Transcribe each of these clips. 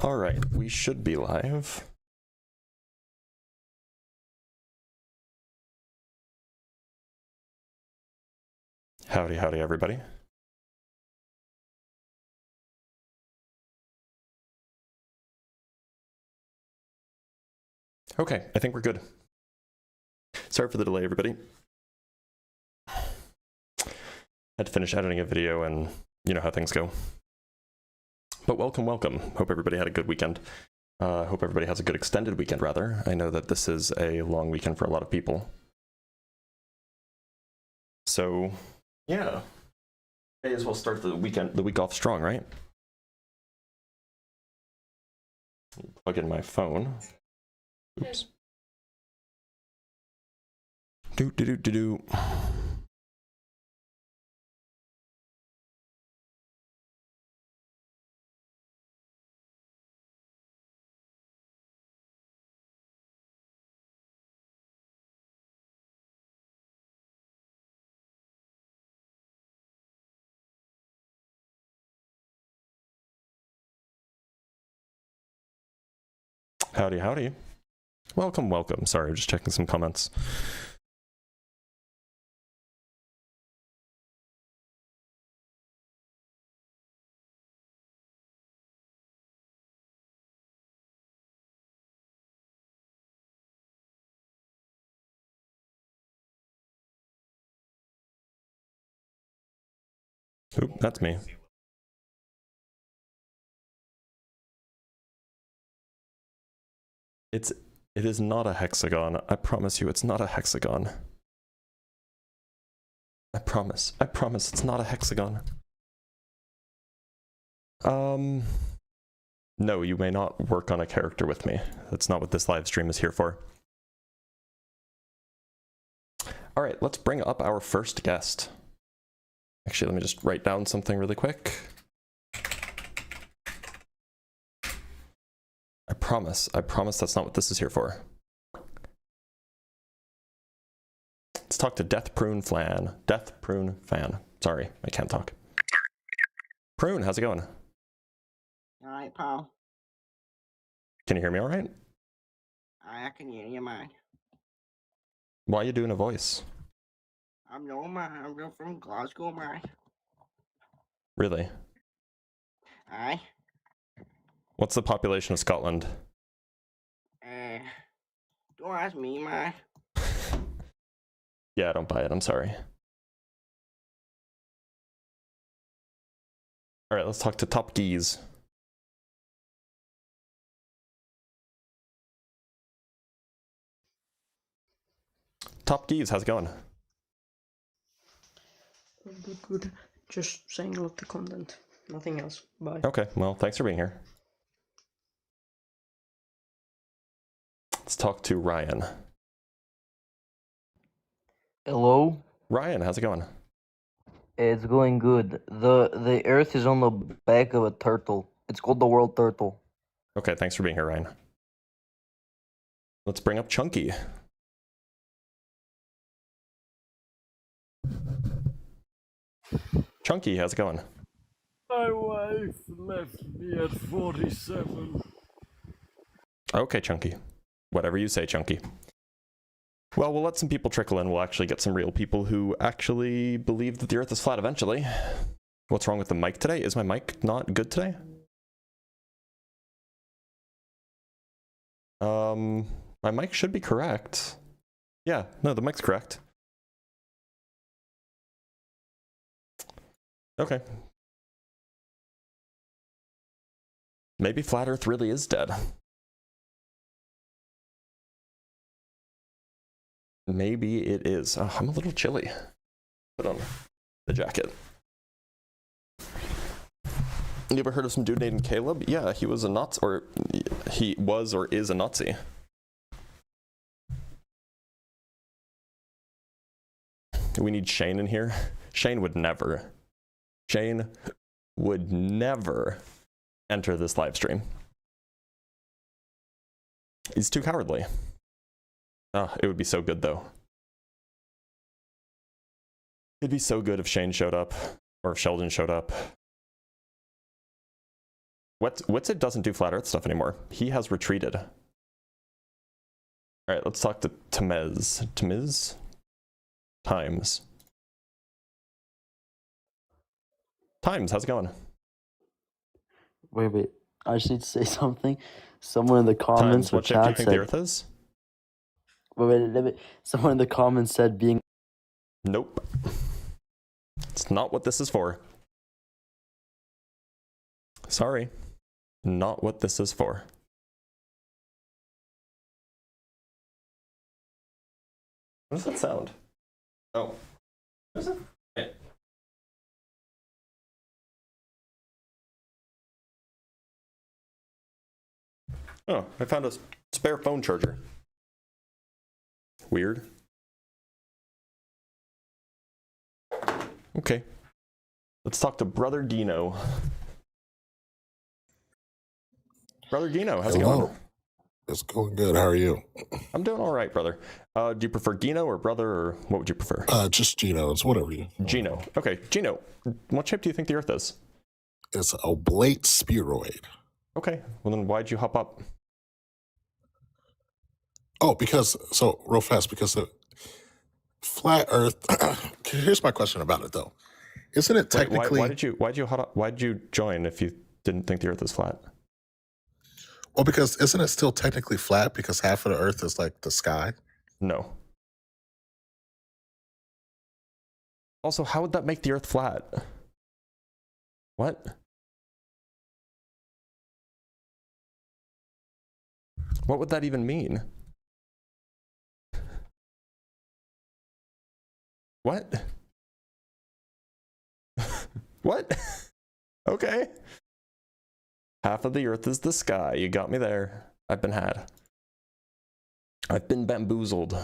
All right, we should be live. Howdy, howdy, everybody. Okay, I think we're good. Sorry for the delay, everybody. Had to finish editing a video and you know how things go. But welcome, welcome. Hope everybody had a good weekend. Hope everybody has a good extended weekend, rather. I know that this is a long weekend for a lot of people. So, yeah. May as well start the week off strong, right? Plug in my phone. Oops. Do. Howdy, howdy. Welcome, welcome. Sorry, I'm just checking some comments. Oop, that's me. It is not a hexagon. I promise you, it's not a hexagon. I promise it's not a hexagon. No, you may not work on a character with me. That's not what this live stream is here for. All right, let's bring up our first guest. Actually, let me just write down something really quick. I promise that's not what this is here for. Let's talk to Death Prune Fan. Sorry, I can't talk. Prune, how's it going? All right, pal. Can you hear me all right? I can hear you, man. Why are you doing a voice? I'm no man. I'm from Glasgow, man. Really? Aye. What's the population of Scotland? Don't ask me, man. Yeah, I don't buy it. I'm sorry. All right, let's talk to Top Geese. Top Geese, how's it going? Good. Just saying a lot of content. Nothing else. Bye. Okay, well, thanks for being here. Let's talk to Ryan. Hello? Ryan, how's it going? It's going good. The Earth is on the back of a turtle. It's called the world turtle. Okay, thanks for being here, Ryan. Let's bring up Chunky. Chunky, how's it going? My wife left me at 47. Okay, Chunky. Whatever you say, Chunky. Well, we'll let some people trickle in. We'll actually get some real people who actually believe that the Earth is flat eventually. What's wrong with the mic today? Is my mic not good today? My mic should be correct. Yeah, no, the mic's correct. Okay. Maybe flat Earth really is dead. Maybe it is. Oh, I'm a little chilly. Put on the jacket. You ever heard of some dude named Caleb? Yeah, he was a Nazi, or he was or is a Nazi. We need Shane in here. Shane would never enter this live stream. He's too cowardly. Oh, it would be so good though. It'd be so good if Shane showed up, or if Sheldon showed up. Witsit doesn't do flat Earth stuff anymore. He has retreated. All right, let's talk to Tamiz. Tamiz? Times. Times, how's it going? Wait. I just need to say something. Someone in the comments Times, or what shape do you chat think the said. Earth is? Wait. Someone in the comments said being. Nope. It's not what this is for. Sorry. Not what this is for. What does that sound? Oh. What is it? Oh, I found a spare phone charger. Weird. Okay. Let's talk to Brother Dino. Brother Dino, how's it Hello. going? It's going good. How are you? I'm doing all right, brother. Do you prefer Gino or brother, or what would you prefer? Just Gino. It's whatever you. Gino. Okay, Gino, what shape do you think the Earth is? It's a oblate spheroid. Okay, well then why'd you hop up? Oh, because real fast because the flat Earth. Here's my question about it though. Isn't it technically? Why'd you join if you didn't think the Earth is flat? Well, because isn't it still technically flat because half of the Earth is like the sky? No. Also, how would that make the Earth flat? What? What would that even mean? What? What? Okay. Half of the Earth is the sky. You got me there. I've been had. I've been bamboozled.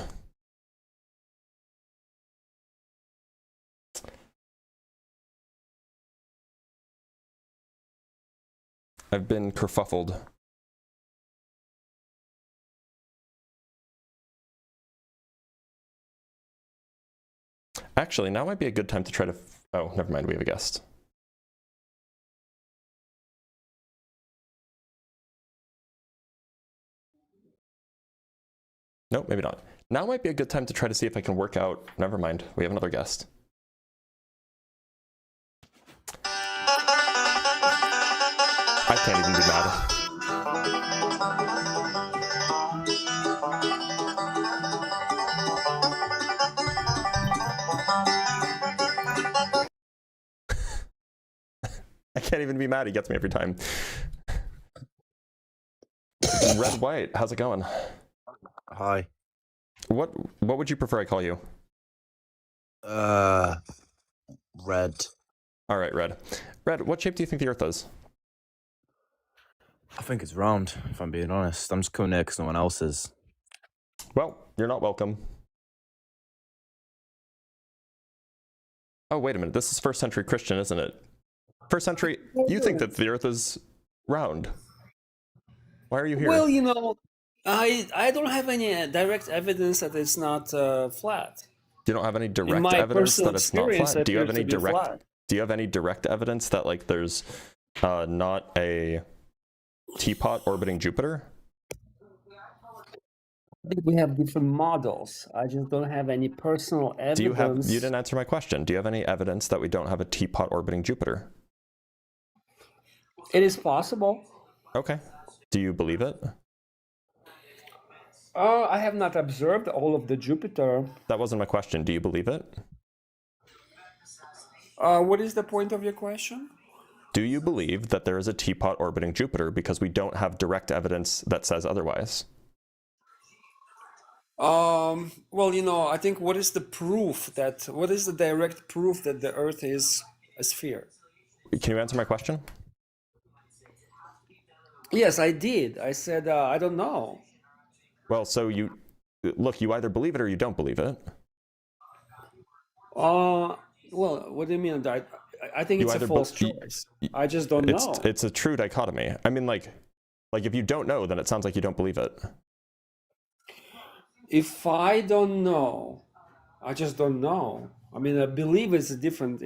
I've been kerfuffled. Actually, now might be a good time to try to... Oh, never mind. We have a guest. Nope, maybe not. Now might be a good time to try to see if I can work out... Never mind. We have another guest. I can't even be mad. I can't even be mad. He gets me every time. Red White, how's it going? Hi. What would you prefer I call you? Red. All right, Red. Red, what shape do you think the Earth is? I think it's round, if I'm being honest. I'm just coming there because no one else is. Well, you're not welcome. Oh, wait a minute. This is first century Christian, isn't it? First century, you think that the Earth is round. Why are you here? Well, you know, I don't have any direct evidence that it's not flat. You don't have any In direct my evidence personal that it's not experience, flat? it Do you have appears any to be direct flat. Do you have any direct evidence that like there's not a teapot orbiting Jupiter? I think we have different models. I just don't have any personal evidence. Do you have you didn't answer my question. Do you have any evidence that we don't have a teapot orbiting Jupiter? It is possible. Okay. Do you believe it? I have not observed all of the Jupiter. That wasn't my question. Do you believe it? What is the point of your question? Do you believe that there is a teapot orbiting Jupiter because we don't have direct evidence that says otherwise? Well, you know, I think what is the direct proof that the Earth is a sphere? Can you answer my question? Yes, I did. I said, I don't know. Well, so you either believe it or you don't believe it. Well, what do you mean? I think it's a false choice. I just don't know. It's a true dichotomy. I mean, like if you don't know, then it sounds like you don't believe it. If I don't know, I just don't know. I mean, I believe it's a different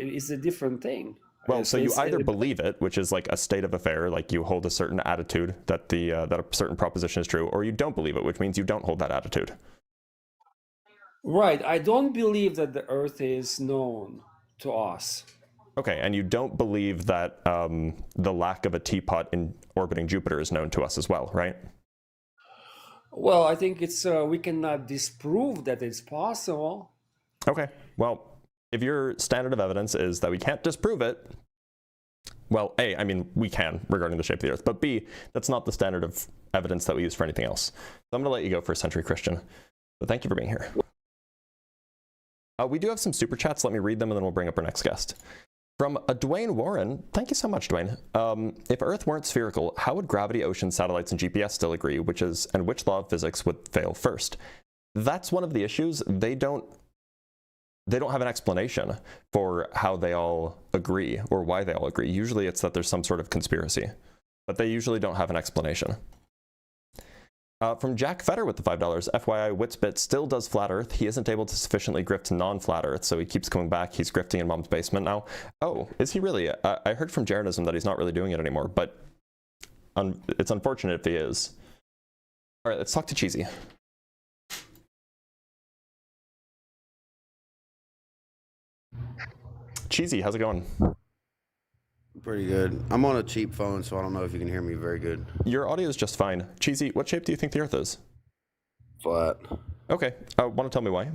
thing. Well, so you It's- either believe it, which is like a state of affair, like you hold a certain attitude that that a certain proposition is true, or you don't believe it, which means you don't hold that attitude. Right. I don't believe that the Earth is known to us. Okay, and you don't believe that the lack of a teapot in orbiting Jupiter is known to us as well, right? Well, I think it's we cannot disprove that it's possible. Okay, well, if your standard of evidence is that we can't disprove it, well, A, I mean, we can regarding the shape of the Earth, but B, that's not the standard of evidence that we use for anything else. So I'm going to let you go for a Century Christian. So thank you for being here. We do have some super chats. Let me read them, and then we'll bring up our next guest. From a Dwayne Warren, thank you so much, Dwayne. If Earth weren't spherical, how would gravity, oceans, satellites, and GPS still agree? Which law of physics would fail first? That's one of the issues. They don't have an explanation for how they all agree or why they all agree. Usually it's that there's some sort of conspiracy, but they usually don't have an explanation. From Jack Fetter with the $5, FYI, Witsbit still does flat Earth. He isn't able to sufficiently grift non-flat Earth, so he keeps coming back. He's grifting in Mom's basement now. Oh, is he really? I heard from Jeranism that he's not really doing it anymore, but it's unfortunate if he is. All right, let's talk to Cheesy. Cheesy, how's it going? Pretty good. I'm on a cheap phone, so I don't know if you can hear me very good. Your audio is just fine. Cheesy, what shape do you think the Earth is? Flat. Okay. Want to tell me why?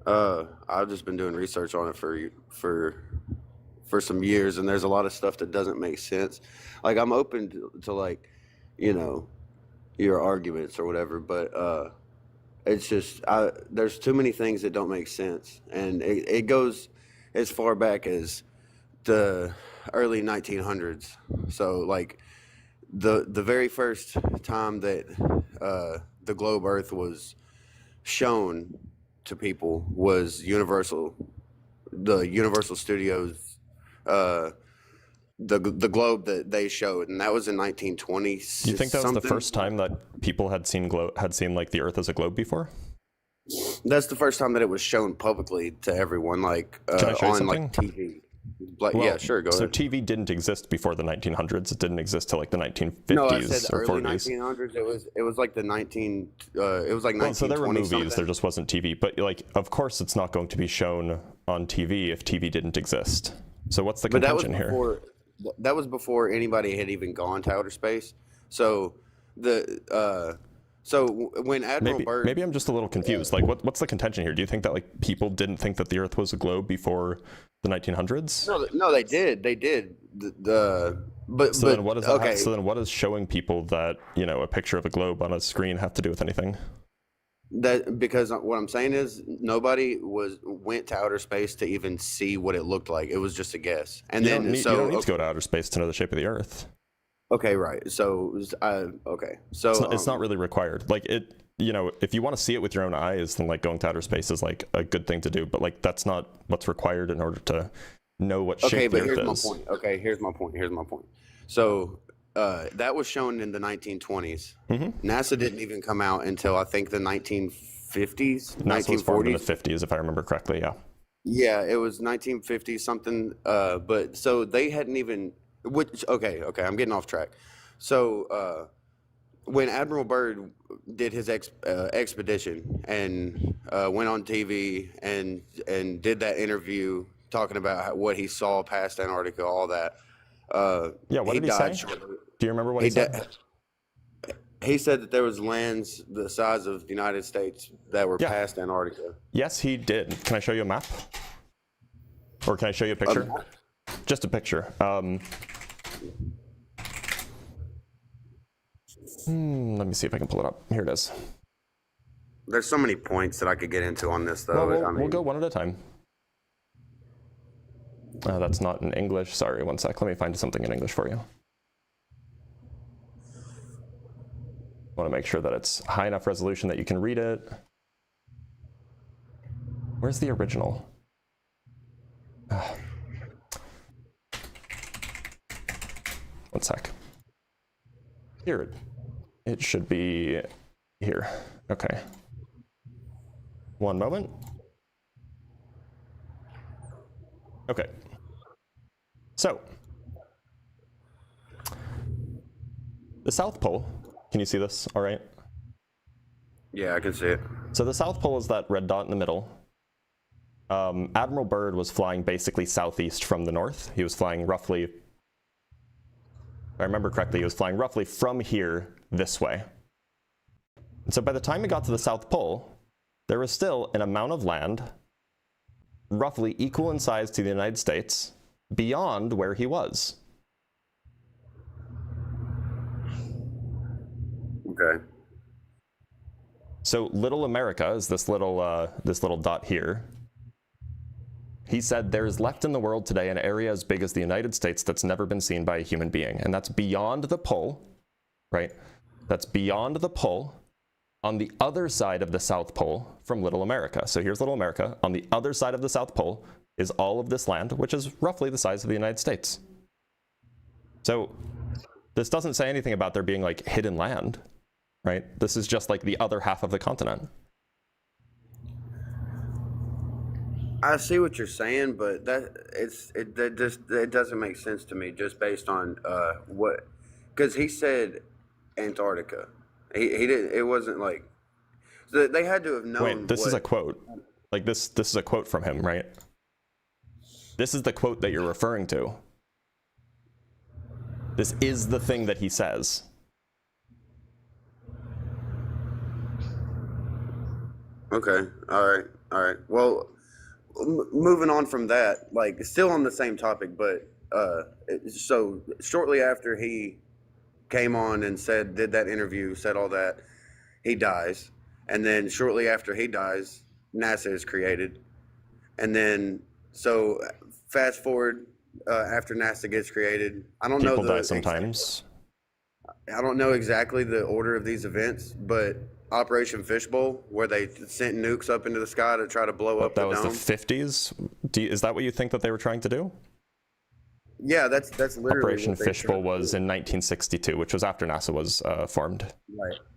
I've just been doing research on it for some years, and there's a lot of stuff that doesn't make sense. Like, I'm open to like, you know, your arguments or whatever, but it's just there's too many things that don't make sense, and it goes as far back as the early 1900s. So like the very first time that the globe Earth was shown to people was Universal Studios, the globe that they showed, and that was in 1920. You think that was the first time that people had seen like the Earth as a globe before? That's the first time that it was shown publicly to everyone, like Can I show you on something? like TV. Like, Well, yeah, sure, go so ahead. TV didn't exist before the 1900s. It didn't exist till like the 1950s No, I said or early 40s. 1900s. It was like the 19. It was like 1920. Well, so there were movies. Something. There just wasn't TV. But like, of course, it's not going to be shown on TV if TV didn't exist. So what's the contention here? That was before anybody had even gone to outer space. So when Admiral Byrd, maybe I'm just a little confused. Like, what's the contention here? Do you think that like people didn't think that the Earth was a globe before the 1900s? No, they did. They did. Then what does that have, so then what does showing people that, you know, a picture of a globe on a screen have to do with anything? That because what I'm saying is nobody went to outer space to even see what it looked like. It was just a guess. And you don't need to go to outer space to know the shape of the Earth. Okay, right. So it's not really required. Like it, you know, if you want to see it with your own eyes, then like going to outer space is like a good thing to do. But like that's not what's required in order to know what shape the Earth is. Okay, but here's my point. Okay, here's my point. So that was shown in the 1920s. Mm-hmm. NASA didn't even come out until I think the 1950s. NASA was formed in the 50s, if I remember correctly. Yeah. Yeah, it was 1950 something. But so they hadn't even. Okay, I'm getting off track. So when Admiral Byrd did his expedition and went on TV and did that interview talking about what he saw past Antarctica, all that. What did he say? Do you remember what he said? He said that there was lands the size of the United States that were past Antarctica. Yes, he did. Can I show you a map? Or can I show you a picture? Just a picture. Let me see if I can pull it up. Here it is. There's so many points that I could get into on this, though. Well, we'll go one at a time. That's not in English. Sorry, one sec. Let me find something in English for you. I want to make sure that it's high enough resolution that you can read it. Where's the original? One sec. Here. It should be here. Okay. One moment. Okay. So, the South Pole, can you see this all right? Yeah, I can see it. So the South Pole is that red dot in the middle. Admiral Byrd was flying basically southeast from the north. He was flying roughly, if I remember correctly, he was flying roughly from here this way. And so by the time he got to the South Pole, there was still an amount of land roughly equal in size to the United States beyond where he was. Okay. So Little America is this little dot here. He said there is left in the world today an area as big as the United States that's never been seen by a human being, and that's beyond the pole, right? That's beyond the pole on the other side of the South Pole from Little America. So here's Little America. On the other side of the South Pole is all of this land, which is roughly the size of the United States. So this doesn't say anything about there being like hidden land, right? This is just like the other half of the continent. I see what you're saying, but it doesn't make sense to me just based on what, because he said Antarctica. He didn't. It wasn't like they had to have known. Wait, this is a quote. Like this is a quote from him, right? This is the quote that you're referring to. This is the thing that he says. Okay. All right. Well, moving on from that, like still on the same topic, but so shortly after he came on and did that interview, said all that, he dies. And then shortly after he dies, NASA is created. And then, so fast forward after NASA gets created, I don't know. People die sometimes. I don't know exactly the order of these events, but Operation Fishbowl, where they sent nukes up into the sky to try to blow up the dome. That was the 50s? Is that what you think that they were trying to do? Yeah, that's literally Operation Fishbowl was in 1962, which was after NASA was formed.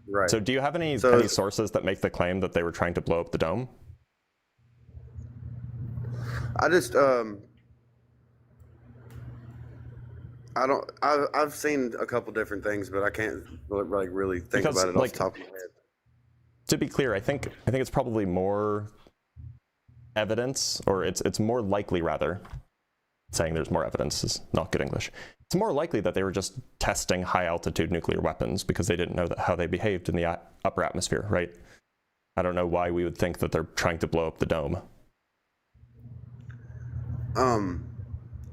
Right. So do you have any sources that make the claim that they were trying to blow up the dome? I've seen a couple different things, but I can't like really think about it off the top of my head. To be clear, I think it's probably more evidence, or it's more likely rather. Saying there's more evidence is not good English. It's more likely that they were just testing high altitude nuclear weapons because they didn't know how they behaved in the upper atmosphere, right? I don't know why we would think that they're trying to blow up the dome.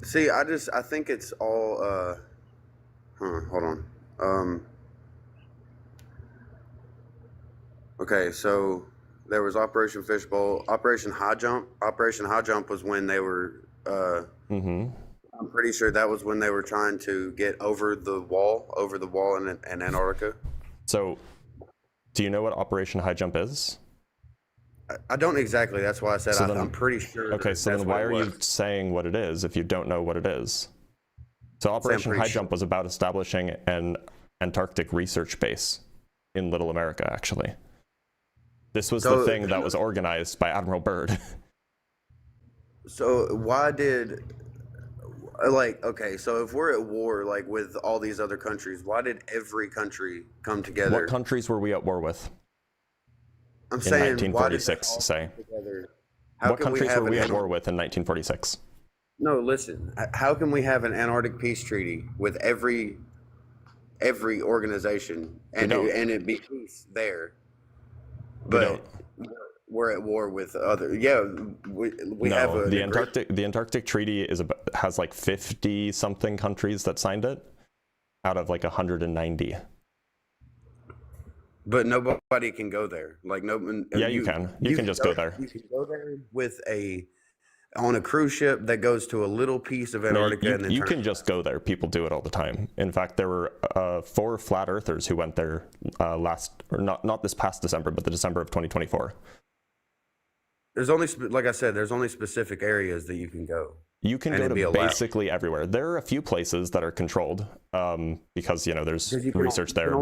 See, I think it's all, hold on. Okay, so there was Operation Fishbowl, Operation High Jump. Operation High Jump was when they were, I'm pretty sure that was when they were trying to get over the wall in Antarctica. So, do you know what Operation High Jump is? I don't exactly. That's why I said I'm pretty sure. Okay, so then why are you saying what it is if you don't know what it is? So Operation High Jump was about establishing an Antarctic research base in Little America, actually. This was the thing that was organized by Admiral Byrd. So why did, like, okay, so if we're at war, like, with all these other countries, why did every country come together? What countries were we at war with? I'm saying, 1946, say. What countries were we at war with in 1946? No, listen. How can we have an Antarctic peace treaty with every organization and it be peace there? But we're at war with other. Yeah, we have the Antarctic treaty has like 50 something countries that signed it out of like 190. But nobody can go there. Like Yeah, you can. You can just go there. You can go there with on a cruise ship that goes to a little piece of Antarctica. No, you can just go there. People do it all the time. In fact, there were 4 flat earthers who went there not this past December, but the December of 2024. There's only, like I said, there's only specific areas that you can go. You can go to basically everywhere. There are a few places that are controlled because there's research there.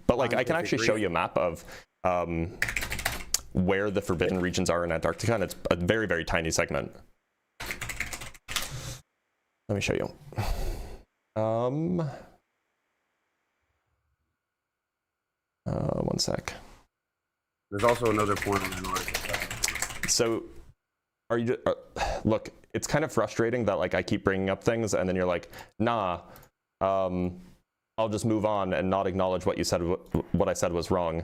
But like I can actually show you a map of where the forbidden regions are in Antarctica, and it's a very, very tiny segment. Let me show you. One sec. There's also another point on that article. So, are you? Look, it's kind of frustrating that like I keep bringing up things and then you're like, nah, I'll just move on and not acknowledge what you said. What I said was wrong.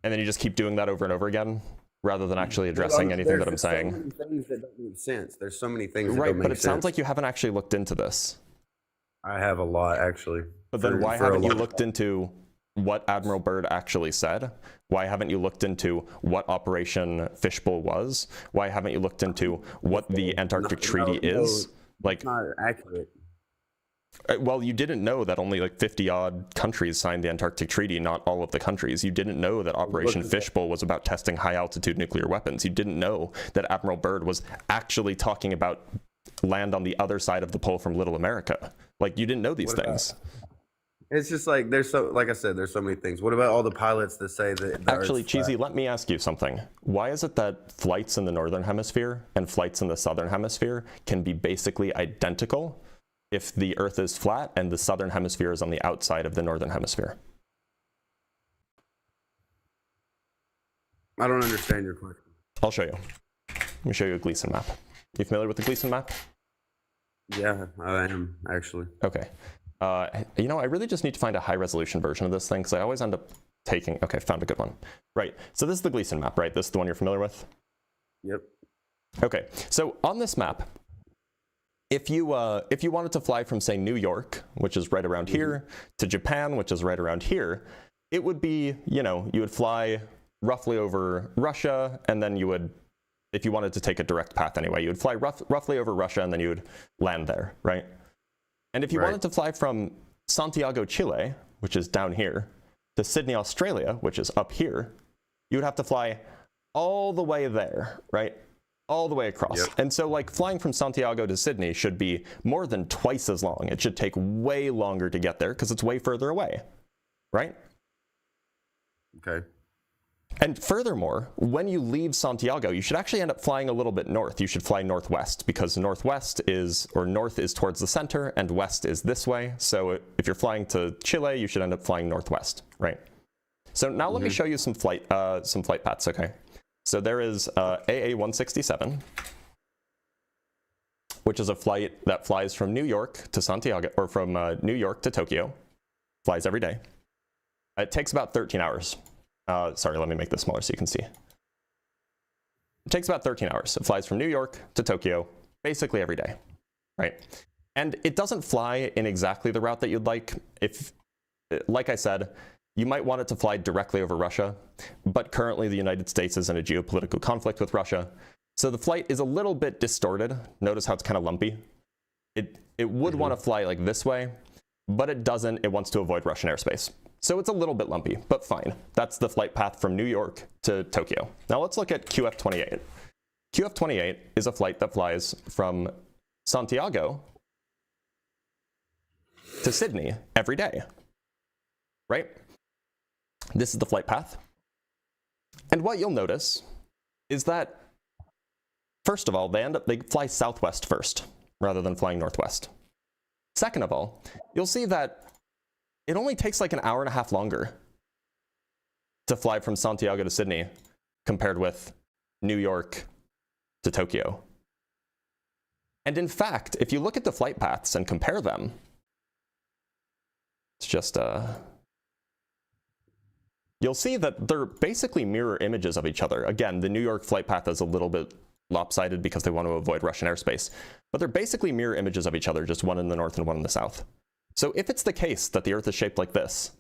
And then you just keep doing that over and over again, rather than actually addressing anything that I'm saying. There's so many things that don't make sense. There's so many things that Right, don't make but it sense. sounds like you haven't actually looked into this. I have a lot, actually. But then why haven't you looked into what Admiral Byrd actually said? Why haven't you looked into what Operation Fishbowl was? Why haven't you looked into what the Antarctic Treaty is? Like, not accurate. Well, you didn't know that only like 50-odd countries signed the Antarctic Treaty, not all of the countries. You didn't know that Operation Fishbowl was about testing high-altitude nuclear weapons. You didn't know that Admiral Byrd was actually talking about land on the other side of the pole from Little America. Like, you didn't know these things. It's just like, like I said, there's so many things. What about all the pilots that say that the Actually, Earth's flat? Cheesy, let me ask you something. Why is it that flights in the Northern Hemisphere and flights in the Southern Hemisphere can be basically identical if the Earth is flat and the Southern Hemisphere is on the outside of the Northern Hemisphere? I don't understand your question. I'll show you. Let me show you a Gleason map. You familiar with the Gleason map? Yeah, I am, actually. Okay. You know, I really just need to find a high-resolution version of this thing, because I always end up taking... Okay, found a good one. Right, so this is the Gleason map, right? This is the one you're familiar with? Yep. Okay, so on this map, if you wanted to fly from, say, New York, which is right around here, to Japan, which is right around here, it would be, you know, you would fly roughly over Russia, and then you would, if you wanted to take a direct path anyway, you would fly roughly over Russia, and then you would land there, right? And if you wanted to fly from Santiago, Chile, which is down here, to Sydney, Australia, which is up here, you would have to fly all the way there, right? All the way across. Yep. And so like flying from Santiago to Sydney should be more than twice as long. It should take way longer to get there because it's way further away, right? Okay. And furthermore, when you leave Santiago, you should actually end up flying a little bit north. You should fly northwest because northwest is, or north is towards the center and west is this way. So if you're flying to Chile, you should end up flying northwest, right? So now let me show you some flight paths, okay? So there is AA-167, which is a flight that flies from New York to Santiago, or from New York to Tokyo, flies every day. It takes about 13 hours. Sorry, let me make this smaller so you can see. It takes about 13 hours. It flies from New York to Tokyo, basically every day, right? And it doesn't fly in exactly the route that you'd like. If, like I said, you might want it to fly directly over Russia, but currently the United States is in a geopolitical conflict with Russia. So the flight is a little bit distorted. Notice how it's kind of lumpy. It would want to fly like this way, but it doesn't. It wants to avoid Russian airspace. So it's a little bit lumpy, but fine. That's the flight path from New York to Tokyo. Now let's look at QF-28. QF-28 is a flight that flies from Santiago to Sydney every day, right? This is the flight path. And what you'll notice is that, first of all, they fly southwest first, rather than flying northwest. Second of all, you'll see that it only takes like an hour and a half longer to fly from Santiago to Sydney compared with New York to Tokyo. And in fact, if you look at the flight paths and compare them, it's just you'll see that they're basically mirror images of each other. Again, the New York flight path is a little bit lopsided because they want to avoid Russian airspace, but they're basically mirror images of each other, just one in the north and one in the south. So if it's the case that the Earth is shaped like this,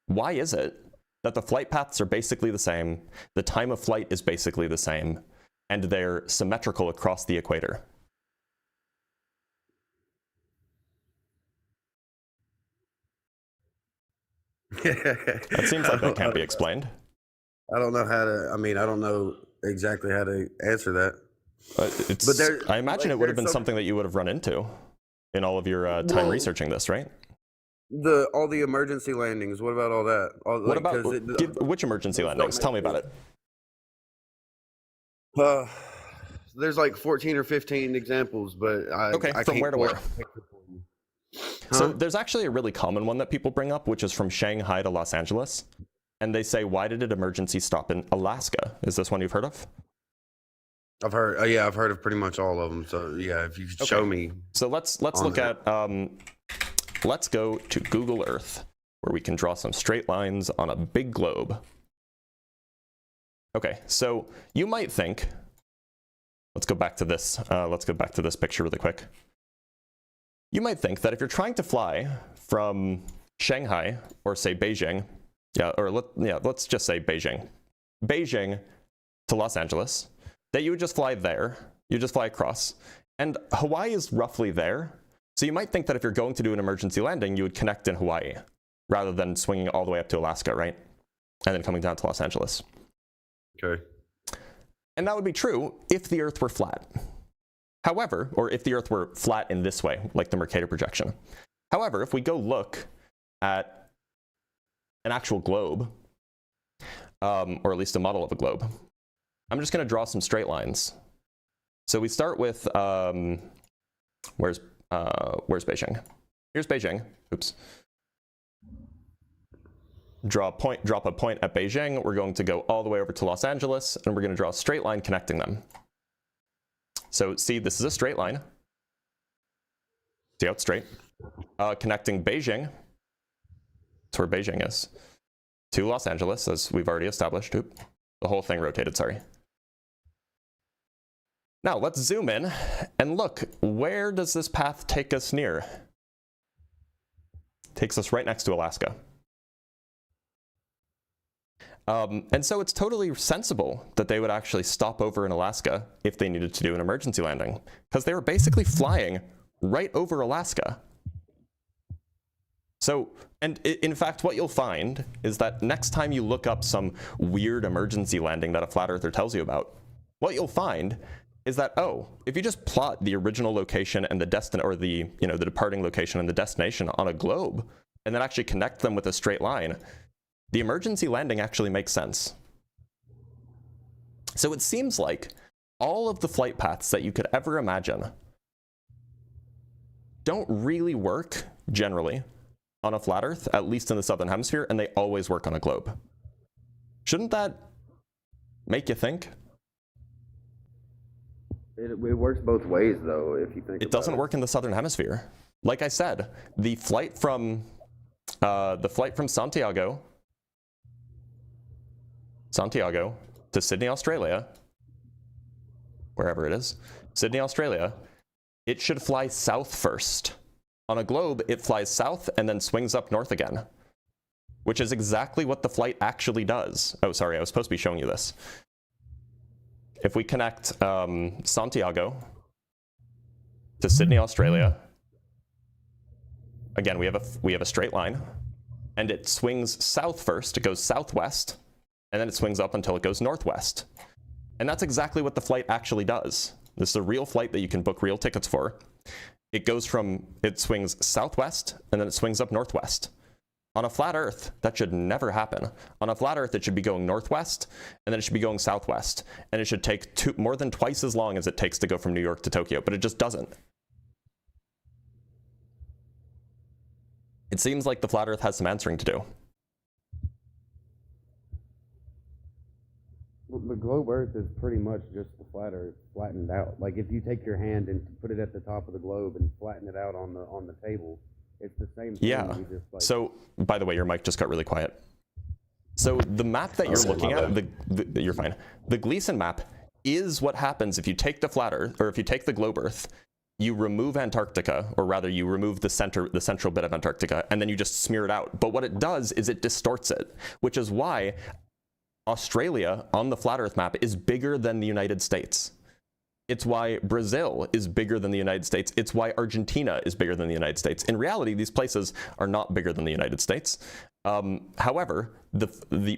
why is it that the flight paths are basically the same, the time of flight is basically the same, and they're symmetrical across the equator? That seems like that can't be explained. I don't know how to, I don't know exactly how to answer that. But I imagine it would have been something that you would have run into in all of your time researching this, right? All the emergency landings, what about all that? What about, which emergency landings? Tell me about it. There's like 14 or 15 examples, but Okay, I from can't where to pull where? out a picture for you. So Huh? there's actually a really common one that people bring up, which is from Shanghai to Los Angeles. And they say, why did it emergency stop in Alaska? Is this one you've heard of? I've heard, yeah, I've heard of pretty much all of them. So yeah, if you could show me. So let's on look that. at, let's go to Google Earth, where we can draw some straight lines on a big globe. Okay, so you might think, let's go back to this picture really quick. You might think that if you're trying to fly from Shanghai, or say Beijing, let's just say Beijing to Los Angeles, that you would just fly there, you just fly across, and Hawaii is roughly there. So you might think that if you're going to do an emergency landing, you would connect in Hawaii, rather than swinging all the way up to Alaska, right? And then coming down to Los Angeles. Okay. And that would be true if the Earth were flat. However, or if the Earth were flat in this way, like the Mercator projection. However, if we go look at an actual globe, or at least a model of a globe, I'm just going to draw some straight lines. So we start with, where's Beijing? Here's Beijing. Oops. Drop a point at Beijing. We're going to go all the way over to Los Angeles, and we're going to draw a straight line connecting them. So see, this is a straight line. See how it's straight? Connecting Beijing, that's where Beijing is, to Los Angeles, as we've already established. Oop, the whole thing rotated, sorry. Now let's zoom in and look, where does this path take us near? Takes us right next to Alaska. And so it's totally sensible that they would actually stop over in Alaska if they needed to do an emergency landing, because they were basically flying right over Alaska. So, and in fact, what you'll find is that next time you look up some weird emergency landing that a flat earther tells you about, what you'll find is that, oh, if you just plot the original location and the the departing location and the destination on a globe, and then actually connect them with a straight line, the emergency landing actually makes sense. So it seems like all of the flight paths that you could ever imagine don't really work, generally, on a flat Earth, at least in the southern hemisphere, and they always work on a globe. Shouldn't that make you think? It works both ways, though, if you think It doesn't work in the southern hemisphere. Like I said, the flight from Santiago to Sydney, Australia, wherever it is, Sydney, Australia, it should fly south first. On a globe, it flies south and then swings up north again, which is exactly what the flight actually does. Oh, sorry, I was supposed to be showing you this. If we connect Santiago to Sydney, Australia, again, we have a straight line, and it swings south first. It goes southwest, and then it swings up until it goes northwest. And that's exactly what the flight actually does. This is a real flight that you can book real tickets for. It swings southwest, and then it swings up northwest. On a flat Earth, that should never happen. On a flat Earth, it should be going northwest, and then it should be going southwest. And it should take more than twice as long as it takes to go from New York to Tokyo, but it just doesn't. It seems like the flat Earth has some answering to do. The globe Earth is pretty much just the flat Earth flattened out. Like if you take your hand and put it at the top of the globe and flatten it out on the table, it's the same thing. Yeah. So, by the way, your mic just got really quiet. So the map that you're looking at, you're fine. The Gleason map is what happens if you take the flat Earth, or if you take the globe Earth, you remove Antarctica, or rather you remove the central bit of Antarctica, and then you just smear it out. But what it does is it distorts it, which is why Australia on the flat Earth map is bigger than the United States. It's why Brazil is bigger than the United States. It's why Argentina is bigger than the United States. In reality, these places are not bigger than the United States. However,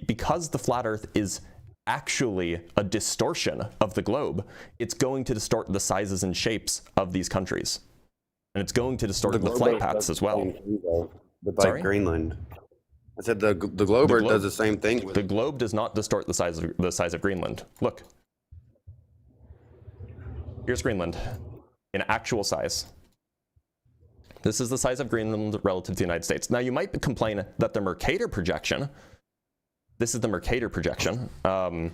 because the flat Earth is actually a distortion of the globe, it's going to distort the sizes and shapes of these countries. And it's going to distort the flight paths as well. Like Greenland. I said the globe Earth does the same thing. The globe does not distort the size of Greenland. Look. Here's Greenland in actual size. This is the size of Greenland relative to the United States. Now, you might complain that the Mercator projection, this is the Mercator projection. The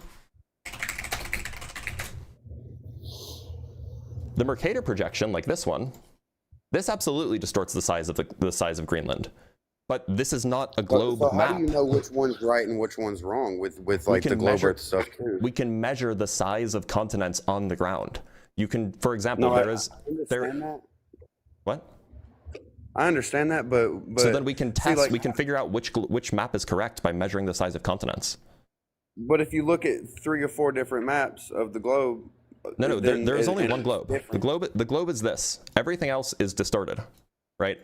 Mercator projection, like this one, this absolutely distorts the size of Greenland. But this is not a globe map. How do you know which one's right and which one's wrong with like the globe Earth stuff too? We can measure the size of continents on the ground. You can, for example, What? I understand that, but so then we can test. We can figure out which map is correct by measuring the size of continents. But if you look at 3 or 4 different maps of the globe, no, there's only one globe. The globe is this. Everything else is distorted, right?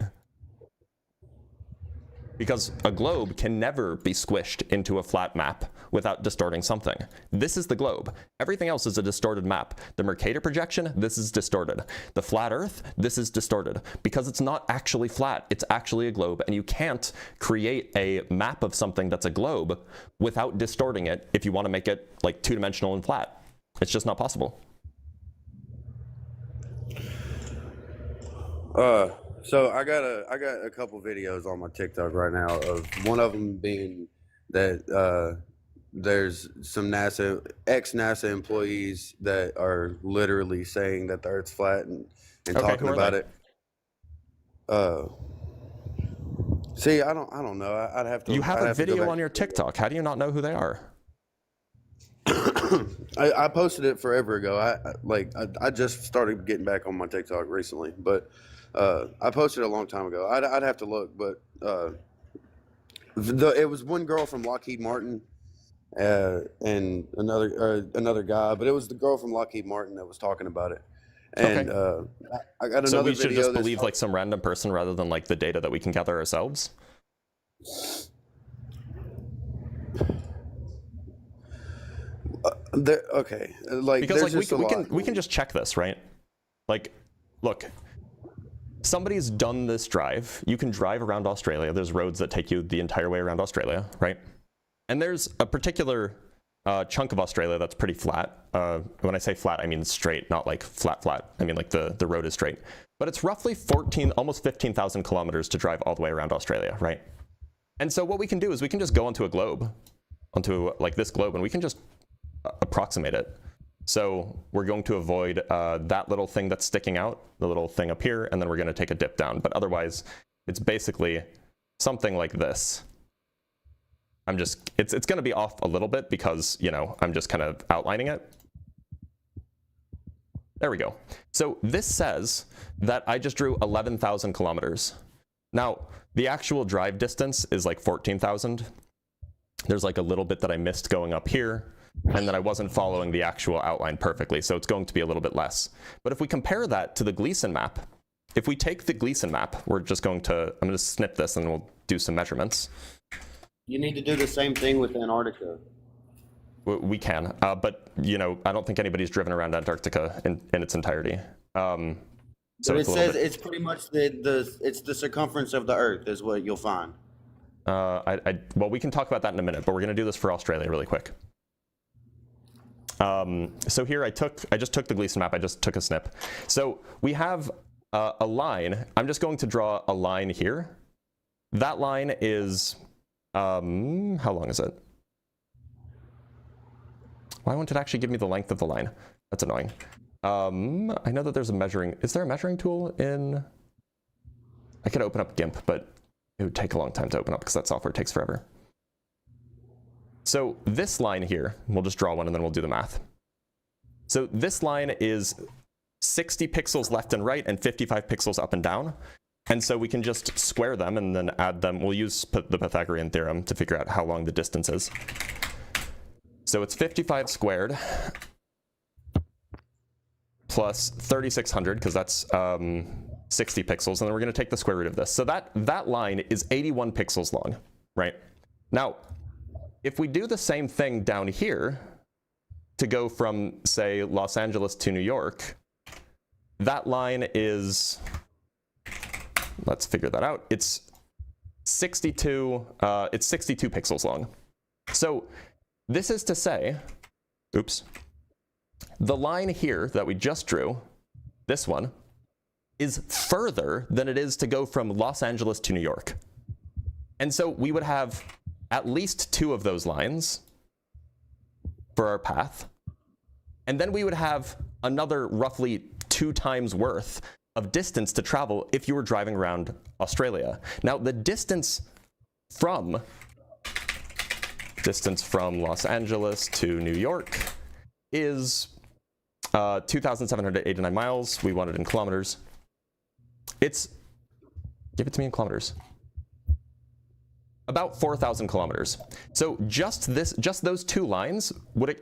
Because a globe can never be squished into a flat map without distorting something. This is the globe. Everything else is a distorted map. The Mercator projection, this is distorted. The flat Earth, this is distorted. Because it's not actually flat, it's actually a globe, and you can't create a map of something that's a globe without distorting it if you want to make it like 2-dimensional and flat. It's just not possible. So I got a couple videos on my TikTok right now of one of them being that there's some ex-NASA employees that are literally saying that the Earth's flat and talking about it. See, I don't know. I'd have to. You have a video on your TikTok. How do you not know who they are? I posted it forever ago. I just started getting back on my TikTok recently, but I posted it a long time ago. I'd have to look, but it was one girl from Lockheed Martin and another guy, but it was the girl from Lockheed Martin that was talking about it. And I got another video. So we should just believe like some random person rather than like the data that we can gather ourselves? Okay, like because like we can just check this, right? Like, look, somebody's done this drive. You can drive around Australia. There's roads that take you the entire way around Australia, right? And there's a particular chunk of Australia that's pretty flat. When I say flat, I mean straight, not like flat. I mean like the road is straight. But it's roughly almost 15,000 kilometers to drive all the way around Australia, right? And so what we can do is we can just go onto a globe, onto like this globe, and we can just approximate it. So we're going to avoid that little thing that's sticking out, the little thing up here, and then we're going to take a dip down. But otherwise, it's basically something like this. It's going to be off a little bit because, you know, I'm just kind of outlining it. There we go. So this says that I just drew 11,000 kilometers. Now, the actual drive distance is like 14,000. There's like a little bit that I missed going up here, and then I wasn't following the actual outline perfectly, so it's going to be a little bit less. But if we compare that to the Gleason map, if we take the Gleason map, I'm going to snip this and we'll do some measurements. You need to do the same thing with Antarctica. We can, but you know, I don't think anybody's driven around Antarctica in its entirety. So but it says it's pretty much it's the circumference of the Earth is what you'll find. Well, we can talk about that in a minute, but we're going to do this for Australia really quick. So here I just took the Gleason map. I just took a snip. So we have a line. I'm just going to draw a line here. That line is how long is it? Why won't it actually give me the length of the line? That's annoying. I know that there's a measuring. Is there a measuring tool in? I could open up GIMP, but it would take a long time to open up because that software takes forever. So this line here, we'll just draw one and then we'll do the math. So this line is 60 pixels left and right and 55 pixels up and down. And so we can just square them and then add them. We'll use the Pythagorean theorem to figure out how long the distance is. So it's 55 squared plus 3600, because that's 60 pixels. And then we're going to take the square root of this. So that line is 81 pixels long, right? Now, if we do the same thing down here to go from, say, Los Angeles to New York, that line is, let's figure that out. It's 62 pixels long. So this is to say, oops, The line here that we just drew, this one, is further than it is to go from Los Angeles to New York. And so we would have at least 2 of those lines for our path. And then we would have another roughly 2 times worth of distance to travel if you were driving around Australia. Now, the distance from Los Angeles to New York is 2,789 miles. We want it in kilometers. Give it to me in kilometers. About 4,000 kilometers. So just those 2 lines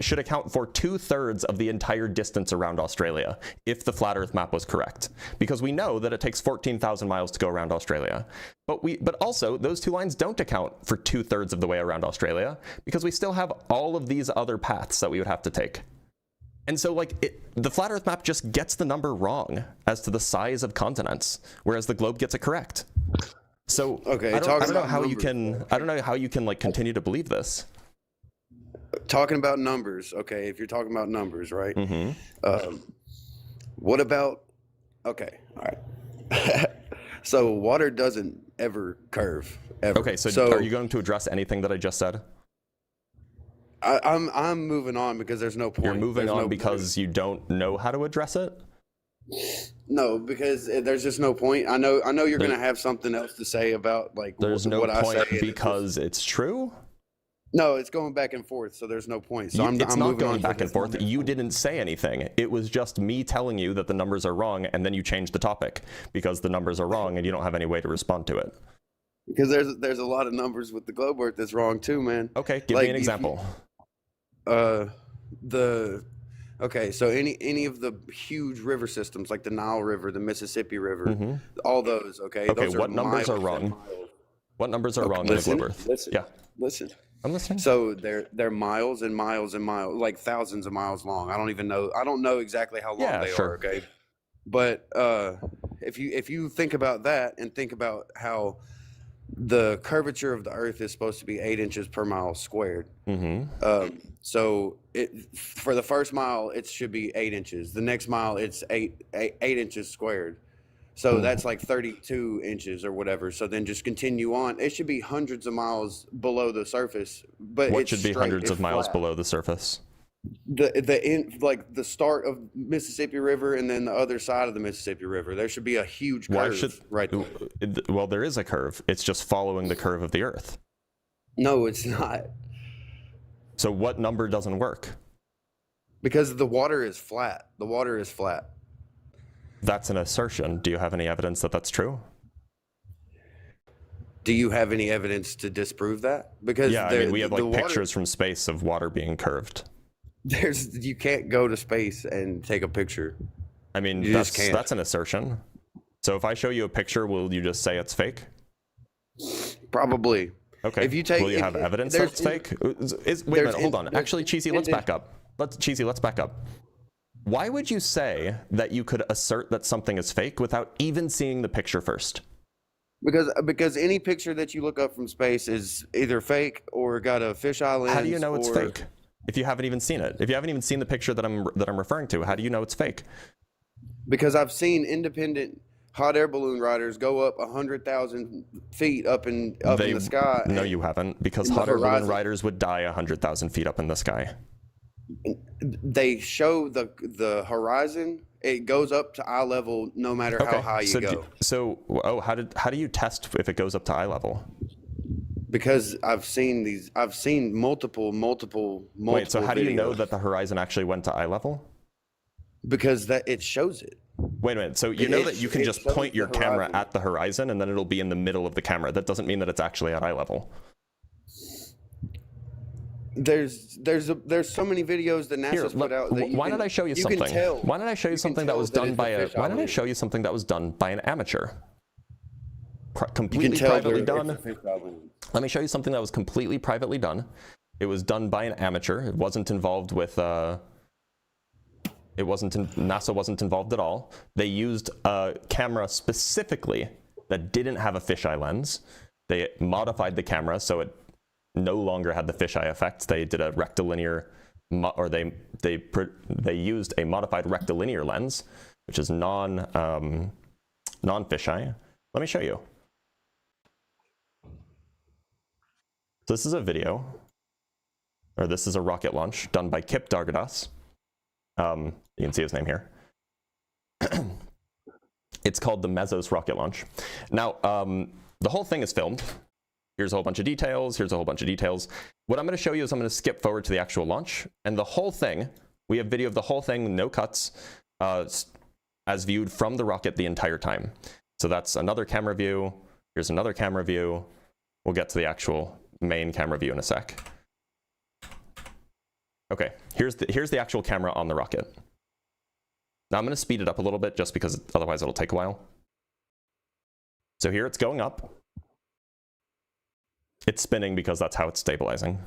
should account for 2/3 of the entire distance around Australia if the flat Earth map was correct, because we know that it takes 14,000 miles to go around Australia. But also those 2 lines don't account for 2/3 of the way around Australia, because we still have all of these other paths that we would have to take. And so the flat Earth map just gets the number wrong as to the size of continents, whereas the globe gets it correct. So okay, I don't know how you can like continue to believe this. Talking about numbers, okay, if you're talking about numbers, right? Mm-hmm. What about, okay, all right. So water doesn't ever curve, ever. Okay, so are you going to address anything that I just said? I'm moving on because there's no point. You're moving on because you don't know how to address it? No, because there's just no point. I know you're going to have something else to say about like there's no what point I say because it's true? No, it's going back and forth, so there's no point. So it's I'm not moving going on back and forth. You didn't say anything. It was just me telling you that the numbers are wrong, and then you changed the topic because the numbers are wrong and you don't have any way to respond to it. Because there's a lot of numbers with the globe Earth that's wrong too, man. Okay, give me an example. Okay, so any of the huge river systems like the Nile River, the Mississippi River, all those, okay? Okay, those what numbers are wrong? What numbers are wrong in the globe Earth? Listen. I'm listening. So they're miles and miles and miles, like thousands of miles long. I don't know exactly how long they are, okay? But if you think about that and think about how the curvature of the Earth is supposed to be 8 inches per mile squared. So for the first mile, it should be 8 inches. The next mile, it's eight inches squared. So that's like 32 inches or whatever. So then just continue on. It should be hundreds of miles below the surface. But what should be hundreds of miles below the surface? Like the start of Mississippi River and then the other side of the Mississippi River. There should be a huge curve right there. Well, there is a curve. It's just following the curve of the Earth. No, it's not. So what number doesn't work? Because the water is flat. The water is flat. That's an assertion. Do you have any evidence that that's true? Do you have any evidence to disprove that? Because yeah, I mean, we have like pictures from space of water being curved. You can't go to space and take a picture. I mean, that's an assertion. So if I show you a picture, will you just say it's fake? Probably. Okay. Will you have evidence that it's fake? Wait a minute, hold on. Actually, Cheesy, let's back up. Let's back up. Why would you say that you could assert that something is fake without even seeing the picture first? Because any picture that you look up from space is either fake or got a fisheye lens. How do you know it's fake? If you haven't even seen it, if you haven't even seen the picture that I'm referring to, how do you know it's fake? Because I've seen independent hot air balloon riders go up 100,000 feet up in the sky. No, you haven't, because hot air balloon riders would die 100,000 feet up in the sky. They show the horizon. It goes up to eye level no matter how high you go. How do you test if it goes up to eye level? Because I've seen multiple Wait, so how do you know videos. that the horizon actually went to eye level? Because it shows it. Wait a minute, so you know that you can just point your camera at the horizon and then it'll be in the middle of the camera. That doesn't mean that it's actually at eye level. There's so many videos that NASA's put out. Why did I show you something? Why did I show you something that was done by a? Why did I show you something that was done by an amateur? Completely privately done. Let me show you something that was completely privately done. It was done by an amateur. It wasn't involved with. NASA wasn't involved at all. They used a camera specifically that didn't have a fisheye lens. They modified the camera so it no longer had the fisheye effect. They did a rectilinear they used a modified rectilinear lens, which is non-fisheye. Let me show you. So this is a video, or this is a rocket launch done by Kip Dargadas. You can see his name here. It's called the Mesos rocket launch. Now, the whole thing is filmed. Here's a whole bunch of details. Here's a whole bunch of details. What I'm going to show you is I'm going to skip forward to the actual launch. And the whole thing, we have video of the whole thing, no cuts, as viewed from the rocket the entire time. So that's another camera view. Here's another camera view. We'll get to the actual main camera view in a sec. Okay, here's the actual camera on the rocket. Now I'm going to speed it up a little bit just because otherwise it'll take a while. So here it's going up. It's spinning because that's how it's stabilizing.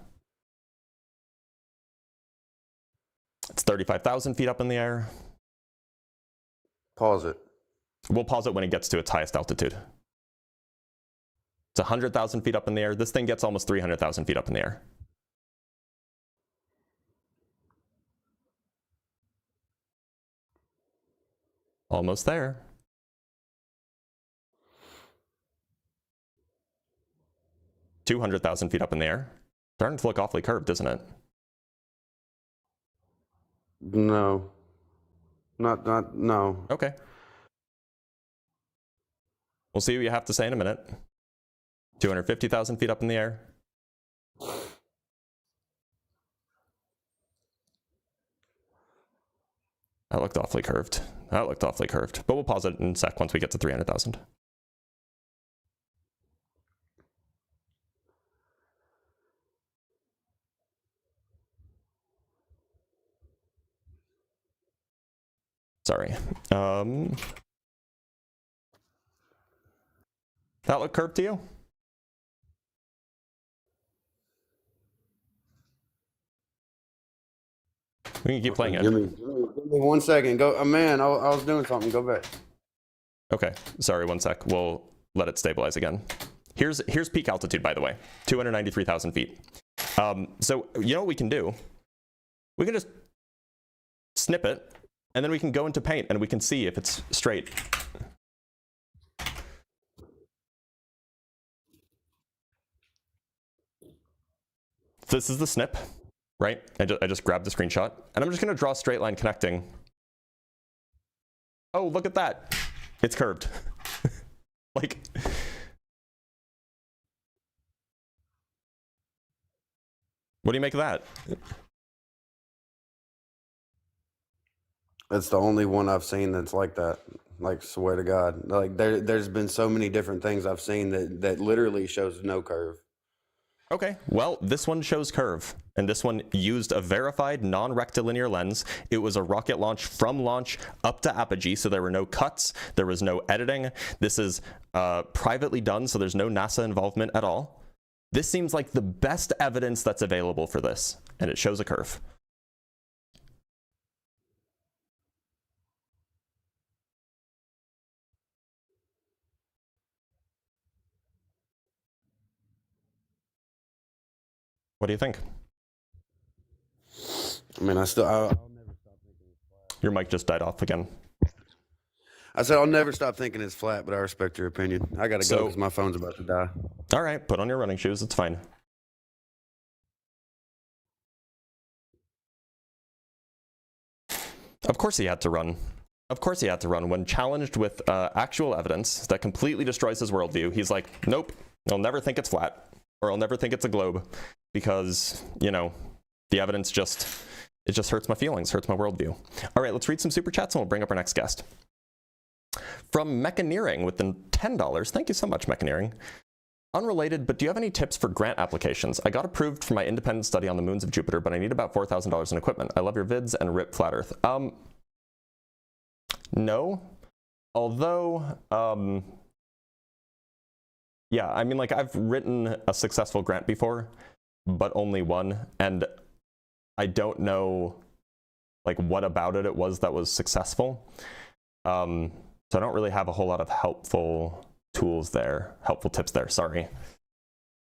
It's 35,000 feet up in the air. Pause it. We'll pause it when it gets to its highest altitude. It's 100,000 feet up in the air. This thing gets almost 300,000 feet up in the air. Almost there. $200,000 feet up in the air. Starting to look awfully curved, isn't it? No. No. Okay. We'll see what you have to say in a minute. 250,000 feet up in the air. That looked awfully curved. That looked awfully curved. But we'll pause it in a sec once we get to 300,000. Sorry. That look curved to you? We can keep playing it. Give me 1 second. Go, man. I was doing something. Go back. Okay, sorry, 1 sec. We'll let it stabilize again. Here's peak altitude, by the way, 293,000 feet. So you know what we can do? We can just snip it, and then we can go into paint, and we can see if it's straight. So this is the snip, right? I just grabbed the screenshot, and I'm just going to draw a straight line connecting. Oh, look at that. It's curved. Like, what do you make of that? That's the only one I've seen that's like that. Like, swear to God. Like, there's been so many different things I've seen that literally shows no curve. Okay, well, this one shows curve, and this one used a verified non-rectilinear lens. It was a rocket launch from launch up to apogee, so there were no cuts, there was no editing. This is privately done, so there's no NASA involvement at all. This seems like the best evidence that's available for this, and it shows a curve. What do you think? I mean, I'll never stop thinking it's flat. Your mic just died off again. I said I'll never stop thinking it's flat, but I respect your opinion. I gotta go because my phone's about to die. All right, put on your running shoes. It's fine. Of course he had to run. Of course he had to run. When challenged with actual evidence that completely destroys his worldview, he's like, nope, I'll never think it's flat, or I'll never think it's a globe, because, you know, the evidence just hurts my feelings, hurts my worldview. All right, let's read some super chats and we'll bring up our next guest. From Mechaneering with the $10. Thank you so much, Mechaneering. Unrelated, but do you have any tips for grant applications? I got approved for my independent study on the moons of Jupiter, but I need about $4,000 in equipment. I love your vids and rip Flat Earth. No. Although, yeah, I mean, like, I've written a successful grant before, but only one, and I don't know, like, what about it was that was successful. So I don't really have a whole lot of helpful tools there, helpful tips there, sorry.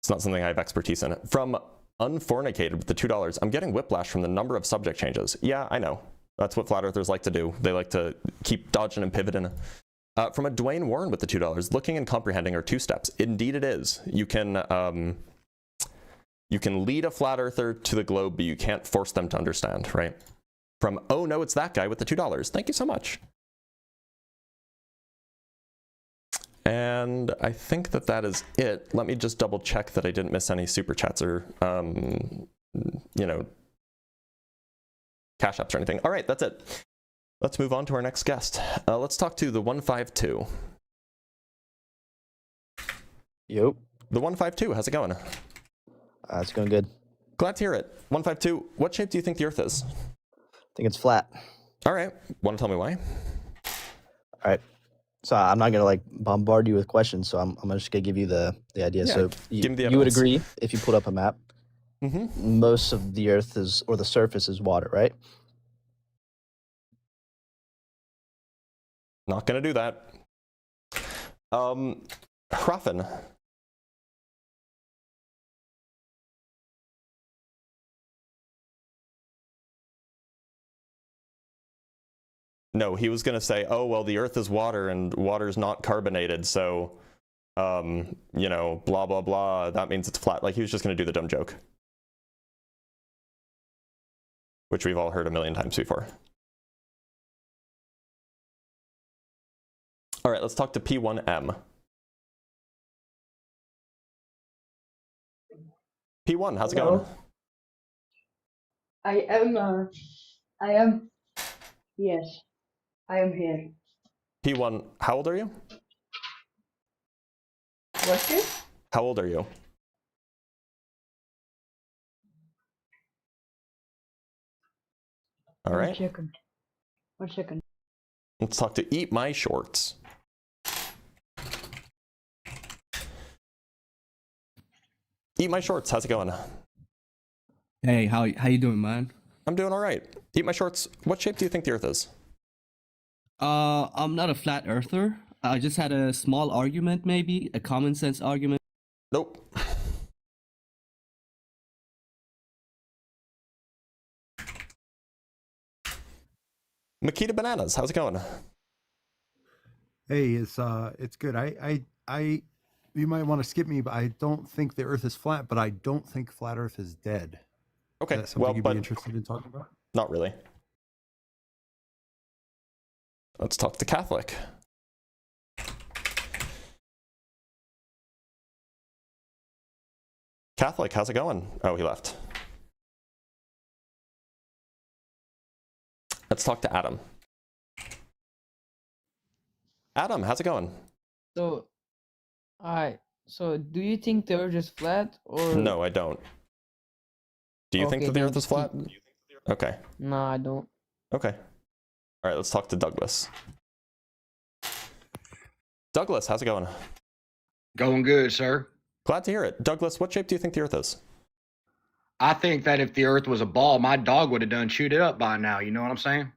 It's not something I have expertise in. From Unfornicated with the $2. I'm getting whiplash from the number of subject changes. Yeah, I know. That's what flat earthers like to do. They like to keep dodging and pivoting. From a Dwayne Warren with the $2. Looking and comprehending are 2 steps. Indeed it is. You can lead a flat earther to the globe, but you can't force them to understand, right? From oh no, it's that guy with the $2. Thank you so much. And I think that is it. Let me just double check that I didn't miss any super chats or, you know, cash apps or anything. All right, that's it. Let's move on to our next guest. Let's talk to the 152. Yep. The 152, how's it going? It's going good. Glad to hear it. 152, what shape do you think the Earth is? I think it's flat. All right, want to tell me why? All right. So I'm not gonna like bombard you with questions. So I'm just gonna give you the idea. Yeah, so give me the you would evidence. agree if you put up a map, Mm-hmm. most of the Earth is, or the surface is water, right? Not gonna do that. Hrafen. No, he was gonna say, oh, well, the Earth is water and water's not carbonated, so, you know, blah, blah, blah, that means it's flat. Like, he was just gonna do the dumb joke. Which we've all heard a million times before. All right, let's talk to P1M. P1, how's it going? I am here. P1, how old are you? What's it? How old are you? All right. One second. Let's talk to Eat My Shorts. Eat My Shorts, how's it going? Hey, how you doing, man? I'm doing all right. Eat My Shorts, what shape do you think the Earth is? I'm not a flat earther. I just had a small argument, maybe a common sense argument. Nope. Makita Bananas, how's it going? Hey, it's good. You might want to skip me, but I don't think the Earth is flat, but I don't think flat Earth is dead. Okay, Is that something well, you'd but be interested in talking about? not really. Let's talk to Catholic. Catholic, how's it going? Oh, he left. Let's talk to Adam. Adam, how's it going? So, alright. So, do you think the Earth is flat or? No, I don't. Do you think Okay, that the then Earth is just flat? keep- Okay. No, I don't. Okay. All right, let's talk to Douglas. Douglas, how's it going? Going good, sir. Glad to hear it. Douglas, what shape do you think the Earth is? I think that if the Earth was a ball, my dog would have done chewed it up by now. You know what I'm saying?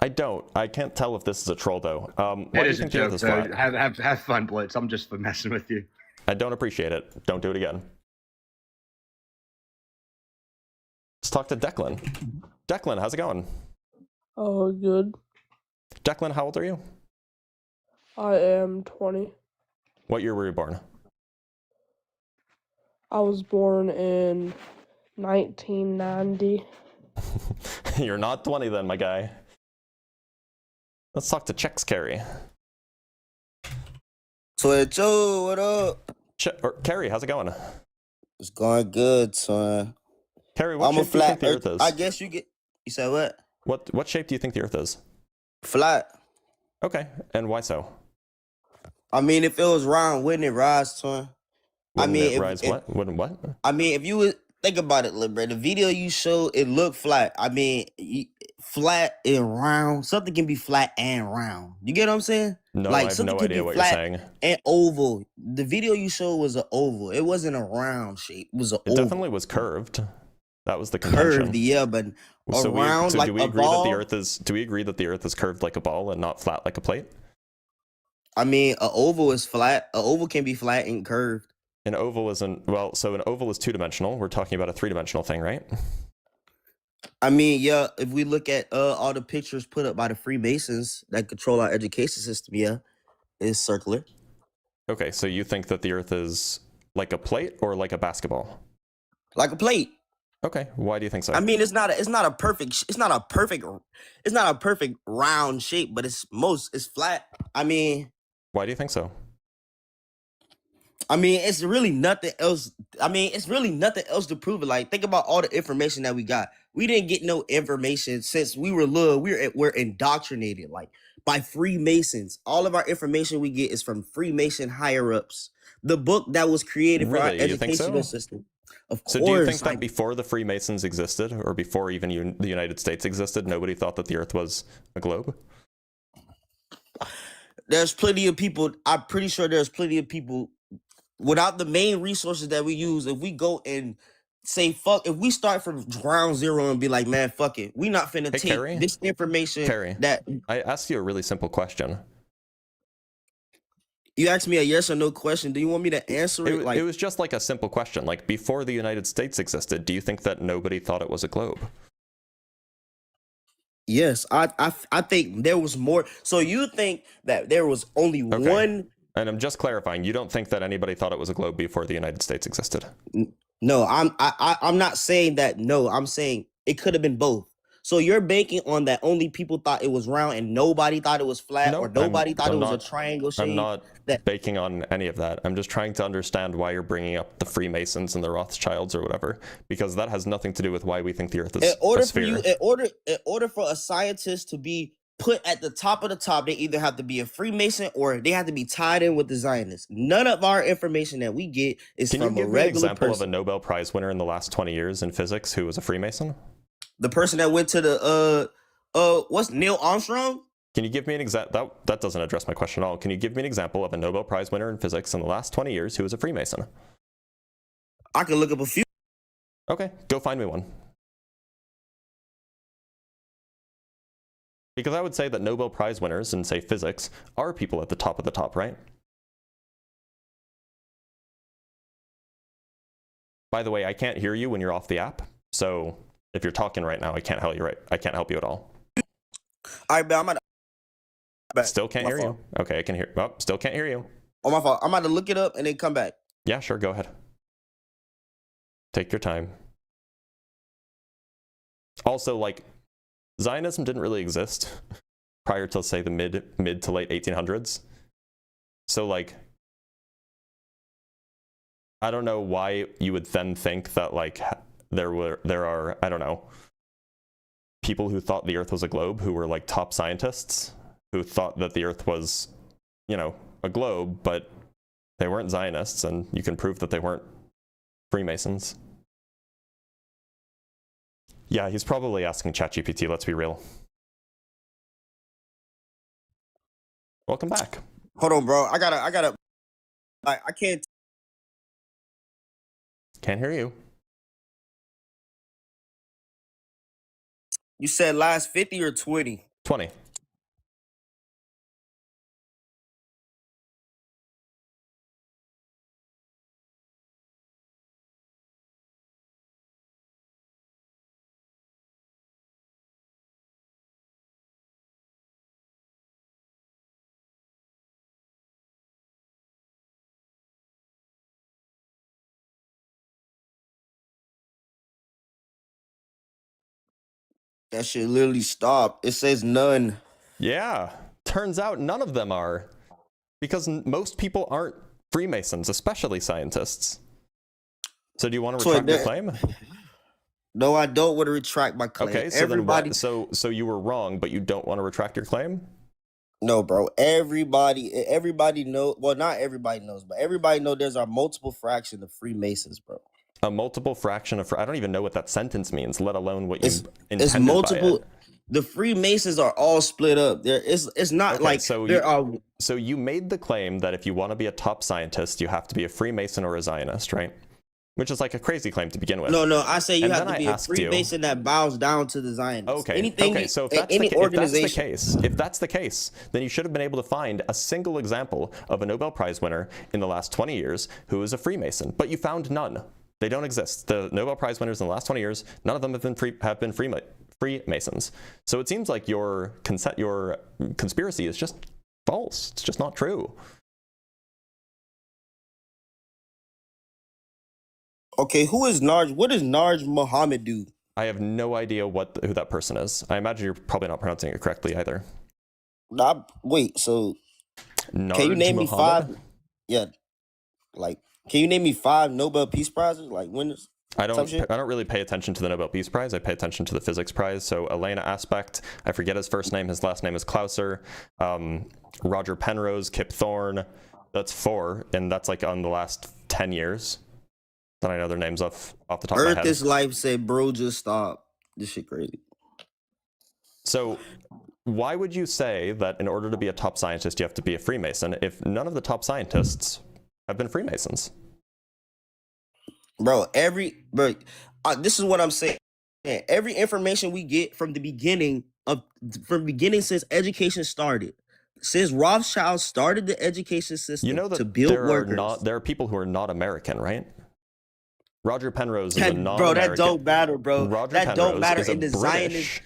I don't. I can't tell if this is a troll, though. Why It do you is a think the Earth joke, is so flat? have fun, Blitz. I'm just messing with you. I don't appreciate it. Don't do it again. Let's talk to Declan. Declan, how's it going? Oh, good. Declan, how old are you? I am 20. What year were you born? I was born in 1990. You're not 20 then, my guy. Let's talk to Chex Carry. Joe, what up? Carrie, how's it going? It's going good, son. Carrie, what I'm shape a do you think flat the Earth is? I guess you said what? What shape do you think the Earth is? Flat. Okay, and why so? I mean, if it was round, wouldn't it rise, son? Wouldn't it rise what? Wouldn't what? I mean, if you would think about it, little bro, the video you showed, it looked flat. I mean, flat and round. Something can be flat and round. You get what I'm saying? No, like I have something no can idea be what you're flat saying. and oval. The video you showed was an oval. It wasn't a round shape. It was an It oval. definitely was curved. That was the convention. Curved, yeah, but So around so like do we a agree ball. that the Earth is? Do we agree that the Earth is curved like a ball and not flat like a plate? I mean, an oval is flat. An oval can be flat and curved. An oval isn't, well, so an oval is two-dimensional. We're talking about a three-dimensional thing, right? I mean, yeah, if we look at all the pictures put up by the Freemasons that control our education system, yeah, it's circular. Okay, so you think that the Earth is like a plate or like a basketball? Like a plate. Okay, why do you think so? I mean, it's not a perfect round shape, but it's flat. I mean, why do you think so? it's really nothing else. It's really nothing else to prove it. Like, think about all the information that we got. We didn't get no information since we were little. We're indoctrinated like by Freemasons. All of our information we get is from Freemason higher ups. The book that was created for our Really? You think educational so? system. Of So course. do you think that like, before the Freemasons existed, or before even the United States existed, nobody thought that the Earth was a globe? there's plenty of people. I'm pretty sure there's plenty of people without the main resources that we use. If we go and say fuck, if we start from ground zero and be like, man, fuck it, we not finna take Carrie? this information Carrie, that I asked you a really simple question. you asked me a yes or no question. Do you want me to answer it? It was just like a simple question. Like, before the United States existed, do you think that nobody thought it was a globe? Yes, I think there was more. So you think that there was only one? And I'm just clarifying. You don't think that anybody thought it was a globe before the United States existed? No, I'm not saying that. No, I'm saying it could have been both. So you're banking on that only people thought it was round and nobody thought it was flat, or nobody thought it was a triangle shape. I'm not baking on any of that. I'm just trying to understand why you're bringing up the Freemasons and the Rothschilds or whatever, because that has nothing to do with why we think the Earth is a sphere. In order for a scientist to be put at the top of the top, they either have to be a Freemason or they have to be tied in with the Zionists. None of our information that we get is Can you from give a me an regular example person. of a Nobel Prize winner in the last 20 years in physics who was a Freemason? The person that went to the what's Neil Armstrong? Can you give me an example? That doesn't address my question at all. Can you give me an example of a Nobel Prize winner in physics in the last 20 years who was a Freemason? I can look up a few. Okay, go find me one. Because I would say that Nobel Prize winners in, say, physics are people at the top of the top, right? By the way, I can't hear you when you're off the app, so if you're talking right now, I can't help you at all. All right, man, Still can't hear you. Okay, I can hear. Oh, still can't hear you. Oh, my fault. I'm about to look it up and then come back. Yeah, sure, go ahead. Take your time. Also, like, Zionism didn't really exist prior to, say, the mid to late 1800s. So, like, I don't know why you would then think that, like, there are, I don't know, people who thought the Earth was a globe who were, like, top scientists who thought that the Earth was, you know, a globe, but they weren't Zionists, and you can prove that they weren't Freemasons. Yeah, he's probably asking ChatGPT, let's be real. Welcome back. Hold on, bro. I gotta. I can't. Can't hear you. You said last 50 or 20? 20. That shit literally stopped. It says none. Yeah, turns out none of them are. Because most people aren't Freemasons, especially scientists. So do you want to retract your claim? No, I don't want to retract my claim. Okay, so everybody, then what? So you were wrong, but you don't want to retract your claim? No, bro. Everybody know. Well, not everybody knows, but everybody know there's a multiple fraction of Freemasons, bro. A multiple fraction of... I don't even know what that sentence means, let alone what you intended It's multiple. by it. The Freemasons are all split up. It's not Okay, like so there are. So you made the claim that if you want to be a top scientist, you have to be a Freemason or a Zionist, right? which is like a crazy claim to begin with. No, I say you And have then to be I a asked you- Freemason that bows down to the Zionists. Okay. Anything, Okay. So if any organization. if that's the case, then you should have been able to find a single example of a Nobel Prize winner in the last 20 years who is a Freemason, but you found none. They don't exist. The Nobel Prize winners in the last 20 years, none of them have been Freemasons. So it seems like your conspiracy is just false. It's just not true. Okay, who is Narj? What does Narj Muhammad do? I have no idea who that person is. I imagine you're probably not pronouncing it correctly either. Wait, so Narj can you name me Muhammad? 5? Yeah, like can you name me 5 Nobel Peace Prizes, like winners? I Type shit? don't really pay attention to the Nobel Peace Prize. I pay attention to the Physics Prize. So Elena Aspect, I forget his first name. His last name is Clauser. Roger Penrose, Kip Thorne. That's 4, and that's like on the last 10 years. That I know their names off the top of my Earth head. is life. Said, bro, just stop. This shit crazy. So why would you say that in order to be a top scientist, you have to be a Freemason if none of the top scientists have been Freemasons? Bro, this is what I'm saying. Every information we get from beginning since education started, since Rothschild started the education system, You know that to build workers. there are people who are not American, right? Roger Penrose is a non-American. Bro, that don't matter, bro. Roger That don't Penrose matter is in a the British. Zionist.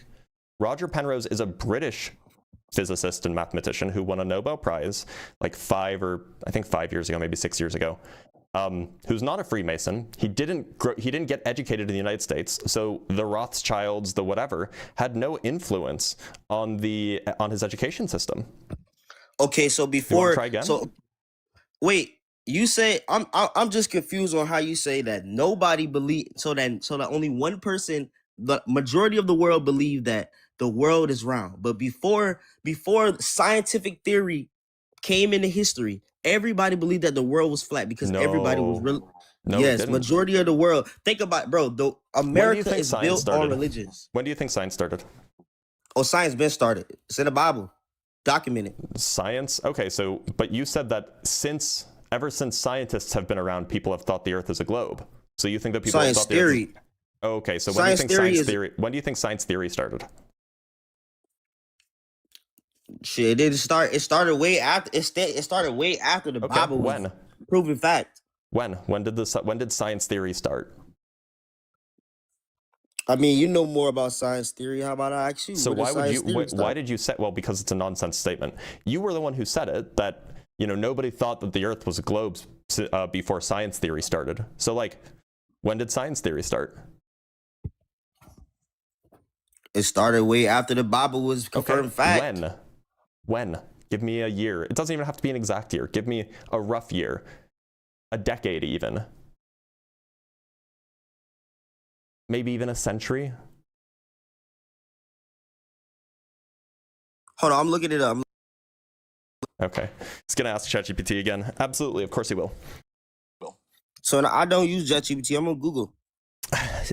Roger Penrose is a British physicist and mathematician who won a Nobel Prize like 5 years ago, maybe 6 years ago. Who's not a Freemason. He didn't get educated in the United States, so the Rothschilds, the whatever, had no influence on his education system. Okay, so You before, wanna try again? so wait, you say I'm just confused on how you say that nobody believe so that only one person, the majority of the world believe that the world is round, but before scientific theory came into history, everybody believed that the world was flat because everybody was real. No, it Yes, didn't. majority of the world. Think about, bro. America is built on religions. When do you think science started? Oh, science been started. It's in the Bible, documented. Science? Okay, so but you said that ever since scientists have been around, people have thought the Earth is a globe. So you think that people Science have thought the Earth theory. Okay, so Science theory when do you think science theory started? Shit, it started way after. It started way after the Okay, Bible was when? proven fact. When did science theory start? I mean, you know more about science theory. How about I ask you? So when did why would science you? theory Why start? did you say? Well, because it's a nonsense statement. You were the one who said it. That nobody thought that the Earth was a globe before science theory started. So like, when did science theory start? It started way after the Bible was confirmed fact. When? Give me a year. It doesn't even have to be an exact year. Give me a rough year. A decade even. Maybe even a century. Hold on, I'm looking it up. Okay. It's going to ask ChatGPT again. Absolutely. Of course he will. So I don't use ChatGPT. I'm on Google.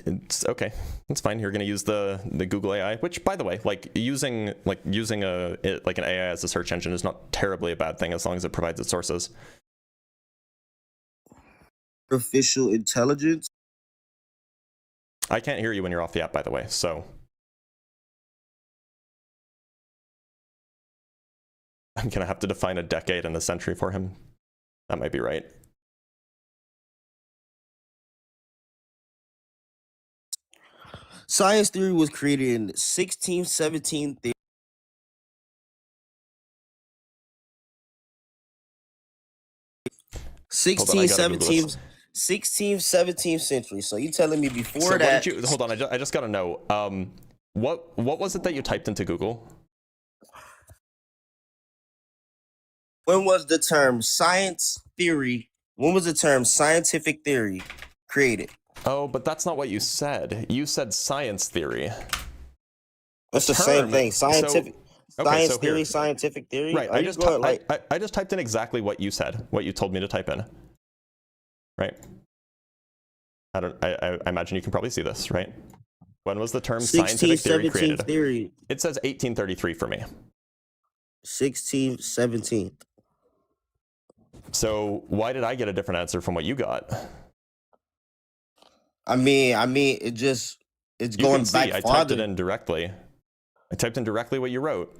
It's okay. That's fine. You're going to use the Google AI, which, by the way, using an AI as a search engine is not terribly a bad thing as long as it provides its sources. Artificial intelligence. I can't hear you when you're off the app, by the way. So I'm going to have to define a decade and a century for him. That might be right. Science theory was created in 1617. 16th, 17th century. So you telling me before that? Hold on, I just got to know. What was it that you typed into Google? When was the term science theory? When was the term scientific theory created? Oh, but that's not what you said. You said science theory. That's the same thing. Scientific. Science theory, here. scientific theory. Right. I just typed in exactly what you said, what you told me to type in. Right. I imagine you can probably see this, right? When was the term scientific theory created? Theory. It says 1833 for me. 16th, 17th. So why did I get a different answer from what you got? I mean, it's You can going see back I typed it farther. in directly. I typed in directly what you wrote.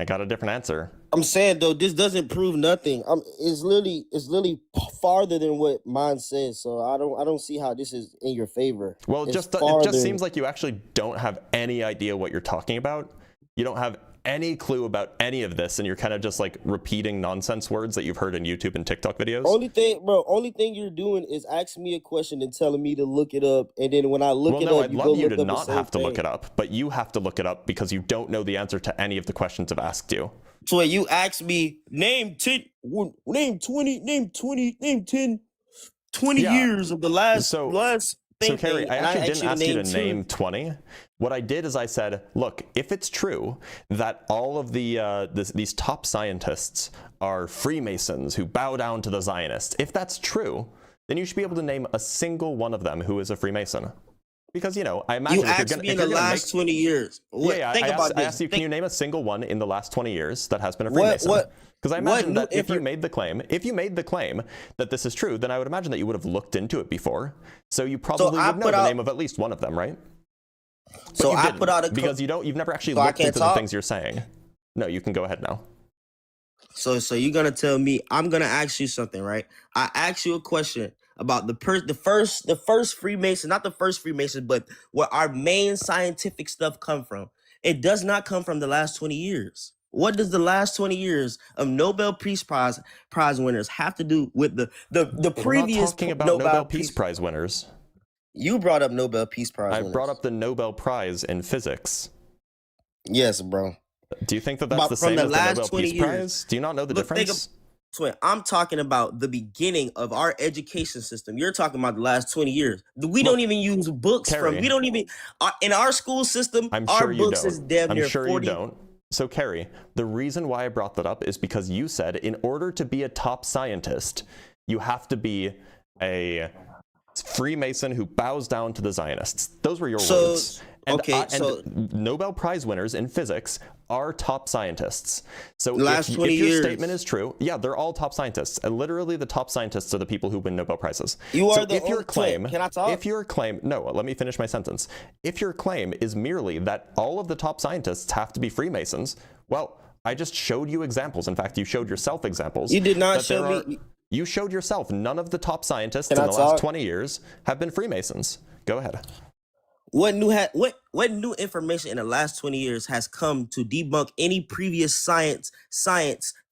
I got a different answer. I'm saying though, this doesn't prove nothing. It's literally farther than what mine says. So I don't see how this is in your favor. Well, it It's just seems like you actually don't have any idea what you're talking about. You don't have any clue about any of this, and you're kind of just like repeating nonsense words that you've heard in YouTube and TikTok videos. Only thing you're doing is asking me a question and telling me to look it up, and then when I look Well, it no, up, I'd you love go you look to up the not same have to look thing. it up, but you have to look it up because you don't know the answer to any of the questions I've asked you. So you asked me name 10, name 20, name 20, name 10, 20 Yeah. years of the last So, thing. Carrie, I and actually asked didn't ask you to two. name 20. What I did is I said, look, if it's true that all of these top scientists are Freemasons who bow down to the Zionists, if that's true, then you should be able to name a single one of them who is a Freemason. Because, I imagine You asked me in the last 20 years. I asked you, can you name a single one in the last 20 years that has been a Freemason? Because I imagine that if you made the claim that this is true, then I would imagine that you would have looked into it before. So you probably would know the name of at least one of them, right? But So you I didn't, put out a because you've never actually So I looked can't into the talk? things you're saying. No, you can go ahead now. So you're gonna tell me I'm gonna ask you something, right? I asked you a question about the first Freemason, not the first Freemason, but where our main scientific stuff come from. It does not come from the last 20 years. What does the last 20 years of Nobel Peace Prize winners have to do with the We're previous not talking about Nobel Peace Prize winners. You brought up Nobel Peace Prize I winners. brought up the Nobel Prize in physics. Yes, bro. Do you think that that's But the from same the as the last Nobel 20 Peace years- Prize? Do you not know the Look, think difference? I'm talking about the beginning of our education system. You're talking about the last 20 years. We don't even use books Carrie, we don't even, in our school system, I'm our sure you books don't. is damn near I'm sure 40. you don't. So, Carrie, the reason why I brought that up is because you said in order to be a top scientist, you have to be a Freemason who bows down to the Zionists. Those were your words. And, and Nobel Prize winners in physics are top scientists. So Last if 20 your years. statement is true, yeah, they're all top scientists. And literally the top scientists are the people who win Nobel Prizes. You So are the if your only- claim, Can I talk? if your claim, no, let me finish my sentence. If your claim is merely that all of the top scientists have to be Freemasons, well, I just showed you examples. In fact, you showed yourself examples. You did not that show there me. You showed yourself none of the top scientists Can in I the talk? last 20 years have been Freemasons. Go ahead. What new information in the last 20 years has come to debunk any previous science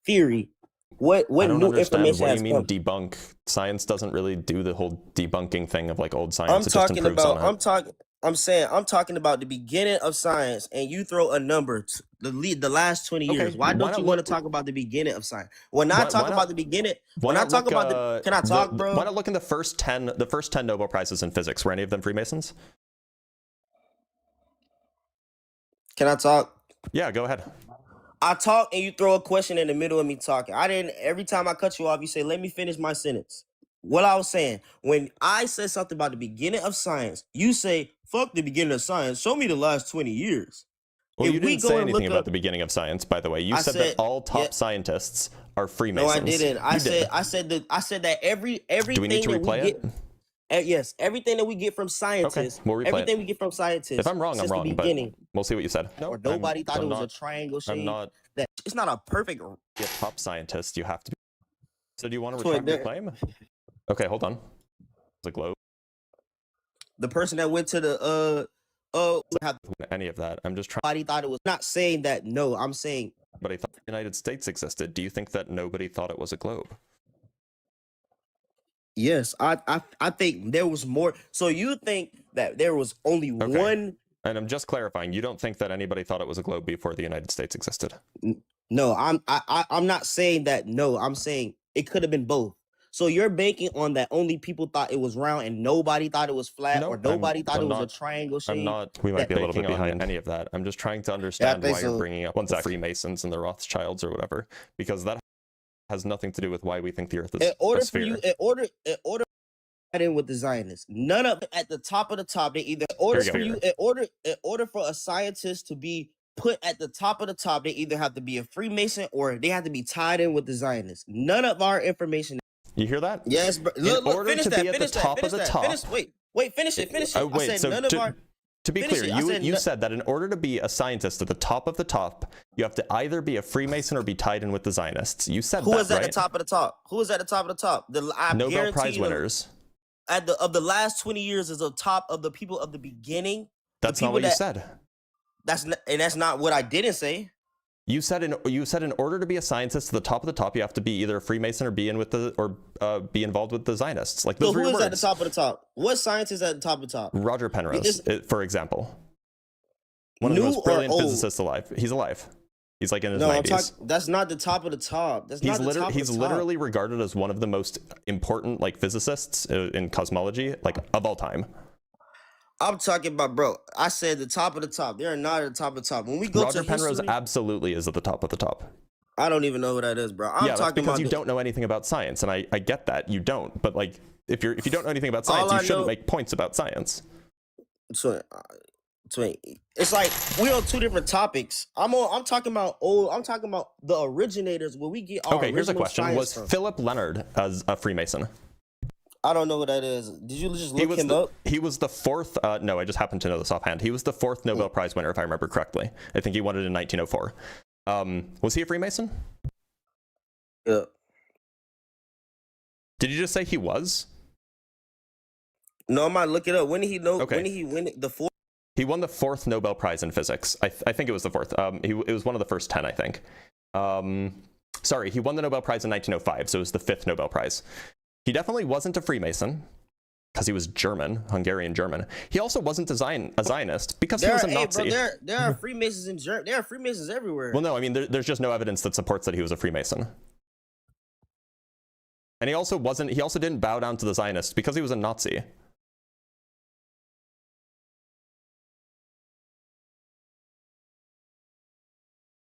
theory? What I don't new understand information what has you mean come? debunk. Science doesn't really do the whole debunking thing of like old science. It just improves on it. I'm talking about the beginning of science, and you throw a number to the last 20 years. Why don't not you want to look- talk about the beginning of science? When I Why- talk why about not- the beginning, Why when I not talk look, about the, can I talk, bro? Why not look in the first 10 Nobel Prizes in physics? Were any of them Freemasons? Can I talk? Yeah, go ahead. I talk and you throw a question in the middle of me talking. Every time I cut you off, you say, let me finish my sentence. What I was saying, when I said something about the beginning of science, you say, fuck the beginning of science. Show me the last 20 years. Well, If you we didn't go say and anything look about up- the beginning of science, by the way. You I said said- that all top yeah. scientists are No, Freemasons. I didn't. I You said did. that everything Do we need to that we replay get, yes, everything that we get from scientists, we'll replay everything it. we get from scientists. If I'm wrong, I'm since the wrong, but beginning, we'll see what you said. or nobody thought it was a triangle shape. I'm not That it's not a perfect. a top scientist. You have to be. So do you want to So retract your there- claim? Okay, hold on. It's a globe. The person that went to the have Any of that. I'm just trying. nobody thought it was. Not saying that. No, I'm saying Nobody thought the United States existed. Do you think that nobody thought it was a globe? yes. I think there was more. So you think that there was only Okay. one? And I'm just clarifying. You don't think that anybody thought it was a globe before the United States existed? No, I'm not saying that. No, I'm saying it could have been both. So you're banking on that only people thought it was round and nobody thought it was flat, or nobody thought it was a triangle shape. I'm not. We might be a little bit Banking on behind any of that. I'm just trying to understand think why you're so. bringing up the Freemasons and the Rothschilds or whatever, because that has nothing to do with why we think the Earth is In order a for sphere. you, in order in with the Zionists, none of at the top of the top. They either in order for a scientist to be put at the top of the top, they either have to be a Freemason or they have to be tied in with the Zionists. None of our information. You hear that? Yes, bro. In Look, order finish to that, be at the finish that, top of finish the that, top, finish- wait, Wait, finish it. Finish it. Wait, I said so none of our. to be Finish clear, it. I said you no- said that in order to be a scientist at the top of the top, you have to either be a Freemason or be tied in with the Zionists. You said Who that, is at right? the top of the top? Who is at the top of the top? I Nobel guarantee Prize you, winners. of the last 20 years is the top of the people of the beginning. That's the not what you that- said. That's not what I didn't say. You said in order to be a scientist at the top of the top, you have to be either a Freemason or be involved with the Zionists. Like those So were who your is at the words. top of the top? What scientist at the top of the top? Roger Penrose, for example. One of New the most or brilliant old? physicists alive. He's alive. He's like in his No, 90s. that's not the top of the top. That's He's not the top he's of the top. literally regarded as one of the most important like physicists in cosmology, like of all time. I'm talking about, bro. I said the top of the top. They're not at the top of the top. When we go Roger to Penrose history, absolutely is at the top of the top. I don't even know who that is, bro. I'm yeah, that's talking because about you don't know anything about science, and I get that you don't. But like, if you don't know anything about science, All you I shouldn't know- make points about science. So it's like we're on two different topics. I'm talking about the originators where we get our Okay, here's a original question: science was from. Philip Leonard as a Freemason? I don't know what that is. Did you just look him up? He was the fourth. No, I just happen to know this offhand. He was the fourth Nobel Prize winner, if I remember correctly. I think he won it in 1904. Was he a Freemason? Yeah. Did you just say he was? No, I might look it up. When did he know? Okay. When did he win it? The fourth? He won the fourth Nobel Prize in physics. I think it was the fourth. It was one of the first 10, I think. Sorry, he won the Nobel Prize in 1905, so it was the fifth Nobel Prize. He definitely wasn't a Freemason because he was German, Hungarian German. He also wasn't a Zionist because he was a Nazi. Bro, there are Freemasons in Germany. There are Freemasons everywhere. Well, no, I mean, there's just no evidence that supports that he was a Freemason. And he also didn't bow down to the Zionists because he was a Nazi.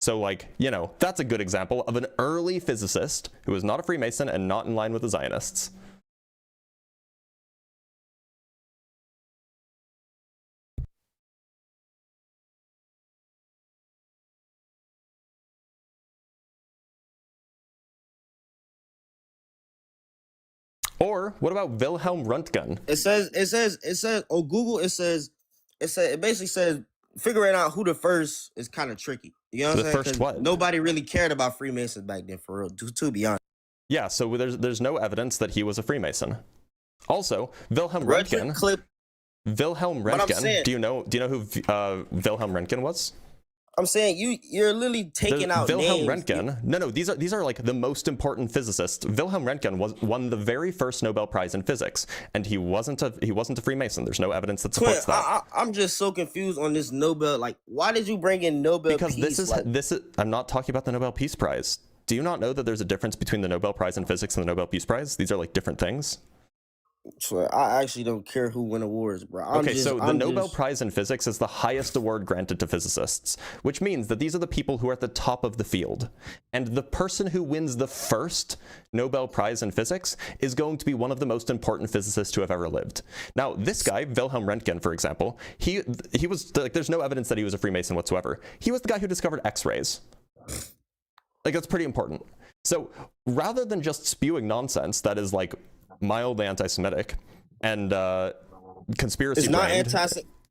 So, like, you know, that's a good example of an early physicist who was not a Freemason and not in line with the Zionists. Or what about Wilhelm Röntgen? It says on Google, it basically says figuring out who the first is kind of tricky. You know what I'm The saying? first 'Cause what? Nobody really cared about Freemasons back then, for real, to be honest. Yeah, so there's no evidence that he was a Freemason. Also, Wilhelm Röntgen Röntgen. clip. Wilhelm But I'm Röntgen. saying- Do you know who Wilhelm Röntgen was? I'm saying you're literally taking out Wilhelm names. Röntgen. No, these are like the most important physicists. Wilhelm Röntgen won the very first Nobel Prize in physics, and he wasn't a Freemason. There's no evidence that supports that. I'm just so confused on this Nobel. Like, why did you bring in Nobel Because Peace? this is I'm not talking about the Nobel Peace Prize. Do you not know that there's a difference between the Nobel Prize in physics and the Nobel Peace Prize? These are like different things. I actually don't care who win awards, bro. The Nobel Prize in Physics is the highest award granted to physicists, which means that these are the people who are at the top of the field. And the person who wins the first Nobel Prize in Physics is going to be one of the most important physicists to have ever lived. Now, this guy, Wilhelm Röntgen, for example, he was like, there's no evidence that he was a Freemason whatsoever. He was the guy who discovered X-rays. Like, that's pretty important. So rather than just spewing nonsense that is like mildly anti-Semitic and conspiracy It's not brained.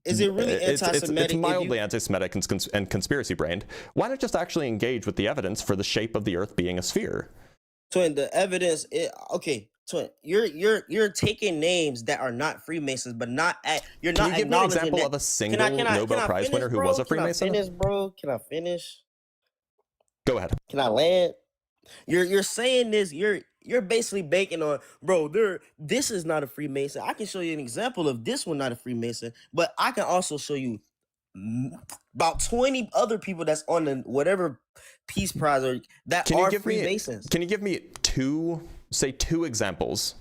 Is it really anti-Semitic? It's mildly anti-Semitic and conspiracy brained. Why not just actually engage with the evidence for the shape of the Earth being a sphere? Twin, the evidence. Twin, you're taking names that are not Freemasons, but you're not. Can you give me an acknowledging example that. of a single Can I Nobel Prize finish, winner who bro? was a Freemason? Can I finish, bro? Can I finish? Go ahead. Can I land? You're saying this. You're basically banking on, bro. This is not a Freemason. I can show you an example of this one not a Freemason, but I can also show you about 20 other people that's on the whatever Peace Prize or that are Freemasons. Can you give me two examples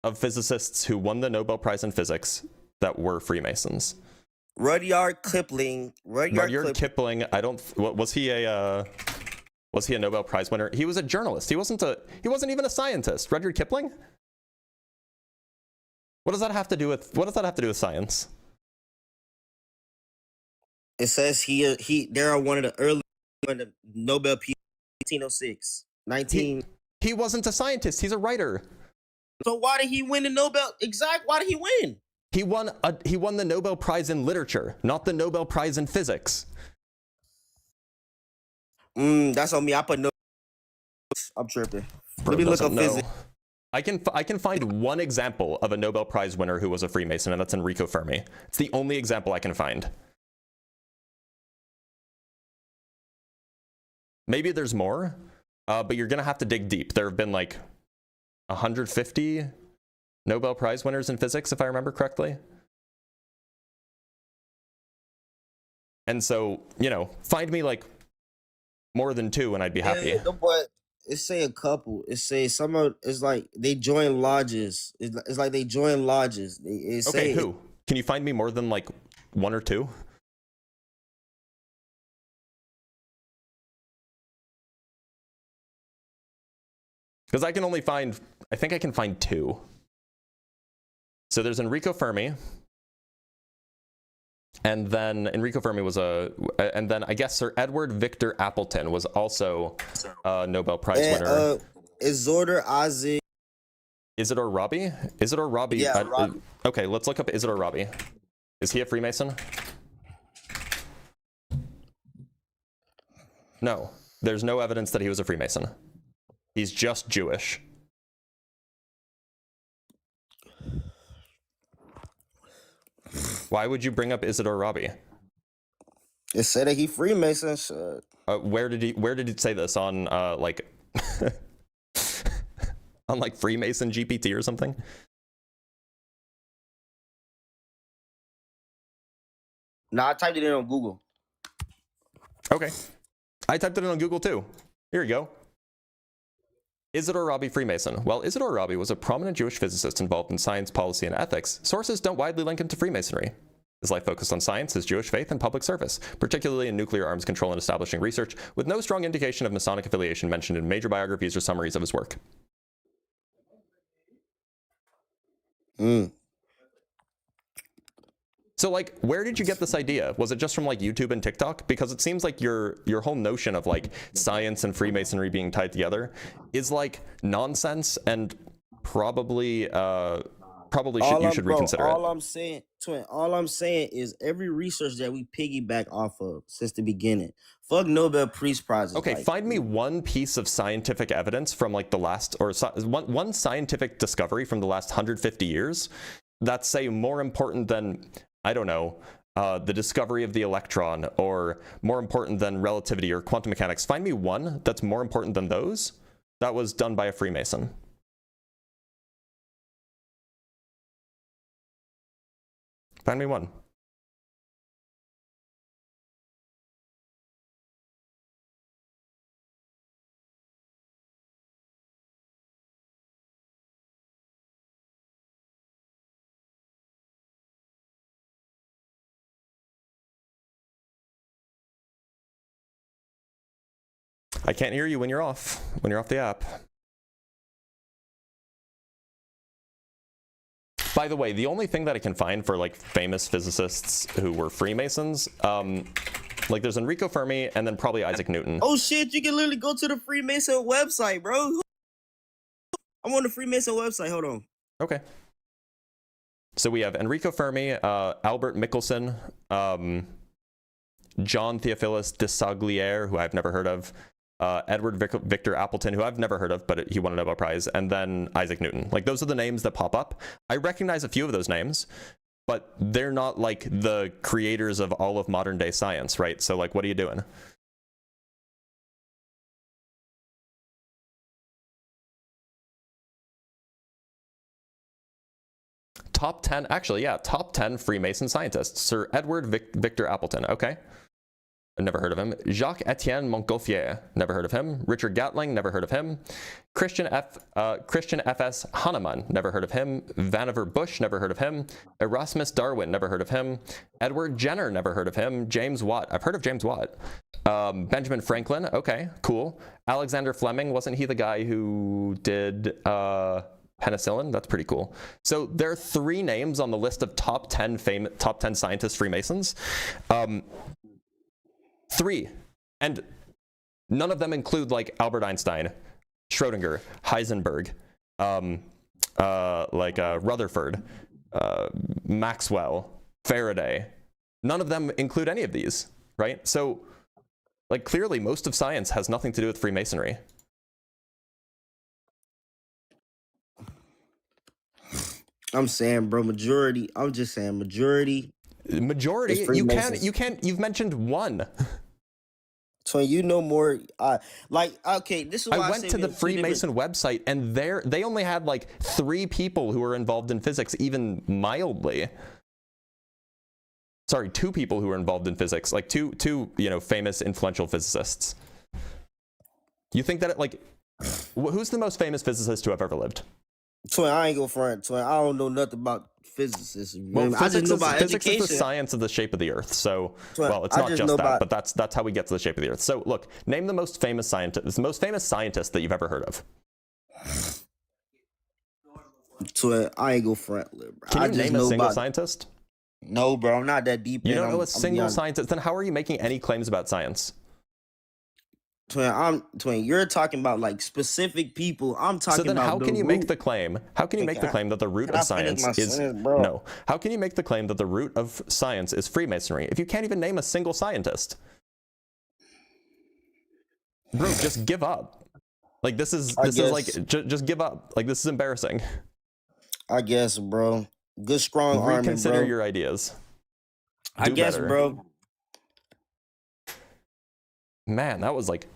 of physicists who won the Nobel Prize in Physics that were Freemasons? Rudyard Kipling. Rudyard Kipling. Was he a Nobel Prize winner? He was a journalist. He wasn't even a scientist. Rudyard Kipling? What does that have to do with science? It says they're one of the early Nobel Peace 1906. He wasn't a scientist. He's a writer. So why did he win the Nobel? Why did he win? He won the Nobel Prize in Literature, not the Nobel Prize in Physics. That's on me. I put no. I'm tripping. Bro Let me look doesn't up know. physics. I can find one example of a Nobel Prize winner who was a Freemason, and that's Enrico Fermi. It's the only example I can find. Maybe there's more, but you're gonna have to dig deep. There have been like 150 Nobel Prize winners in physics, if I remember correctly. And so, you know, find me like more than 2 and I'd be happy. Yeah, but it say a couple. It say some of. It's like they join lodges. It's like they join lodges. It Okay, say, who? Can you find me more than like 1 or 2? Because I can only find, I think I can find 2. So there's Enrico Fermi. And then Enrico Fermi was and then I guess Sir Edward Victor Appleton was also a Nobel Prize winner. Isidore Rabi? Isidore Rabi. Yeah, Rabi. Okay, let's look up Isidore Rabi. Is he a Freemason? No, there's no evidence that he was a Freemason. He's just Jewish. Why would you bring up Isidore Rabi? It said that he Freemason. Shit. Where did he say this on like on like Freemason GPT or something? No, I typed it in on Google. Okay, I typed it in on Google too. Here you go. Isidore Rabi Freemason. While Isidore Rabi was a prominent Jewish physicist involved in science, policy, and ethics, sources don't widely link him to Freemasonry. His life focused on science, his Jewish faith, and public service, particularly in nuclear arms control and establishing research, with no strong indication of Masonic affiliation mentioned in major biographies or summaries of his work. So, like, where did you get this idea? Was it just from, like, YouTube and TikTok? Because it seems like your whole notion of, like, science and Freemasonry being tied together is, like, nonsense and probably you should reconsider all it. I'm saying, Twin, all I'm saying is every research that we piggyback off of since the beginning. Fuck Nobel Peace Prizes. Okay, like, find me one piece of scientific evidence from, like, the last, or one scientific discovery from the last 150 years that's, say, more important than, I don't know, the discovery of the electron, or more important than relativity or quantum mechanics. Find me one that's more important than those that was done by a Freemason. Find me one. I can't hear you when you're off the app. By the way, the only thing that I can find for, like, famous physicists who were Freemasons, like, there's Enrico Fermi and then probably Isaac Newton. oh shit, you can literally go to the Freemason website, bro. I'm on the Freemason website. Hold on. Okay. So we have Enrico Fermi, Albert Michelson, John Theophilus de Sagliere, who I've never heard of, Edward Victor Appleton, who I've never heard of, but he won a Nobel Prize, and then Isaac Newton. Like, those are the names that pop up. I recognize a few of those names, but they're not, like, the creators of all of modern day science, right? So, like, what are you doing? Top 10, actually, yeah, top 10 Freemason scientists. Sir Edward Victor Appleton, okay. I've never heard of him. Jacques-Étienne Montgolfier, never heard of him. Richard Gatling, never heard of him. Christian F.S. Hahnemann, never heard of him. Vannevar Bush, never heard of him. Erasmus Darwin, never heard of him. Edward Jenner, never heard of him. James Watt, I've heard of James Watt. Benjamin Franklin, okay, cool. Alexander Fleming, wasn't he the guy who did penicillin? That's pretty cool. So there are 3 names on the list of top 10 scientists Freemasons. 3, and none of them include, like, Albert Einstein, Schrodinger, Heisenberg, Rutherford, Maxwell, Faraday. None of them include any of these, right? So, like, clearly most of science has nothing to do with Freemasonry. I'm saying, bro, majority. I'm just saying majority. Majority? You can't, you've mentioned one. So you know more, okay, this is why I went to the Freemason website, and they only had like 3 people who were involved in physics, even mildly. Sorry, 2 people who were involved in physics, like two famous influential physicists. You think that who's the most famous physicist to have ever lived? Twin, I ain't go front. Twin, I don't know nothing about physicists. Well, I just know about physics education. is the science of the shape of the Earth. So, Twin, well, it's not just that, but that's how we get to the shape of the Earth. So, look, name the most famous scientist that you've ever heard of. Twin, I ain't go front, bro. Can you name a single scientist? No, bro, I'm not that deep. You don't know a single scientist. Then how are you making any claims about science? Twin, you're talking about like specific people. I'm talking about. So then how can you make the claim? How can you make the claim that the root of science is no? How can you make the claim that the root of science is Freemasonry if you can't even name a single scientist? Bro, just give up. Like this is like just give up. Like this is embarrassing. I guess, bro. Good strong arm. Reconsider your ideas. I guess, bro. Man, that was like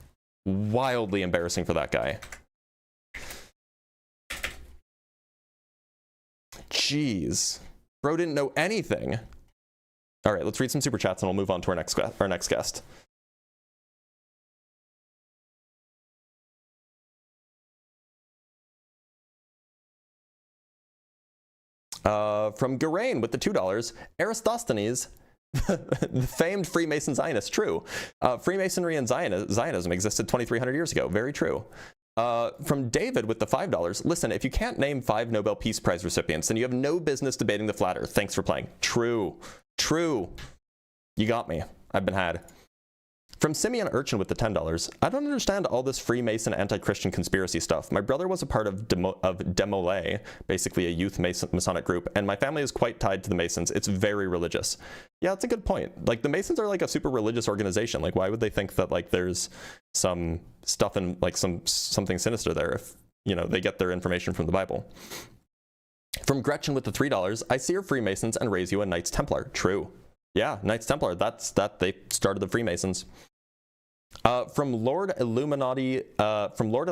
wildly embarrassing for that guy. Jeez. Bro didn't know anything. All right, let's read some super chats and we'll move on to our next guest. From Garain with the $2, Aristosthenes, the famed Freemason Zionist, true. Freemasonry and Zionism existed 2,300 years ago, very true. From David with the $5, listen, if you can't name 5 Nobel Peace Prize recipients, then you have no business debating the flat earth. Thanks for playing. True. You got me. I've been had. From Simeon Urchin with the $10, I don't understand all this Freemason anti-Christian conspiracy stuff. My brother was a part of Demolay, basically a youth Masonic group, and my family is quite tied to the Masons. It's very religious. Yeah, that's a good point. Like, the Masons are like a super religious organization. Like, why would they think that, like, there's some stuff in, like, something sinister there if, they get their information from the Bible? From Gretchen with the $3, I see your Freemasons and raise you a Knights Templar. True. Yeah, Knights Templar, they started the Freemasons. From Lord Illuminati's Lord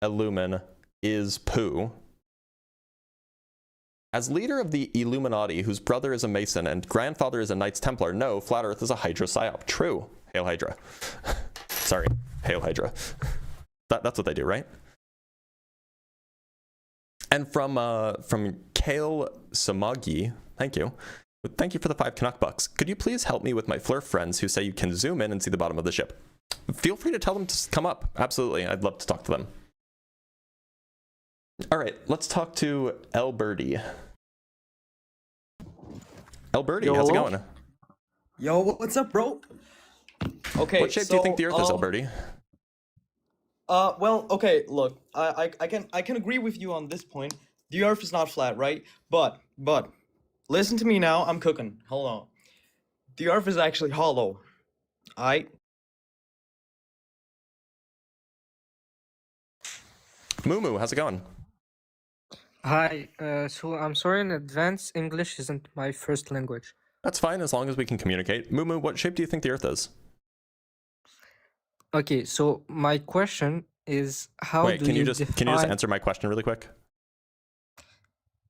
Illumin is Pooh. As leader of the Illuminati, whose brother is a Mason and grandfather is a Knights Templar, no, Flat Earth is a Hydra psyop. True. Hail Hydra. Sorry, Hail Hydra. That's what they do, right? And from Kale Samagi, thank you for the 5 Canuck bucks. Could you please help me with my FLERF friends who say you can zoom in and see the bottom of the ship? Feel free to tell them to come up. Absolutely, I'd love to talk to them. All right, let's talk to El Birdie. El Birdie, how's it going? Yo, what's up, bro? Okay, what shape do you think the Earth is, El Birdie? Well, okay, look, I can agree with you on this point. The Earth is not flat, right? But listen to me now. I'm cooking. Hold on. The Earth is actually hollow. Moo, how's it going? Hi. So I'm sorry in advance. English isn't my first language. That's fine as long as we can communicate. Moo, what shape do you think the Earth is? Okay, so my question is how Wait, can you just answer my question really quick?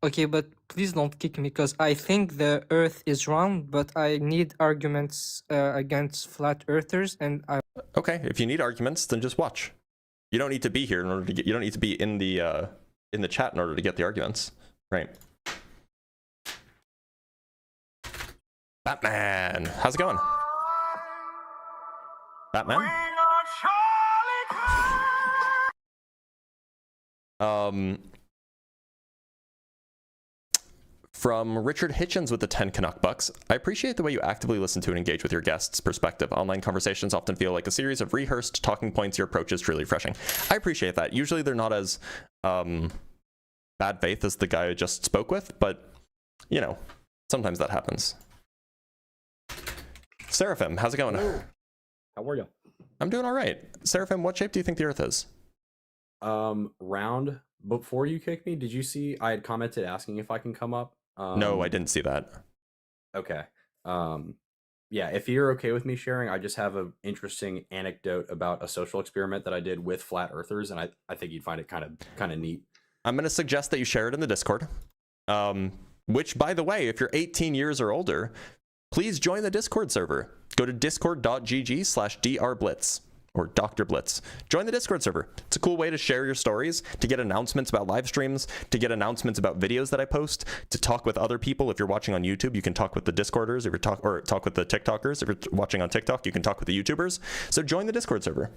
Okay, but please don't kick me because I think the Earth is round, but I need arguments against flat earthers, and I. Okay, if you need arguments, then just watch. You don't need to be here in order to get. You don't need to be in the chat in order to get the arguments, right? Batman, how's it going? Batman. From Richard Hitchens with the 10 Canuck bucks, I appreciate the way you actively listen to and engage with your guests' perspective. Online conversations often feel like a series of rehearsed talking points. Your approach is truly refreshing. I appreciate that. Usually they're not as bad faith as the guy I just spoke with, but, you know, sometimes that happens. Seraphim, how's it going? Hello. How are you? I'm doing all right. Seraphim, what shape do you think the Earth is? Round. Before you kicked me, did you see I had commented asking if I can come up? No, I didn't see that. Okay. Yeah, if you're okay with me sharing, I just have an interesting anecdote about a social experiment that I did with flat earthers, and I think you'd find it kind of neat. I'm going to suggest that you share it in the Discord. Which, by the way, if you're 18 years or older, please join the Discord server. Go to discord.gg/drblitz or Dr. Blitz. Join the Discord server. It's a cool way to share your stories, to get announcements about live streams, to get announcements about videos that I post, to talk with other people. If you're watching on YouTube, you can talk with the Discorders. If you're talk with the TikTokers. If you're watching on TikTok, you can talk with the YouTubers. So join the Discord server.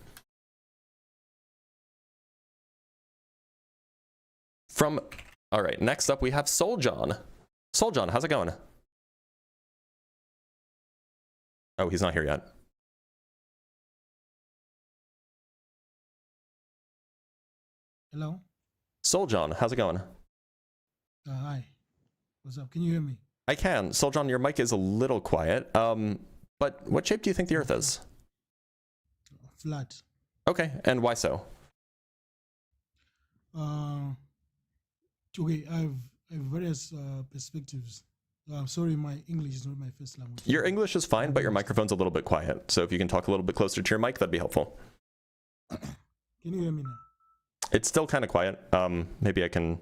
All right, next up we have Soul John. Soul John, how's it going? Oh, he's not here yet. Hello? Soul John, how's it going? Hi. What's up? Can you hear me? I can. Soul John, your mic is a little quiet. But what shape do you think the Earth is? Flat. Okay, and why so? Okay, I have various perspectives. I'm sorry, my English is not my first language. Your English is fine, but your microphone's a little bit quiet. So if you can talk a little bit closer to your mic, that'd be helpful. Can you hear me now? It's still kind of quiet. Maybe I can...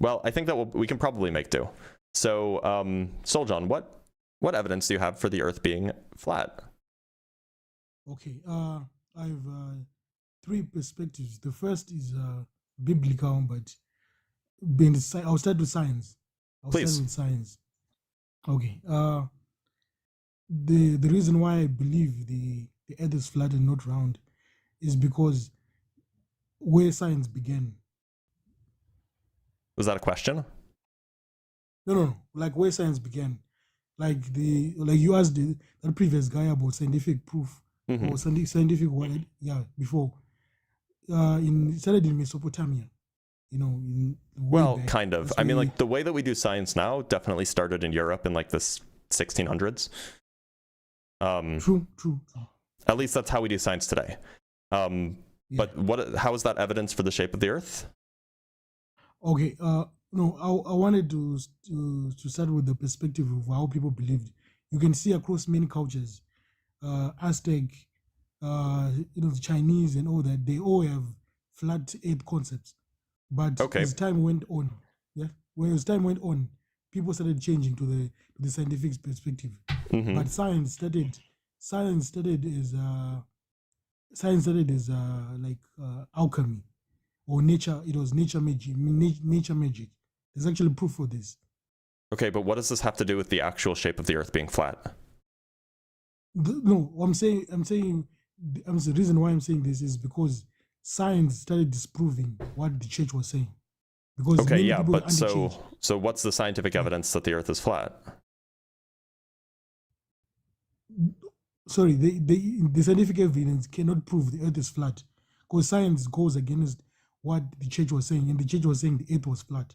Well, I think that we can probably make do. So, Soul John, what evidence do you have for the Earth being flat? Okay, I have three perspectives. The first is biblical, but I'll start with science. Please. Start with science. Okay. The reason why I believe the Earth is flat and not round is because where science began. Was that a question? No. Like where science began. Like you asked the previous guy about scientific proof or scientific word. Yeah, before. It started in Mesopotamia. You know, well, kind of. I mean, like the way that we do science now definitely started in Europe in like the 1600s. True. At least that's how we do science today. But how is that evidence for the shape of the Earth? Okay. No, I wanted to start with the perspective of how people believed. You can see across many cultures, Aztec, the Chinese and all that. They all have flat Earth concepts. But as time went on, people started changing to the scientific perspective. But science started as like alchemy or nature. It was nature magic. There's actually proof for this. Okay, but what does this have to do with the actual shape of the Earth being flat? No, the reason why I'm saying this is because science started disproving what the church was saying. Because but so what's the scientific evidence that the Earth is flat? Sorry, the scientific evidence cannot prove the Earth is flat, because science goes against what the church was saying, and the church was saying the Earth was flat.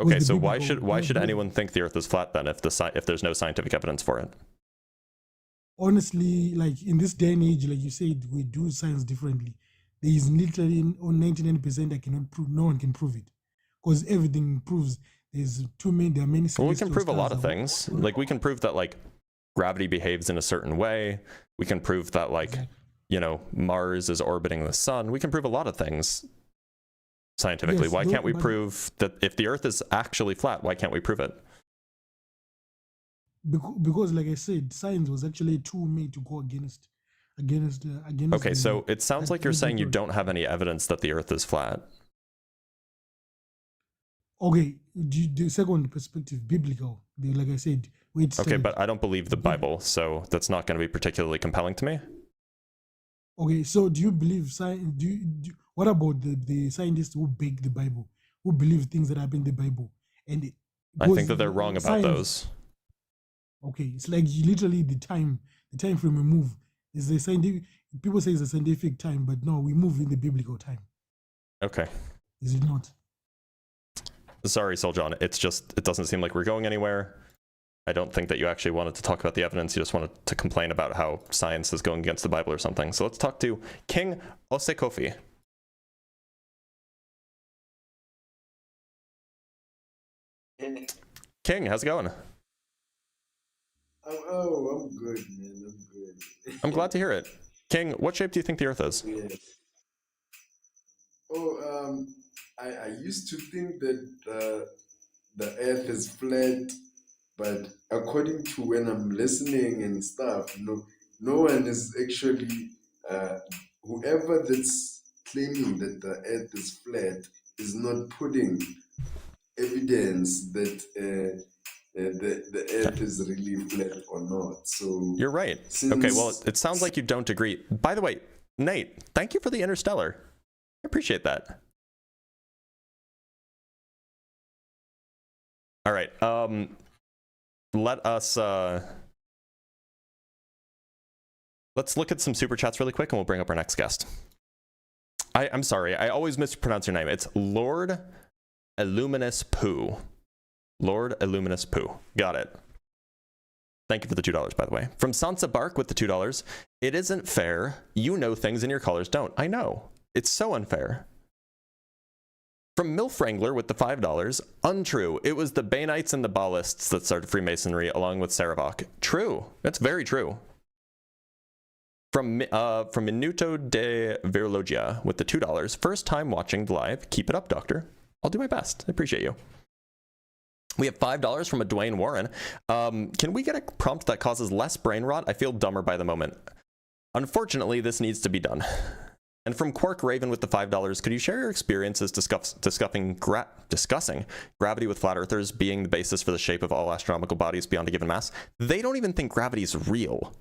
Okay, so why should anyone think the Earth is flat then, if there's no scientific evidence for it? Honestly, like in this day and age, like you said, we do science differently. There is literally on 99% I cannot prove. No one can prove it, because everything proves there are many. Well, we can prove a lot of things. Like we can prove that like gravity behaves in a certain way. We can prove that like Mars is orbiting the sun. We can prove a lot of things scientifically. Yes, why can't we prove that if the Earth is actually flat? Why can't we prove it? Because like I said, science was actually a tool made to go against. Okay, so it sounds like you're saying you don't have any evidence that the Earth is flat. Okay, the second perspective, biblical. Like I said, okay, but I don't believe the Bible, so that's not going to be particularly compelling to me. Okay, so do you believe science? What about the scientists who bake the Bible, who believe things that happen in the Bible? And I think that they're wrong about those. Okay, it's like literally the time frame we move is the scientific. People say it's a scientific time, but no, we move in the biblical time. Okay. Is it not? Sorry, Soljon. It's just, it doesn't seem like we're going anywhere. I don't think that you actually wanted to talk about the evidence. You just wanted to complain about how science is going against the Bible or something. So let's talk to King Osekofi. King, how's it going? I'm good, man. I'm good. I'm glad to hear it. King, what shape do you think the Earth is? Yes. I used to think that the Earth is flat, but according to when I'm listening and stuff, no one is actually whoever that's claiming that the Earth is flat is not putting evidence that the Earth is really flat or not. So You're right. Okay, well, it sounds like you don't agree. By the way, Nate, thank you for the Interstellar. I appreciate that. All right. Let us let's look at some super chats really quick, and we'll bring up our next guest. I'm sorry, I always mispronounce your name. It's Lord Illuminous Pooh. Lord Illuminous Pooh. Got it. Thank you for the $2, by the way. From Sansa Bark with the $2. It isn't fair. You know things and your colors don't. I know. It's so unfair. From Milf Wrangler with the $5. Untrue. It was the Bainites and the Ballists that started Freemasonry along with Saravok. True. That's very true. From Minuto de Virologia with the $2. First time watching the live. Keep it up, Doctor. I'll do my best. I appreciate you. We have $5 from a Dwayne Warren. Can we get a prompt that causes less brain rot? I feel dumber by the moment. Unfortunately, this needs to be done. And from Quark Raven with the $5, could you share your experiences discussing gravity with flat earthers being the basis for the shape of all astronomical bodies beyond a given mass? They don't even think gravity is real.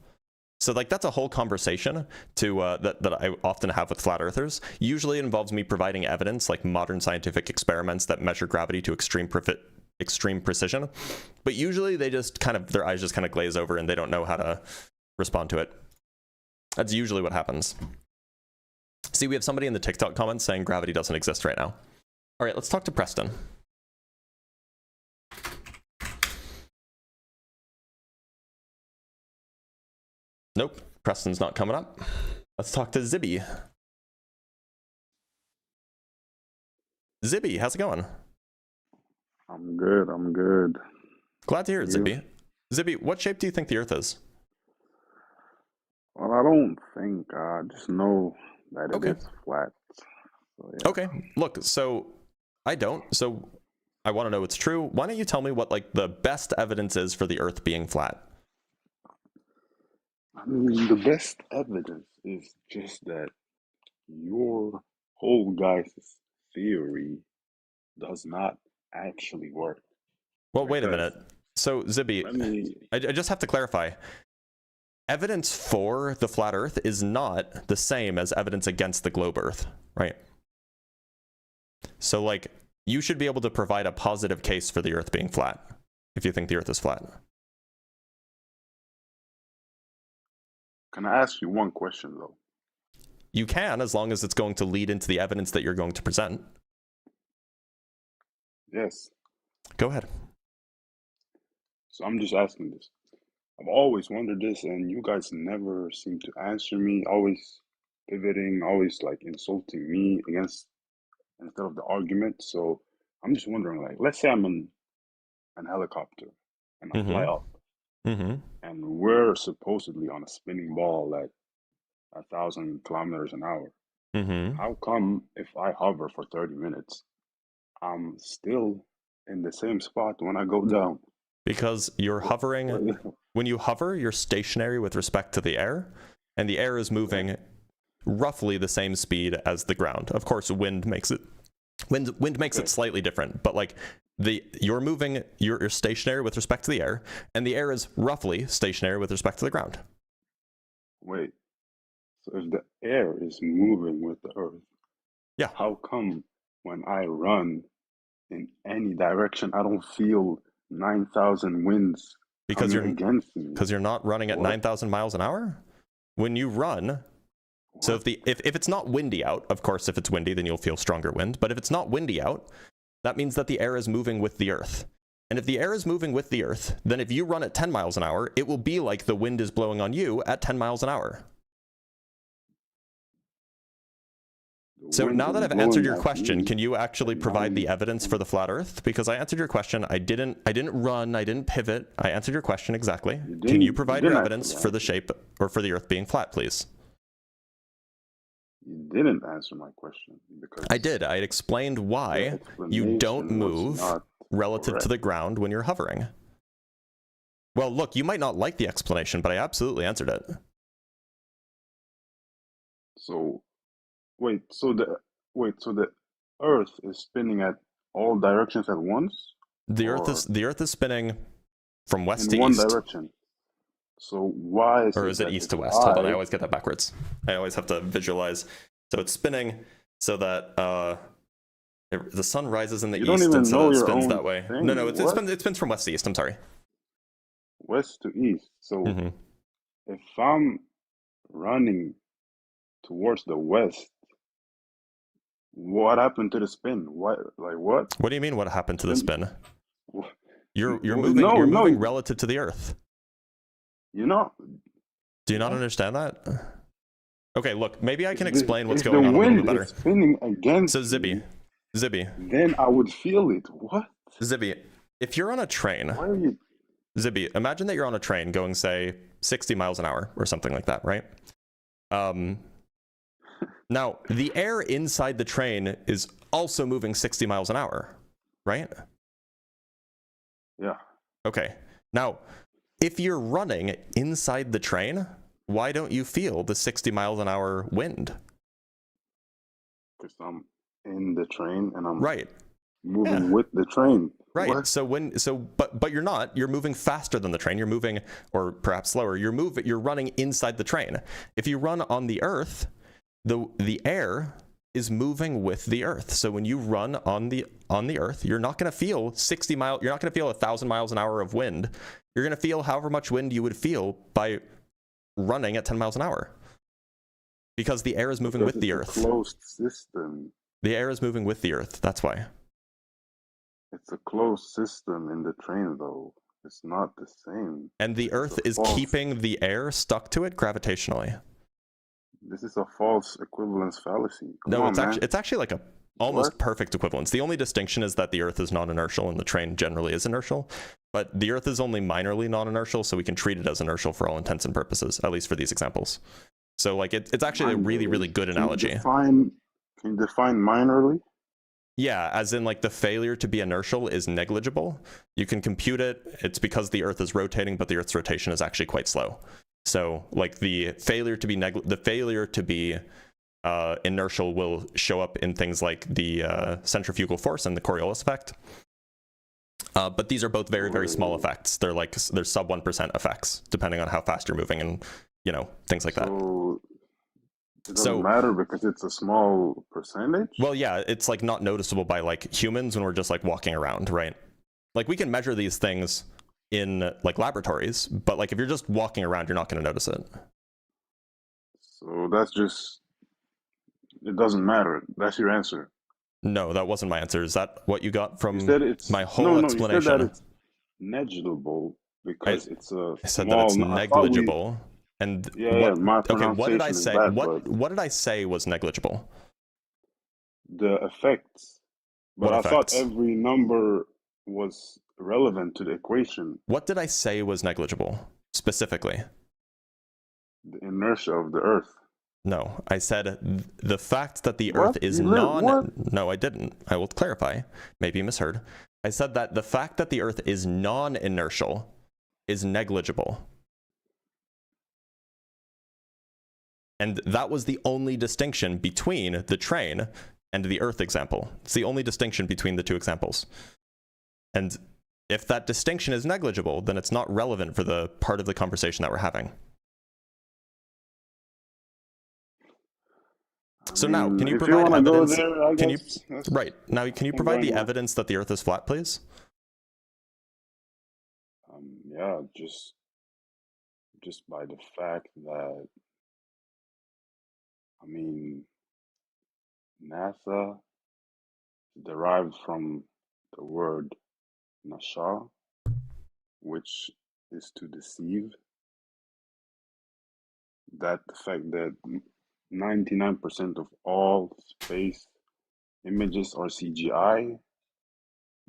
So like that's a whole conversation that I often have with flat earthers. Usually it involves me providing evidence like modern scientific experiments that measure gravity to extreme precision. But usually they just their eyes just kind of glaze over and they don't know how to respond to it. That's usually what happens. See, we have somebody in the TikTok comments saying gravity doesn't exist right now. All right, let's talk to Preston. Nope, Preston's not coming up. Let's talk to Zibby. Zibby, how's it going? I'm good, I'm good. Glad to hear it, Zibby. Zibby, what shape do you think the Earth is? Well, I don't think, I just know that it is flat. So, yeah. Okay, look, so I don't, so I want to know what's true. Why don't you tell me what like the best evidence is for the Earth being flat? I mean, the best evidence is just that your whole guys' theory does not actually work. Well, wait a minute. So, Zibby, I just have to clarify. Evidence for the flat Earth is not the same as evidence against the globe Earth, right? So, like, you should be able to provide a positive case for the Earth being flat if you think the Earth is flat. Can I ask you one question, though? You can, as long as it's going to lead into the evidence that you're going to present. Yes. Go ahead. So I'm just asking this. I've always wondered this, and you guys never seem to answer me, always pivoting, always like insulting me instead of the argument. So I'm just wondering, like, let's say I'm in an helicopter and I fly up, and we're supposedly on a spinning ball at 1,000 kilometers an hour. How come if I hover for 30 minutes, I'm still in the same spot when I go down? Because you're hovering, when you hover, you're stationary with respect to the air, and the air is moving roughly the same speed as the ground. Of course, wind makes it slightly different, but like you're moving, you're stationary with respect to the air, and the air is roughly stationary with respect to the ground. Wait, so if the air is moving with the earth, yeah, how come when I run in any direction, I don't feel 9,000 winds because coming against me? Because you're not running at 9,000 miles an hour. When you run, So if it's not windy out, of course, if it's windy, then you'll feel stronger wind. But if it's not windy out, that means that the air is moving with the earth. And if the air is moving with the earth, then if you run at 10 miles an hour, it will be like the wind is blowing on you at 10 miles an hour. So now that I've answered your question, can you actually provide the evidence for the flat earth? Because I answered your question. I didn't run. I didn't pivot. I answered your question exactly. Can you provide your evidence for the shape or for the earth being flat, please? You didn't answer my question because I did. I explained why you don't move relative to the ground when you're hovering. Well, look, you might not like the explanation, but I absolutely answered it. So so the Earth is spinning at all directions at once? The Earth is spinning from west to in one east. direction. So why is Or is it east to west? Hold on, I always get that backwards. I always have to visualize. So it's spinning so that the sun rises in the east and so it spins that way. thing. No, it spins from west to east. I'm sorry. West to east. So Mm-hmm. if I'm running towards the west, what happened to the spin? What? What do you mean? What happened to the spin? You're Well, moving. no, You're no. moving relative to the Earth. You know? Do you not understand that? Okay, look. Maybe I can explain what's if going the on a little wind bit better. is spinning against So Zibby, then I would feel it. What? Zibby, if you're on a train, Why are you? Zibby, imagine that you're on a train going, say, 60 miles an hour or something like that, right? Now, the air inside the train is also moving 60 miles an hour, right? Yeah. Okay. Now, if you're running inside the train, why don't you feel the 60 miles an hour wind? Because I'm in the train and I'm right moving with the train. Right. What? But you're not. You're moving faster than the train. You're moving, or perhaps slower. You're running inside the train. If you run on the earth, the air is moving with the earth. So when you run on the earth, you're not going to feel 60 miles. You're not going to feel 1,000 miles an hour of wind. You're going to feel however much wind you would feel by running at 10 miles an hour, because the air is moving with the earth. Closed system. The air is moving with the earth. That's why. It's a closed system in the train, though. It's not the same. And the earth is keeping the air stuck to it gravitationally. This is a false equivalence fallacy. No, it's actually like a almost perfect equivalence. The only distinction is that the earth is non-inertial and the train generally is inertial. But the earth is only minorly non-inertial, so we can treat it as inertial for all intents and purposes, at least for these examples. So like it's actually a really, really good analogy. Can you define minorly? Yeah, as in like the failure to be inertial is negligible. You can compute it. It's because the earth is rotating, but the earth's rotation is actually quite slow. So like the failure to be inertial will show up in things like the centrifugal force and the Coriolis effect. But these are both very, very small effects. They're sub 1% effects, depending on how fast you're moving and, things like that. It doesn't matter because it's a small percentage? Well, yeah, it's like not noticeable by like humans when we're just like walking around, right? Like we can measure these things in like laboratories, but like if you're just walking around, you're not going to notice it. So that's just, it doesn't matter. That's your answer. No, that wasn't my answer. Is that what you got from my whole no, explanation? You said that it's negligible because it's a I said small, that it's negligible. And my okay, what did I pronunciation say? is bad, What did I say was negligible? The effects. But What I thought effects? every number was relevant to the equation. What did I say was negligible specifically? The inertia of the Earth. No, I said the fact that the Earth is No, I didn't. I will clarify. Maybe you misheard. I said that the fact that the Earth is non-inertial is negligible. And that was the only distinction between the train and the Earth example. It's the only distinction between the two examples. And if that distinction is negligible, then it's not relevant for the part of the conversation that we're having. So now, can you provide evidence? Can you provide the evidence that the Earth is flat, please? Yeah, just by the fact that I mean, NASA derived from the word nasha, which is to deceive. That the fact that 99% of all space images are CGI,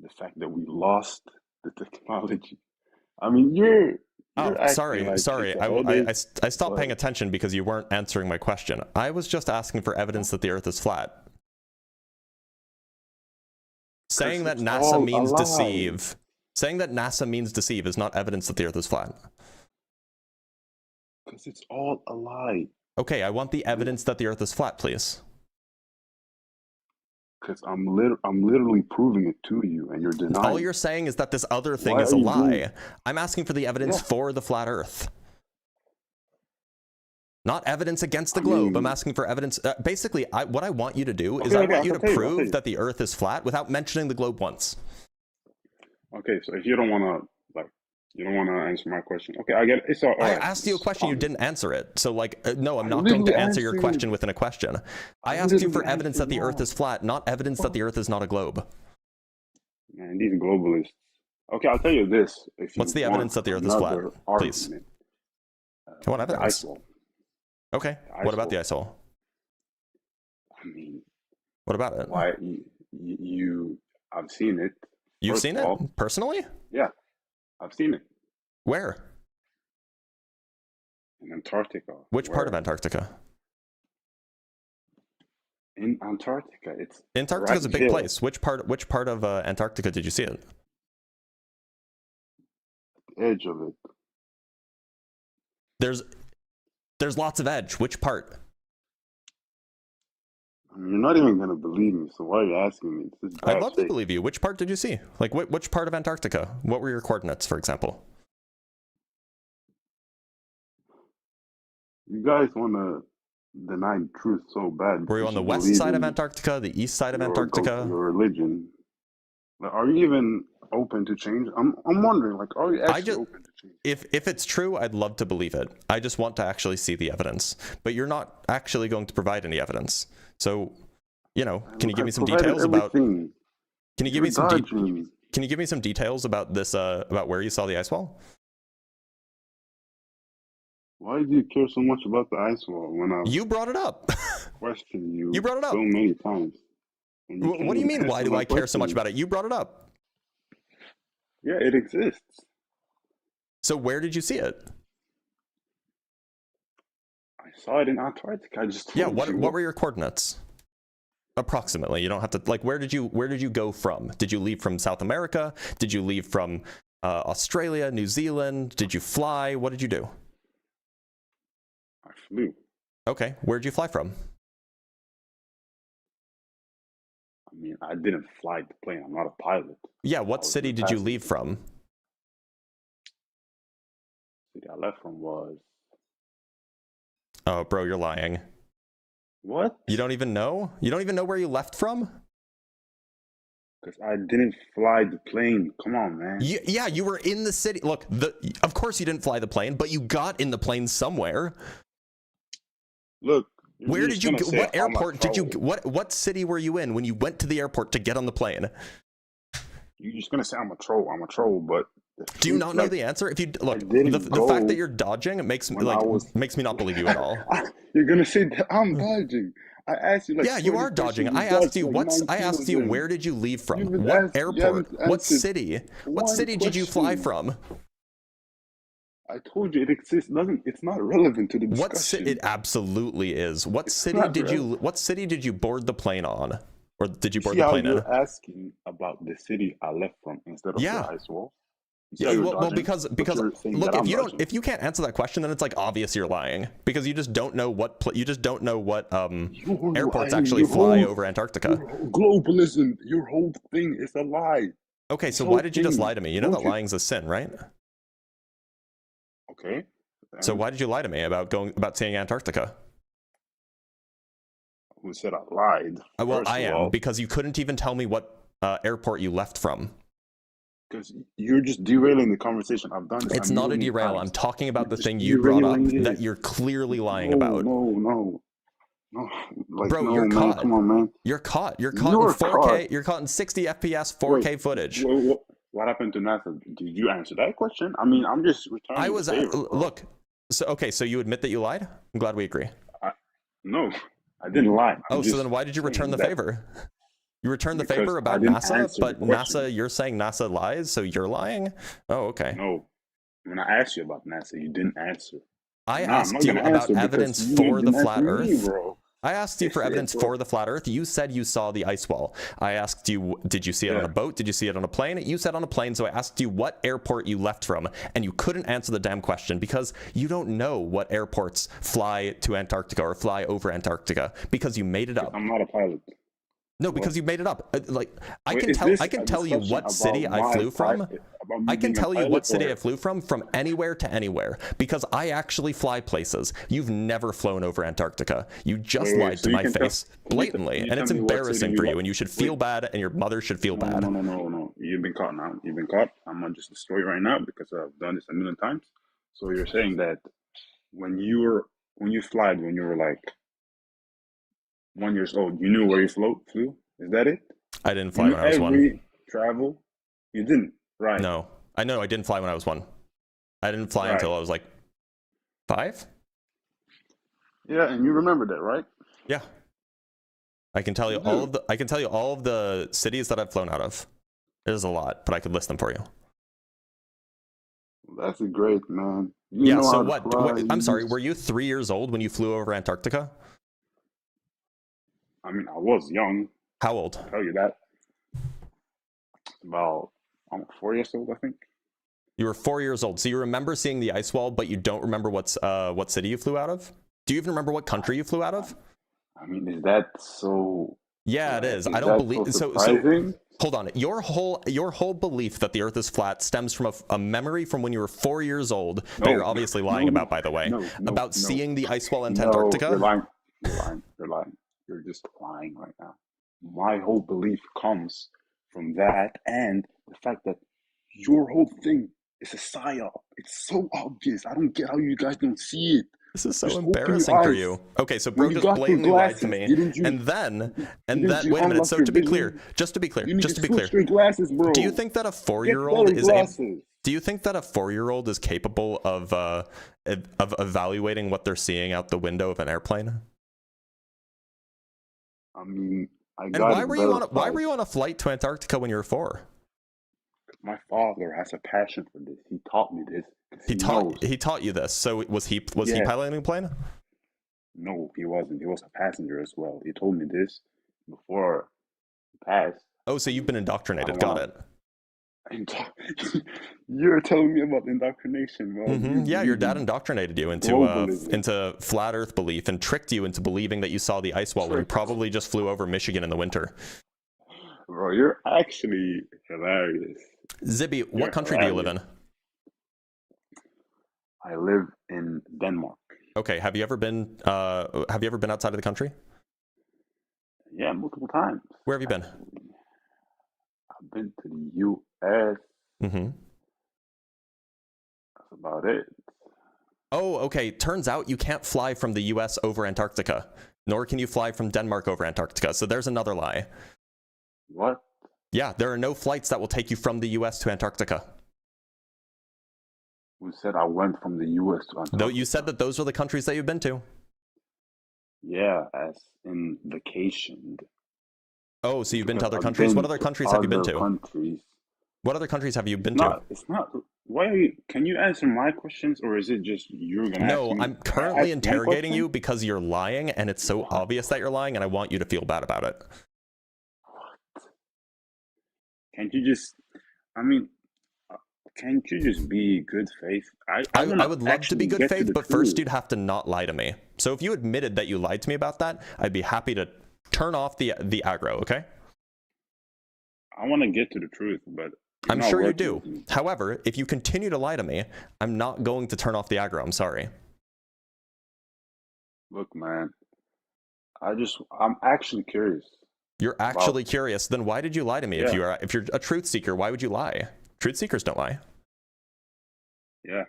the fact that we lost the technology. I mean, you're acting sorry. like Sorry. it's I stopped paying but attention because you weren't answering my question. I was just asking for evidence that the Earth is flat. Saying that it's NASA all means a lie. deceive. Saying that NASA means deceive is not evidence that the Earth is flat. Because it's all a lie. Okay, I want the evidence that the Earth is flat, please. Because I'm literally proving it to you, and you're denying. All you're saying is that this other thing Why is are a you lie. doing- I'm asking for the evidence for the flat Earth. Not evidence against the globe. I'm asking for evidence. Basically, what I want you to do is I want you to prove that the Earth is flat without mentioning the globe once. Okay, so if you don't want to, you don't want to answer my question. Okay, I get it. It's all I right. asked you a question, you didn't answer it. So, no, I'm I not going to literally answer your answered- question within a question. I asked you for evidence that the Earth is flat, not evidence that the Earth is not a globe. Man, these globalists. Okay, I'll tell you this. If you What's the evidence that the Earth is flat? Please. I want evidence. Ice wall. Okay. What about the ice wall? I mean, what about it? Why I've seen it. You've First seen of all, it personally? Yeah, I've seen it. Where? In Antarctica. Which part of Antarctica? In Antarctica, it's Antarctica's a right big here. place. Which part of Antarctica did you see it? Edge of it. There's lots of edge. Which part? You're not even gonna believe me, so why are you asking me? This is I'd bad love to faith. believe you. Which part did you see? Like, which part of Antarctica? What were your coordinates, for example? You guys want to deny truth so bad. Were you on the should west believe side of in Antarctica, the east side of your Antarctica? your religion. Like, are you even open to change? I'm wondering, like, are you actually open to change? If it's true, I'd love to believe it. I just want to actually see the evidence. But you're not actually going to provide any evidence. So, can you give me some details about? Can you give me some? Can you give me some details about this? About where you saw the ice wall? Why do you care so much about the ice wall when I You brought it up. questioned you? You brought it up so many times. And you What can't do you even mean? Why answer do my I care so much question. about it? You brought it up. Yeah, it exists. So where did you see it? I saw it in Antarctica. I just Yeah. told What you. were your coordinates? Approximately. You don't have to where did you go from? Did you leave from South America? Did you leave from Australia, New Zealand? Did you fly? What did you do? I flew. Okay. Where'd you fly from? I mean, I didn't fly the plane. I'm not a pilot. Yeah. What city did you leave from? The city I left from was Oh, bro, you're lying. what? You don't even know? You don't even know where you left from? Because I didn't fly the plane. Come on, man. Yeah, you were in the city. Look, of course you didn't fly the plane, but you got in the plane somewhere. Look, where you're did just you gonna go? say What I'm a airport did you? troll. What city were you in when you went to the airport to get on the plane? You're just gonna say I'm a troll. I'm a troll, but Do you not know the answer? If you look, didn't the fact go that you're dodging makes me when I was- makes me not believe you at all. You're gonna say that I'm dodging. I asked you like Yeah, you 20 are dodging. questions. I asked dodged, you like, what's. I 19 asked of you them. where did you leave from? haven't What asked- you airport? haven't What answered city? What one city did you fly question. from? I told you it exists. It's not relevant to the discussion. What city? It absolutely is. What city not did you? relevant. What city did you board the plane on, or did you board See the how plane in? you're asking about the city I left from instead of Yeah. the ice wall? You see how Yeah, you're well, dodging? because But you're saying look, that if I'm you dodging. if you can't answer that question, then it's like obvious you're lying because you just don't know what airports actually fly over Antarctica. Globalism, your whole thing is a lie. Okay, This so whole why did you just thing. lie to me? You know Don't that lying's a sin, right? Okay. So why did you lie to me about seeing Antarctica? Who said I lied? Well, First I of am all, because you couldn't even tell me what airport you left from. because you're just derailing the conversation. I've done this. It's not a million derail. times. I'm talking about You're the just thing you brought up derailing it. that you're clearly lying No, about. no. No, like, Bro, no, you're man, caught. come on, man. You're caught. You're caught You're in 4K. caught. You're caught in 60 FPS 4K footage. What happened to NASA? Did you answer that question? I mean, I'm just returning I was the favor, bro. look. So okay, so you admit that you lied? I'm glad we agree. No, I didn't lie. Oh, so then why did you return the favor? You returned the Because favor I about didn't NASA, answer but the question. NASA, you're saying NASA lies, so you're lying? Oh, okay. No, when I asked you about NASA, you didn't answer. I Nah, I'm asked not you gonna about answer because evidence you for the didn't flat answer me, Earth. bro. I asked you for Yes, evidence bro. for the flat Earth. You said you saw the ice wall. I asked you, did you see it on a boat? Did you see it on a plane? You said on a plane, so I asked you what airport you left from, and you couldn't answer the damn question because you don't know what airports fly to Antarctica or fly over Antarctica because you made it up. I'm not a pilot. No, because you made it up. Like I Wait, can is tell, this I can a tell you discussion what city about I my flew from. about me I can being a tell you what pilot, city or- I flew from anywhere to anywhere because I actually fly places. You've never flown over Antarctica. You just Wait, lied so to you my can tell- face blatantly, can you and it's tell me what city embarrassing you for you. left? And you should feel Wait. bad, and your mother should feel bad. No. You've been caught now. You've been caught. I'm not just a story right now because I've done this a million times. So you're saying that when you flied when you were like 1 year old, you knew where you flew? Is that it? I didn't You fly knew when I was every 1. travel? You didn't, right? No, I know I didn't fly when I was 1. I didn't fly Right. until I was like 5. Yeah, and you remember that, right? Yeah. I can tell you You do. I can tell you all of the cities that I've flown out of. There's a lot, but I could list them for you. That's great, man. You Yeah, know so how to what? fly. You I'm sorry, just- were you 3 years old when you flew over Antarctica? I mean, I was young. How old? I'll tell you that. About 4 years old, I think. You were 4 years old. So you remember seeing the ice wall, but you don't remember what city you flew out of? Do you even remember what country you flew out of? I mean, is that so? Yeah, it is. I Is don't that believe so so. surprising? Hold on. Your whole belief that the Earth is flat stems from a memory from when you were 4 years old that No, you're obviously lying no, about, by the way, no, about no. seeing the ice wall in No, Antarctica. you're lying. You're lying. You're just lying right now. My whole belief comes from that and the fact that your whole thing is a psyop. It's so obvious. I don't get how you guys don't see it. This is so Just open your embarrassing for eyes. you. Okay, so When bro you just got your blatantly lied to glasses, me, didn't you- and then didn't you wait a minute. unlock So your to be vision? clear, just to be clear, You need just to to be clear, switch your glasses, bro. do you think that a Get 4-year-old better is glasses. do you think that a 4-year-old is capable of evaluating what they're seeing out the window of an airplane? I mean, I And got why it were you verified. on a flight to Antarctica when you were 4? My father has a passion for this. He taught me this. 'Cause He taught you this. So was he Yeah. piloting a plane? No, he wasn't. He was a passenger as well. He told me this before he passed. Oh, so you've been indoctrinated. I Got want- it. You're telling me about indoctrination, bro. Yeah, your dad indoctrinated you into Globalism. flat Earth belief and tricked you into believing that you saw the ice wall when you probably just flew over Michigan in the winter. Bro, you're actually hilarious. Zibby, what You're country do you live in? I live in Denmark. Okay, have you ever been outside of the country? Yeah, multiple times. Where have you been? I've been to the U.S. Mm-hmm. That's about it. Oh, okay. Turns out you can't fly from the U.S. over Antarctica, nor can you fly from Denmark over Antarctica. So there's another lie. What? Yeah, there are no flights that will take you from the U.S. to Antarctica. Who said I went from the U.S. to Antarctica? Though you said that those were the countries that you've been to. Yeah, as in vacationed. Oh, so you've been to Because other I've countries? been What other to countries have you been other to? Countries. What other countries have you been It's not. Why are you? Can you answer my questions, or is it just you're gonna? No, ask me? I'm currently ask one interrogating question? you because you're lying, and it's so obvious that you're lying, and I want you to feel bad about it. Can't you just? I mean, can't you just be good faith? I would love to be actually good get to faith, the but first truth. you'd have to not lie to me. So if you admitted that you lied to me about that, I'd be happy to turn off the aggro, okay? I want to get to the truth, but you're I'm not sure you working do. with me. However, if you continue to lie to me, I'm not going to turn off the aggro. I'm sorry. Look, man, I'm actually curious. You're actually curious. Then why did you lie to me? Yeah. If you're a truth seeker, why would you lie? Truth seekers don't lie. Yeah,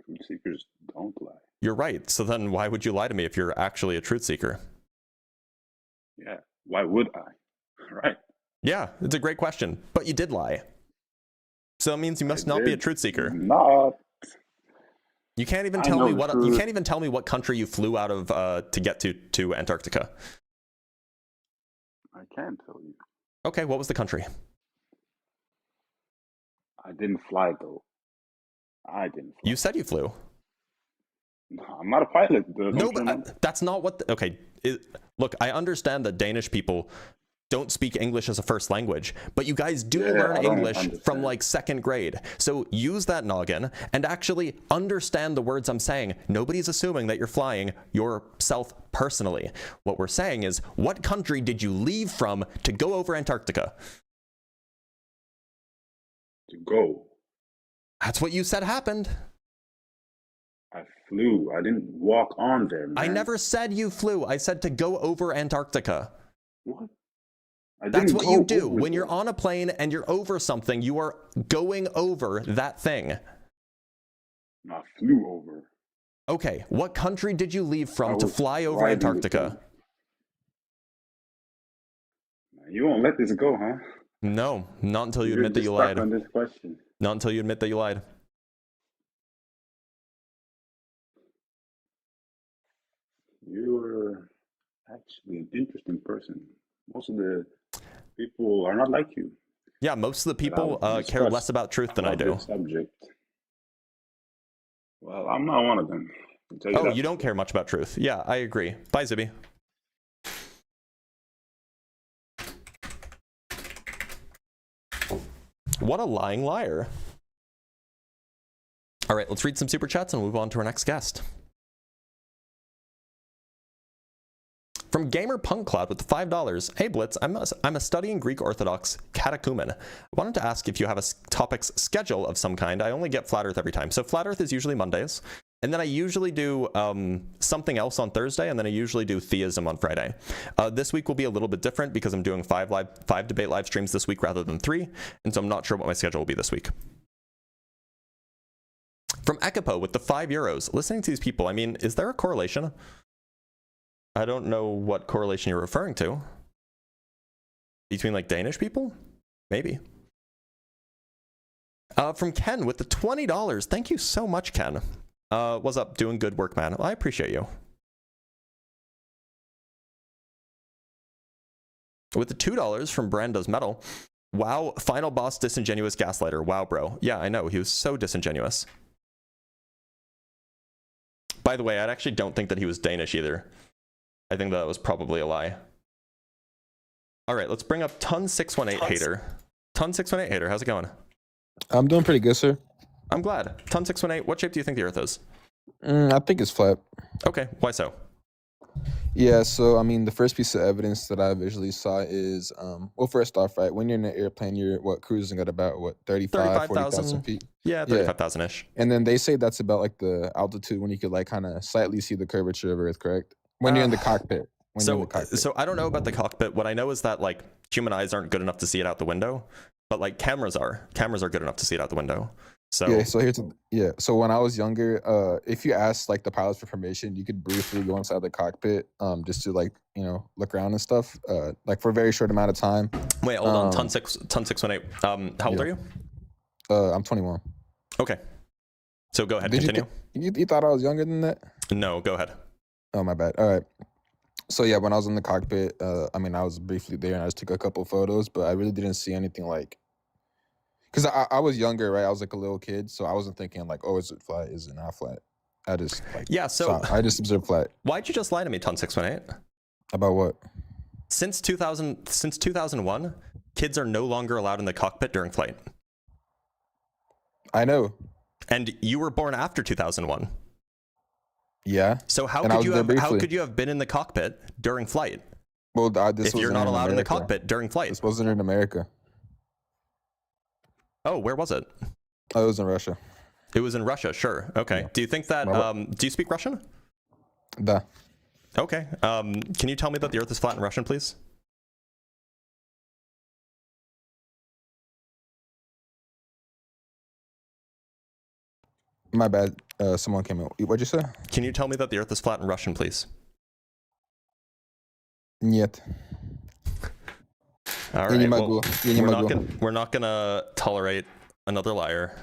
truth seekers don't lie. You're right. So then why would you lie to me if you're actually a truth seeker? Yeah, why would I? Right. Yeah, it's a great question, but you did lie. So that means you must I not be a did truth seeker. not. You can't even I tell know me the what you truth. can't even tell me what country you flew out of to get to Antarctica. I can tell you. Okay, what was the country? I didn't fly though. I didn't fly. You said you flew. No, I'm not a pilot. Don't No, you but remember? that's not what. Okay, look, I understand that Danish people don't speak English as a first language, but you guys do Yeah, learn I don't English from understand. like second grade. So use that noggin and actually understand the words I'm saying. Nobody's assuming that you're flying yourself personally. What we're saying is, what country did you leave from to go over Antarctica? To go. That's what you said happened. I flew. I didn't walk on there, man. I never said you flew. I said to go over Antarctica. What? That's what you do. over When you're there. on a plane and you're over something, you are going over that thing. I flew over. Okay, what country did you leave I from to was fly over riding the Antarctica? plane. You won't let this go, huh? No, not until you You're admit that just you stuck lied. on this question. Not until you admit that you lied. You're actually an interesting person. Most of the people are not like you. Yeah, most of the that I people would care discuss less about truth than I about do. this subject. Well, I'm not one of them. I'll tell you Oh, that. you don't care much about truth. Yeah, I agree. Bye, Zibby. What a lying liar. All right, let's read some super chats and move on to our next guest. From Gamer Punk Cloud with the $5. Hey Blitz, I'm a studying Greek Orthodox catechumen. I wanted to ask if you have a topics schedule of some kind. I only get Flat Earth every time. So Flat Earth is usually Mondays. And then I usually do something else on Thursday, and then I usually do theism on Friday. This week will be a little bit different because I'm doing five debate live streams this week rather than 3, and so I'm not sure what my schedule will be this week. From Ekipo with the €5. Listening to these people, I mean, is there a correlation? I don't know what correlation you're referring to. Between like Danish people? Maybe. From Ken with the $20. Thank you so much, Ken. What's up? Doing good work, man. Well, I appreciate you. With the $2 from Brando's Metal. Wow, final boss disingenuous gaslighter. Wow, bro. Yeah, I know. He was so disingenuous. By the way, I actually don't think that he was Danish either. I think that was probably a lie. All right, let's bring up Ton618 Hater. Ton618 Hater, how's it going? I'm doing pretty good, sir. I'm glad. Ton618, what shape do you think the Earth is? I think it's flat. Okay, why so? Yeah, so I mean, the first piece of evidence that I visually saw is, well, first off, right, when you're in an airplane, you're cruising at about 40,000 feet. Yeah, 35,000-ish. And then they say that's about like the altitude when you could like kind of slightly see the curvature of Earth, correct? When you're in the cockpit. So I don't know about the cockpit. What I know is that like human eyes aren't good enough to see it out the window, but like cameras are. Cameras are good enough to see it out the window. So yeah, so so when I was younger, if you asked like the pilots for permission, you could briefly go inside the cockpit, just to like, you know, look around and stuff, like for a very short amount of time. Wait, hold on, Ton618. How old are you? I'm 21. Okay. So go ahead, Did continue. You thought I was younger than that? No, go ahead. Oh, my bad. All right. So yeah, when I was in the cockpit, I mean, I was briefly there and I just took a couple photos, but I really didn't see anything like, because I was younger, right? I was like a little kid, so I wasn't thinking like, oh, is it flat? Is it not flat? I just like, yeah. So I just observed flat. Why'd you just lie to me, Ton618? About what? Since 2001, kids are no longer allowed in the cockpit during flight. I know. And you were born after 2001. Yeah. So how could you have been in the cockpit during flight? Well, this if you're not allowed in the cockpit during flight. This wasn't in America. Oh, where was it? Oh, it was in Russia. It was in Russia, sure. Okay. Yeah. Do you think that, do you speak Russian? Da. Okay. Can you tell me that the Earth is flat in Russian, please? My bad. Someone came in. What'd you say? Can you tell me that the Earth is flat in Russian, please? Нет. All Я не right. могу. Я не могу. We're not gonna tolerate another liar.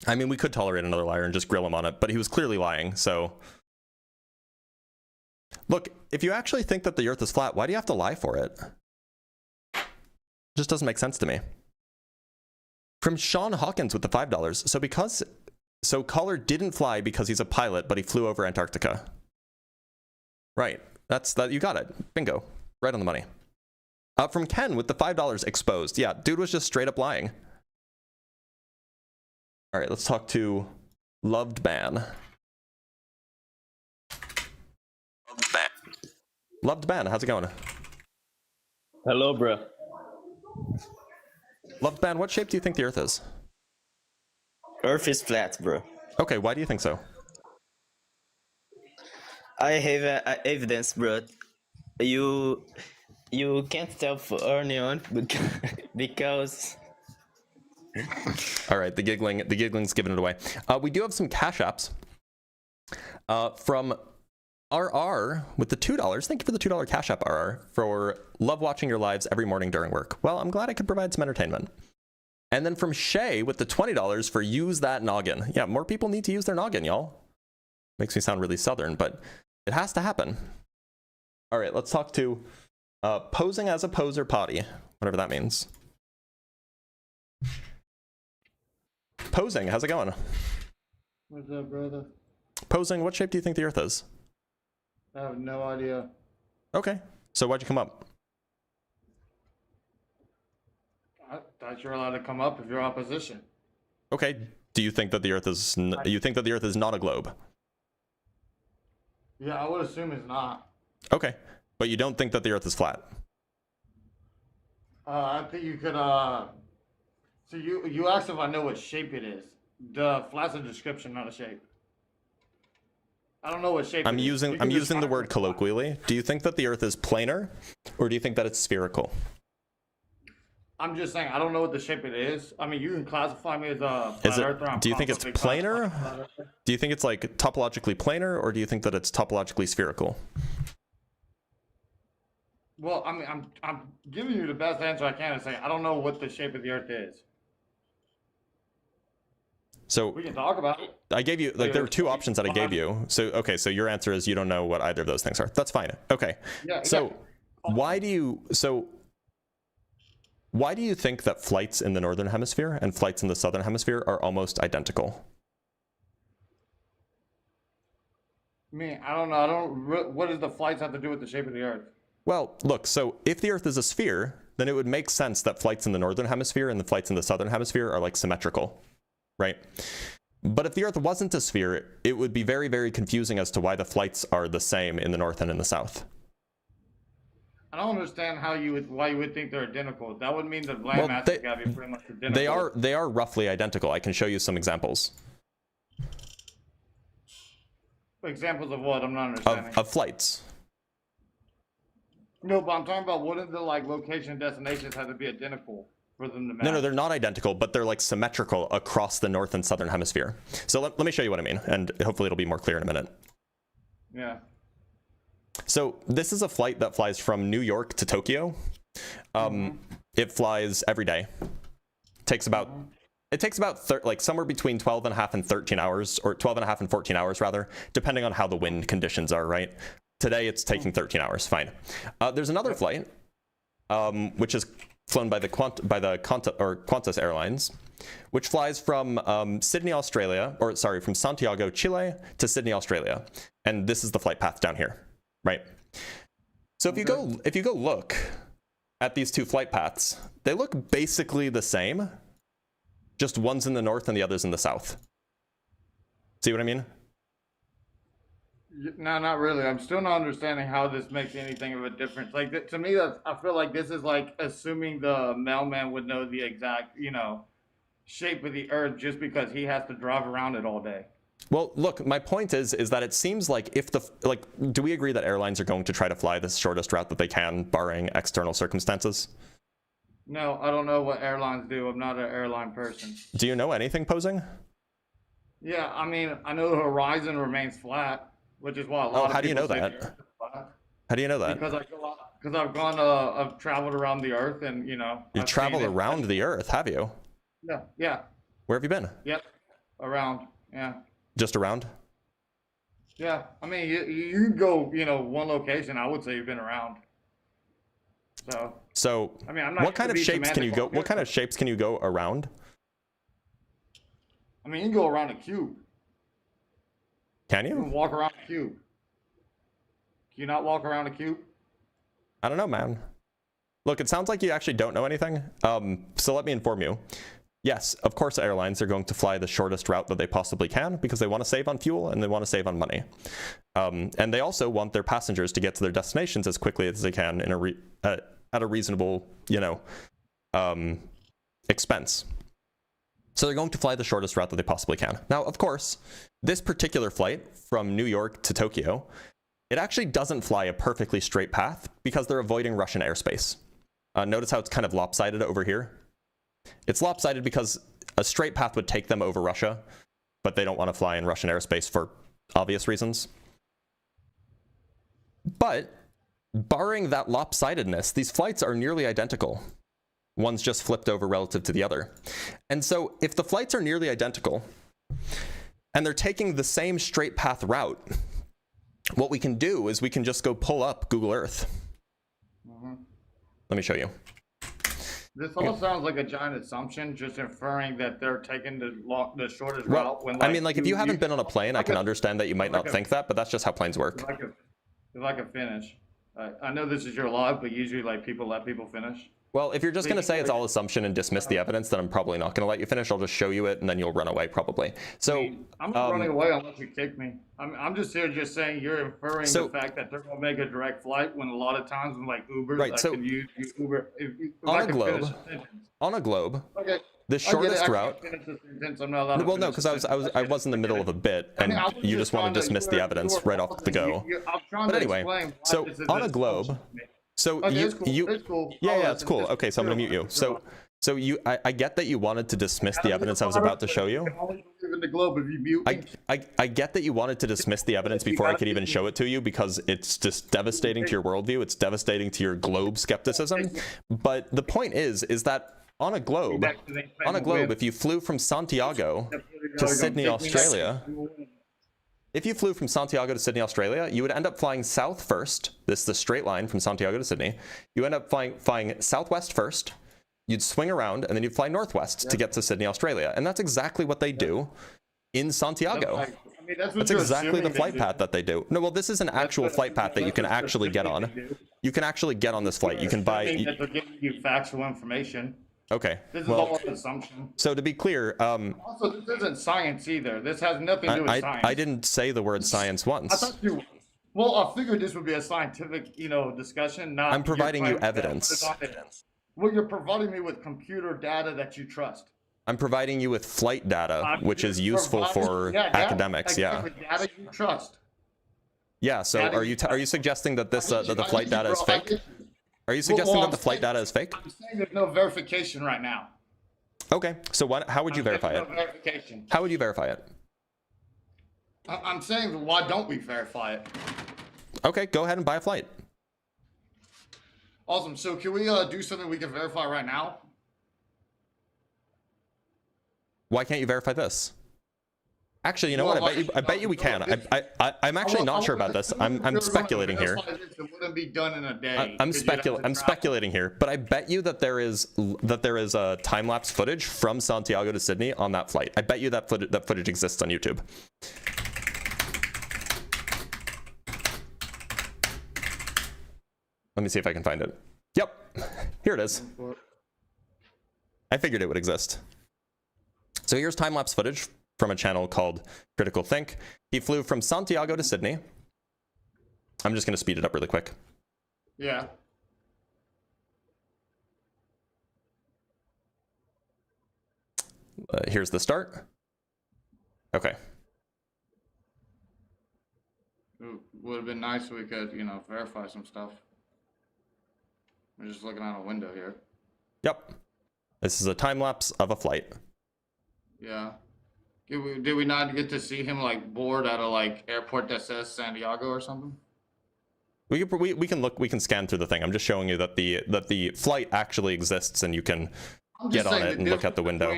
I mean, we could tolerate another liar and just grill him on it, but he was clearly lying, so... Look, if you actually think that the Earth is flat, why do you have to lie for it? Just doesn't make sense to me. From Sean Hawkins with the $5. So caller didn't fly because he's a pilot, but he flew over Antarctica. Right. That's that. You got it. Bingo. Right on the money. From Ken with the $5 exposed. Yeah, dude was just straight up lying. All right, let's talk to Loved Ban. Loved Ban, how's it going? Hello, bro. Loved Ban, what shape do you think the Earth is? Earth is flat, bro. Okay, why do you think so? I have evidence, bro. You can't tell for anyone because. All right, the giggling's giving it away. We do have some cash apps from RR with the $2. Thank you for the $2 cash app, RR, for love watching your lives every morning during work. Well, I'm glad I could provide some entertainment. And then from Shay with the $20 for use that noggin. Yeah, more people need to use their noggin, y'all. Makes me sound really southern, but it has to happen. All right, let's talk to posing as a poser potty, whatever that means. Posing, how's it going? What's up, brother? Posing, what shape do you think the Earth is? I have no idea. Okay, so why'd you come up? I thought you were allowed to come up if you're opposition. Okay, do you think that the Earth is not a globe? Yeah, I would assume it's not. Okay, but you don't think that the Earth is flat? I think you could. So you asked if I know what shape it is. The flat's a description, not a shape. I don't know what shape. I'm using the word colloquially. Do you think that the Earth is planar, or do you think that it's spherical? I'm just saying I don't know what the shape it is. I mean, you can classify me as a flat earther. Do you think it's planar? Do you think it's like topologically planar, or do you think that it's topologically spherical? Well, I mean, I'm giving you the best answer I can and saying I don't know what the shape of the Earth is. So we can talk about it. I gave you, like, there were two options that I gave you. So, okay, so your answer is you don't know what either of those things are. That's fine. Okay. Yeah, so why do you think that flights in the northern hemisphere and flights in the southern hemisphere are almost identical? I mean, I don't know. What does the flights have to do with the shape of the Earth? Well, look, so if the Earth is a sphere, then it would make sense that flights in the northern hemisphere and the flights in the southern hemisphere are like symmetrical, right? But if the Earth wasn't a sphere, it would be very, very confusing as to why the flights are the same in the north and in the south. I don't understand why you would think they're identical. That would mean the land mass has got to be pretty much identical. They are roughly identical. I can show you some examples. Examples of what? I'm not understanding. Of flights. No, but I'm talking about wouldn't the location and destinations have to be identical for them to match? No, they're not identical, but they're like symmetrical across the north and southern hemisphere. So let me show you what I mean, and hopefully it'll be more clear in a minute. Yeah. So this is a flight that flies from New York to Tokyo. It flies every day. It takes about somewhere between 12 and a half and 13 hours, or 12 and a half and 14 hours rather, depending on how the wind conditions are, right? Today it's taking 13 hours, fine. There's another flight, which is flown by Qantas Airlines, which flies from Sydney, Australia, from Santiago, Chile to Sydney, Australia. And this is the flight path down here, right? So if you go look at these two flight paths, they look basically the same, just one's in the north and the other's in the south. See what I mean? No, not really. I'm still not understanding how this makes anything of a difference. To me, I feel like this is like assuming the mailman would know the exact, shape of the Earth just because he has to drive around it all day. Well, look, my point is that it seems like do we agree that airlines are going to try to fly the shortest route that they can, barring external circumstances? No, I don't know what airlines do. I'm not an airline person. Do you know anything posing? Yeah, I mean, I know the horizon remains flat, which is why a lot of how do you people know say that? the Earth is flat. How do you know that? Because I've traveled around the Earth, and You I've traveled seen it. around the Earth, have you? Yeah. Where have you been? Yep. Around. Yeah. Just around? Yeah. I mean, you can go, one location. I would say you've been around. So, I mean, I'm not what kind trying of to be shapes can you go? semantic. What kind of shapes can you go around? I mean, you can go around a cube. Can You can you? walk around a cube. Can you not walk around a cube? I don't know, man. Look, it sounds like you actually don't know anything. So let me inform you. Yes, of course, airlines are going to fly the shortest route that they possibly can because they want to save on fuel and they want to save on money. And they also want their passengers to get to their destinations as quickly as they can in at a reasonable, expense. So they're going to fly the shortest route that they possibly can. Now, of course, this particular flight from New York to Tokyo, it actually doesn't fly a perfectly straight path because they're avoiding Russian airspace. Notice how it's kind of lopsided over here? It's lopsided because a straight path would take them over Russia, but they don't want to fly in Russian airspace for obvious reasons. But barring that lopsidedness, these flights are nearly identical. One's just flipped over relative to the other. And so if the flights are nearly identical and they're taking the same straight path route, what we can do is we can just go pull up Google Earth. Let me show you. This all sounds like a giant assumption, just inferring that they're taking the shortest route. When, I mean, like, if you haven't been on a plane, I can understand that you might not think that, but that's just how planes work. If I could finish. I know this is your live, but usually, people let people finish. Well, if you're just going to say it's all assumption and dismiss the evidence, then I'm probably not going to let you finish. I'll just show you it, and then you'll run away, probably. So I'm not running away unless you kick me. I'm just here just saying you're inferring the fact that they're going to make a direct flight when a lot of times when Ubers, right, so can use Uber. If on a globe, okay. the shortest route. I'm not allowed Well, no, because I was in the middle of a bit, and you just want to dismiss the evidence right off the go. But anyway, so on a globe. So okay, it's cool. Yeah, it's cool. Okay, so I'm gonna mute you. So I get that you wanted to dismiss the evidence I was about to show you. I get that you wanted to dismiss the evidence before I could even show it to you because it's just devastating to your worldview. It's devastating to your globe skepticism. But the point is that on a globe, if you flew from Santiago to Sydney, Australia. If you flew from Santiago to Sydney, Australia, you would end up flying south first. This is the straight line from Santiago to Sydney. You end up flying southwest first. You'd swing around, and then you'd fly northwest to get to Sydney, Australia. And that's exactly what they do in Santiago. That's exactly the flight path that they do. No, well, this is an actual flight path that you can actually get on. You can actually get on this flight. You can buy. They're giving you factual information. Okay. This is all an assumption. So to be clear, also this isn't science either. This has nothing to do with science. I didn't say the word science once. I thought you. Well, I figured this would be a scientific, discussion. Not. I'm providing you evidence. Well, you're providing me with computer data that you trust. I'm providing you with flight data, which is useful for academics. Exactly, data you trust. Yeah. So are you suggesting that this that the flight data is fake? Are you suggesting that the flight data is fake? I'm saying there's no verification right now. Okay, so how would you verify it? No verification. How would you verify it? I'm saying, why don't we verify it? Okay, go ahead and buy a flight. Awesome. So can we do something we can verify right now? Why can't you verify this? Actually, you know what? I bet you we can. I'm actually not sure about this. I'm speculating here. It wouldn't be done in a day. I'm speculating here, but I bet you that there is a time lapse footage from Santiago to Sydney on that flight. I bet you that footage exists on YouTube. Let me see if I can find it. Yep, here it is. I figured it would exist. So here's time lapse footage from a channel called Critical Think. He flew from Santiago to Sydney. I'm just going to speed it up really quick. Yeah. Here's the start. Okay. It would have been nice if we could, verify some stuff. We're just looking out a window here. Yep. This is a time lapse of a flight. Yeah. Did we not get to see him like board at a like airport that says Santiago or something? We can look. We can scan through the thing. I'm just showing you that the flight actually exists, and you can get on it and look out the window.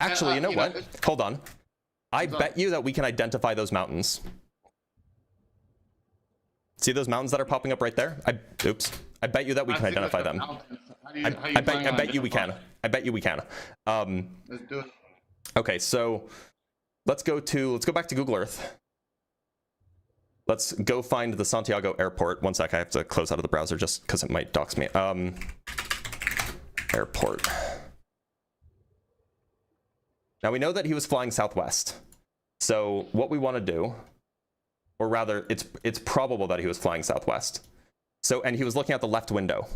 Actually, you know what? Hold on. I bet you that we can identify those mountains. See those mountains that are popping up right there? Oops. I bet you that we can identify them. I bet you we can. I bet you we can. Let's do it. Okay, so let's go back to Google Earth. Let's go find the Santiago airport. One sec, I have to close out of the browser just because it might dox me. Airport. Now we know that he was flying southwest. So what we want to do, or rather, it's probable that he was flying southwest. So, and he was looking at the left window.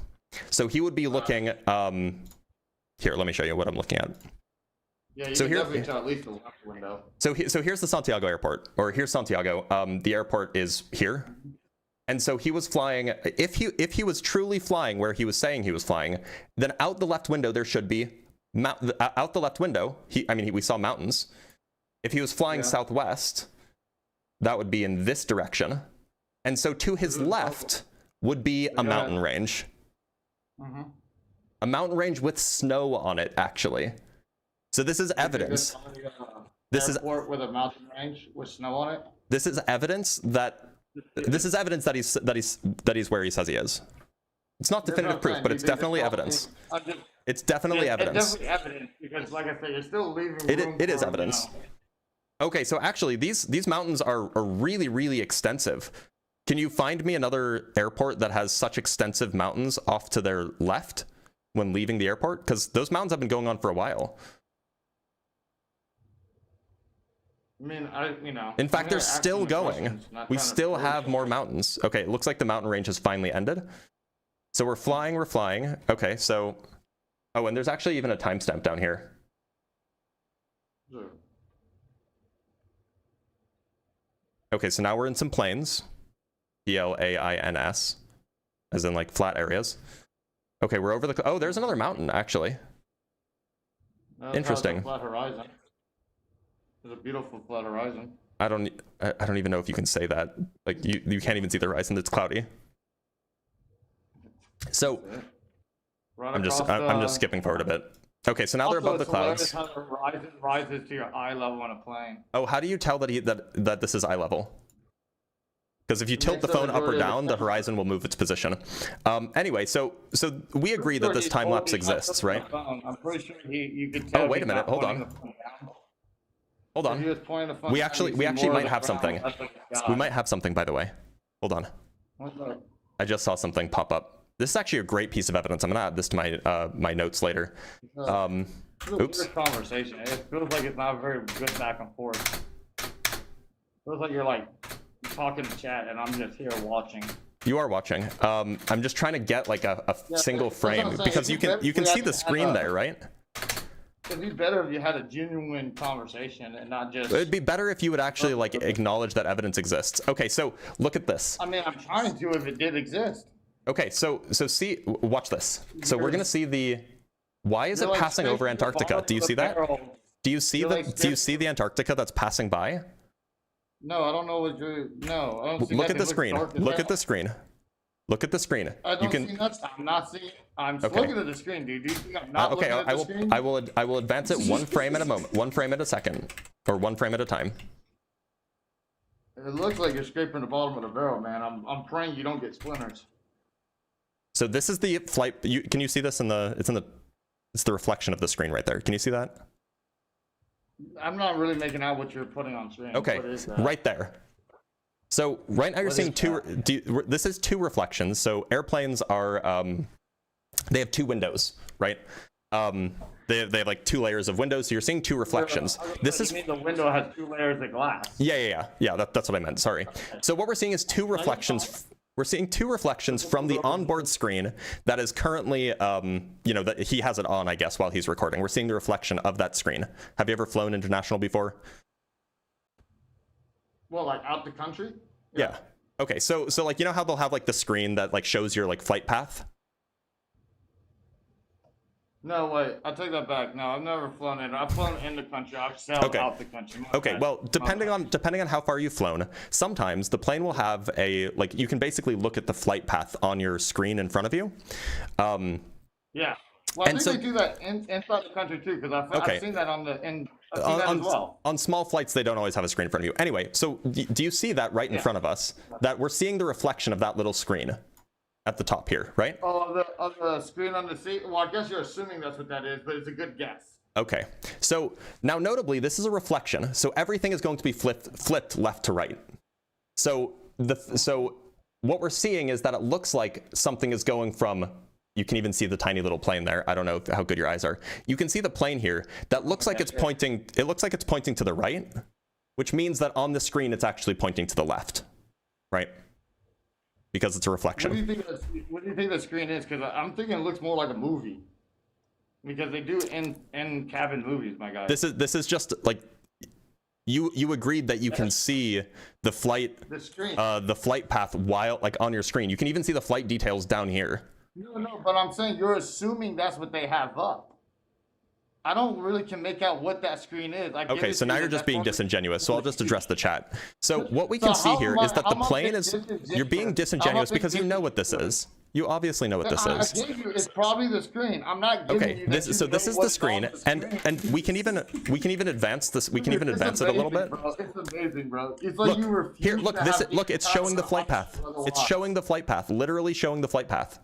So he would be looking, here, let me show you what I'm looking at. Yeah, you so can here, definitely tell at least the left window. So here's the Santiago airport, or here's Santiago. The airport is here. And so he was flying, if he was truly flying where he was saying he was flying, then out the left window there should be, out the left window, we saw mountains. If he was flying southwest, that would be in this direction. And so to his left would be a mountain range. A mountain range with snow on it, actually. So this is evidence. This is airport with a mountain range with snow on it. This is evidence that he's where he says he is. It's not definitive proof, but it's definitely evidence. It's definitely evidence. It's definitely evidence because, like I said, you're still leaving room It is for, evidence. You know. Okay, so actually, these mountains are really, really extensive. Can you find me another airport that has such extensive mountains off to their left when leaving the airport? Because those mountains have been going on for a while. I mean, In fact, they're still going. We still have more mountains. Okay, it looks like the mountain range has finally ended. So we're flying. Okay, so... Oh, and there's actually even a timestamp down here. Sure. Okay, so now we're in some plains. Plains, as in like flat areas. Okay, we're over the... Oh, there's another mountain, actually. Interesting. Flat horizon. There's a beautiful flat horizon. I don't even know if you can say that. Like you can't even see the horizon. It's cloudy. So I'm just skipping forward a bit. Okay, so now they're above the clouds. How the horizon rises to your eye level on a plane. Oh, how do you tell that this is eye level? Because if you tilt the phone up or down, the horizon will move its position. Anyway, so we agree that this time lapse exists, right? I'm pretty sure you could tell. Oh, wait a minute. Hold on. Hold on. We actually might have something. We might have something, by the way. Hold on. I just saw something pop up. This is actually a great piece of evidence. I'm gonna add this to my my notes later. It's a weird conversation. It feels like it's not very good back and forth. It feels like you're like talking to chat and I'm just here watching. You are watching. I'm just trying to get like a single frame because you can see the screen there, right? It'd be better if you had a genuine conversation and not just... It'd be better if you would actually like acknowledge that evidence exists. Okay, so look at this. I mean, I'm trying to if it did exist. Okay, so see, watch this. So we're gonna see the... Why is it passing over Antarctica? Do you see that? Do you see the Antarctica that's passing by? No, I don't know what you're... No, I don't see Look at the screen. Look at the screen. Look at the screen. I don't see nuts. I'm not seeing... I'm looking at the screen, dude. Do you think I'm not looking at the screen? I will advance it one frame at a moment. One frame at a second. Or one frame at a time. It looks like you're scraping the bottom of the barrel, man. I'm praying you don't get splinters. So this is the flight... Can you see this in the... It's the reflection of the screen right there. Can you see that? I'm not really making out what you're putting on screen. Okay, right there. So right now you're seeing this is two reflections. So airplanes are, they have two windows, right? They have like two layers of windows. So you're seeing two reflections. This is... You mean the window has two layers of glass? Yeah. That's what I meant. Sorry. So what we're seeing is two reflections. We're seeing two reflections from the onboard screen that is currently, that he has it on, I guess, while he's recording. We're seeing the reflection of that screen. Have you ever flown international before? Well, like out the country? Yeah. Okay, so like, you know how they'll have like the screen that like shows your like flight path? No, wait. I take that back. No, I've never flown in. I've flown in the country. I've sailed out the country. Okay, well, depending on how far you've flown, sometimes the plane will have a, like, you can basically look at the flight path on your screen in front of you. Yeah. Well, I think they do that inside the country too, because I've seen that I've seen that as well. On small flights, they don't always have a screen in front of you. Anyway, so do you see that right in front of us? That we're seeing the reflection of that little screen at the top here, right? Oh, of the screen on the seat? Well, I guess you're assuming that's what that is, but it's a good guess. Okay, so now notably, this is a reflection, so everything is going to be flipped left to right. So what we're seeing is that it looks like something is going from, you can even see the tiny little plane there. I don't know how good your eyes are. You can see the plane here that looks like it's pointing, it looks like it's pointing to the right, which means that on the screen it's actually pointing to the left, right? Because it's a reflection. What do you think the screen is? Because I'm thinking it looks more like a movie. Because they do in cabin movies, my guy. This is just like, you agreed that you can see the flight path while, like, on your screen. You can even see the flight details down here. No, but I'm saying you're assuming that's what they have up. I don't really can make out what that screen is. Okay, so now you're just being disingenuous, so I'll just address the chat. So what we can see here is that the plane is, you're being disingenuous because you know what this is. You obviously know what this is. I gave you, it's probably the screen. I'm not giving you that. So this is the screen, and we can even advance this. We can even advance it a little bit. Bro. It's amazing, bro. It's like you refuse here. Look, look. It's showing the flight path. It's showing the flight path. Literally showing the flight path.